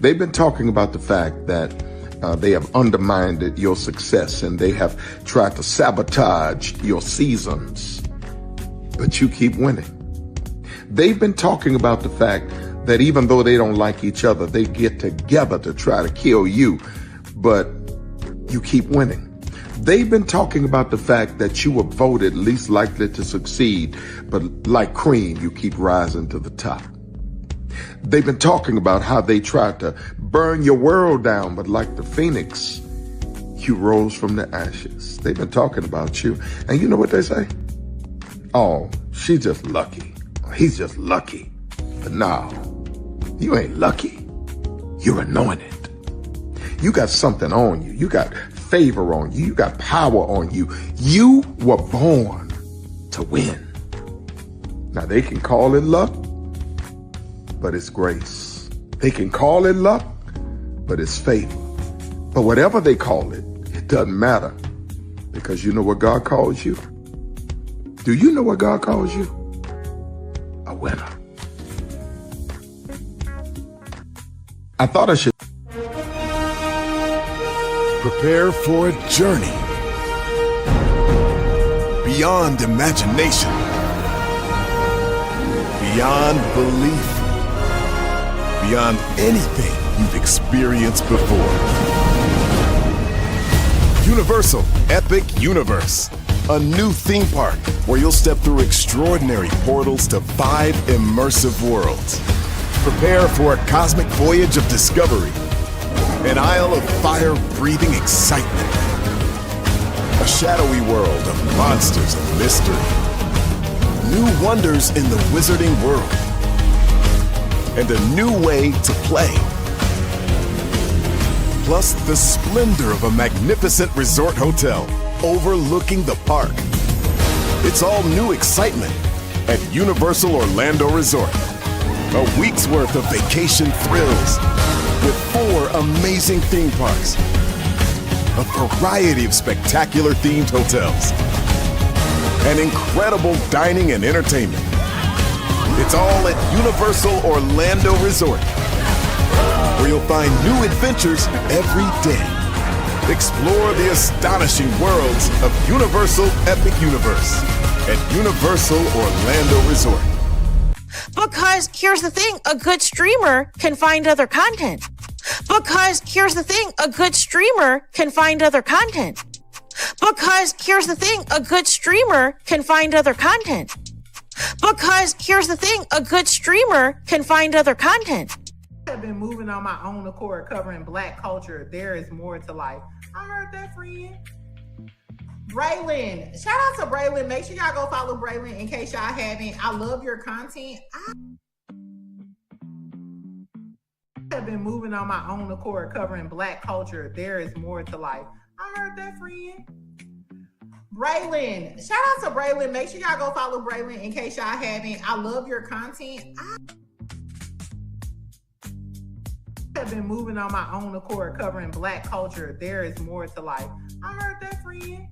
They've been talking about the fact that they have undermined your success and they have tried to sabotage your seasons, but you keep winning. They've been talking about the fact that even though they don't like each other, they get together to try to kill you, but you keep winning. They've been talking about the fact that you were voted least likely to succeed, but like cream, you keep rising to the top. They've been talking about how they tried to burn your world down, but like the phoenix, you rose from the ashes. They've been talking about you. And you know what they say? Oh, she's just lucky. he's just lucky. But no, you ain't lucky. You're anointed. You got something on you. You got favor on you. You got power on you. You were born to win. Now they can call it luck, but it's grace. They can call it luck, but it's favor. But whatever they call it, it doesn't matter, because you know what God calls you? Do you know what God calls you? A winner. I thought I should Prepare for a journey beyond imagination, beyond belief, beyond anything you've experienced before. Universal Epic Universe, a new theme park where you'll step through extraordinary portals to 5 immersive worlds. Prepare for a cosmic voyage of discovery, an isle of fire-breathing excitement, a shadowy world of monsters and mystery, new wonders in the wizarding world, and a new way to play. Plus the splendor of a magnificent resort hotel overlooking the park. It's all new excitement at Universal Orlando Resort. A week's worth of vacation thrills with 4 amazing theme parks, a variety of spectacular themed hotels, and incredible dining and entertainment. It's all at Universal Orlando Resort, where you'll find new adventures every day. Explore the astonishing worlds of Universal Epic Universe at Universal Orlando Resort. Because here's the thing, a good streamer can find other content. Because here's the thing, a good streamer can find other content. Because here's the thing, a good streamer can find other content. Because here's the thing, a good streamer can find other content. I have been moving on my own accord, covering Black culture. There is more to life. I heard that, friend. Braylon, shout out to Braylon. Make sure y'all go follow Braylon in case y'all haven't. I love your content. I have been moving on my own accord, covering Black culture. There is more to life. I heard that, friend. Braylon, shout out to Braylon. Make sure y'all go follow Braylon in case y'all haven't. I love your content. I have been moving on my own accord, covering Black culture. There is more to life. I heard that, friend.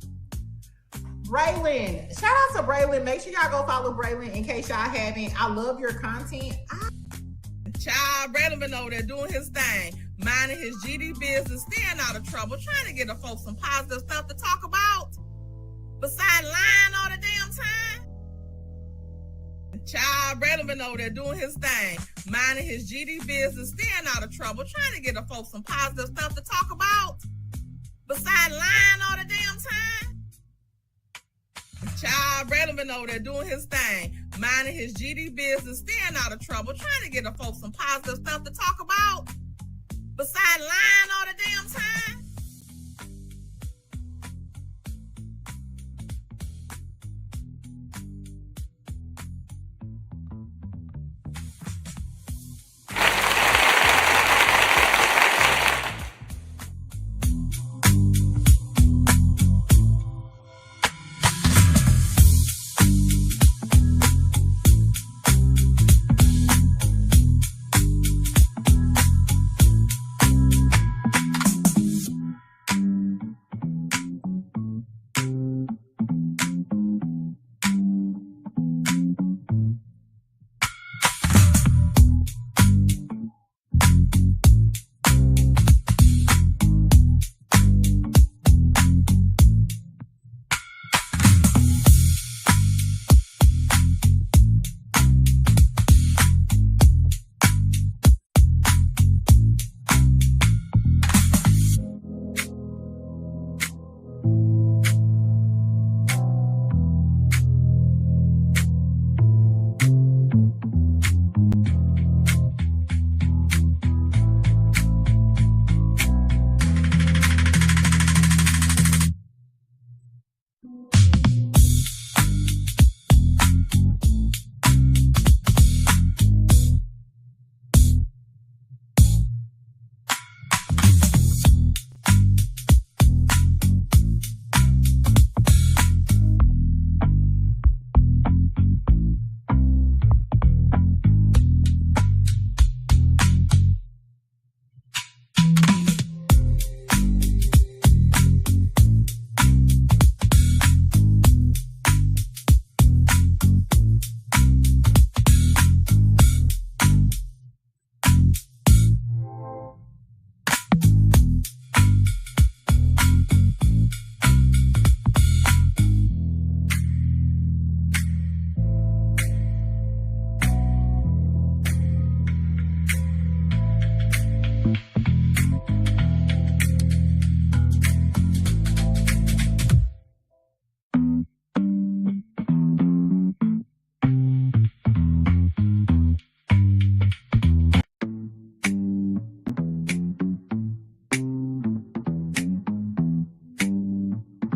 Braylon, shout out to Braylon. Make sure y'all go follow Braylon in case y'all haven't. I love your content. Child, Braylon been over there doing his thing, minding his GD business, staying out of trouble, trying to get the folks some positive stuff to talk about, besides lying all the damn time. Child, Braylon been over there doing his thing, minding his GD business, staying out of trouble, trying to get the folks some positive stuff to talk about, besides lying all the damn time. Child, Braylon been over there doing his thing, minding his GD business, staying out of trouble, trying to get the folks some positive stuff to talk about, besides lying all the damn time.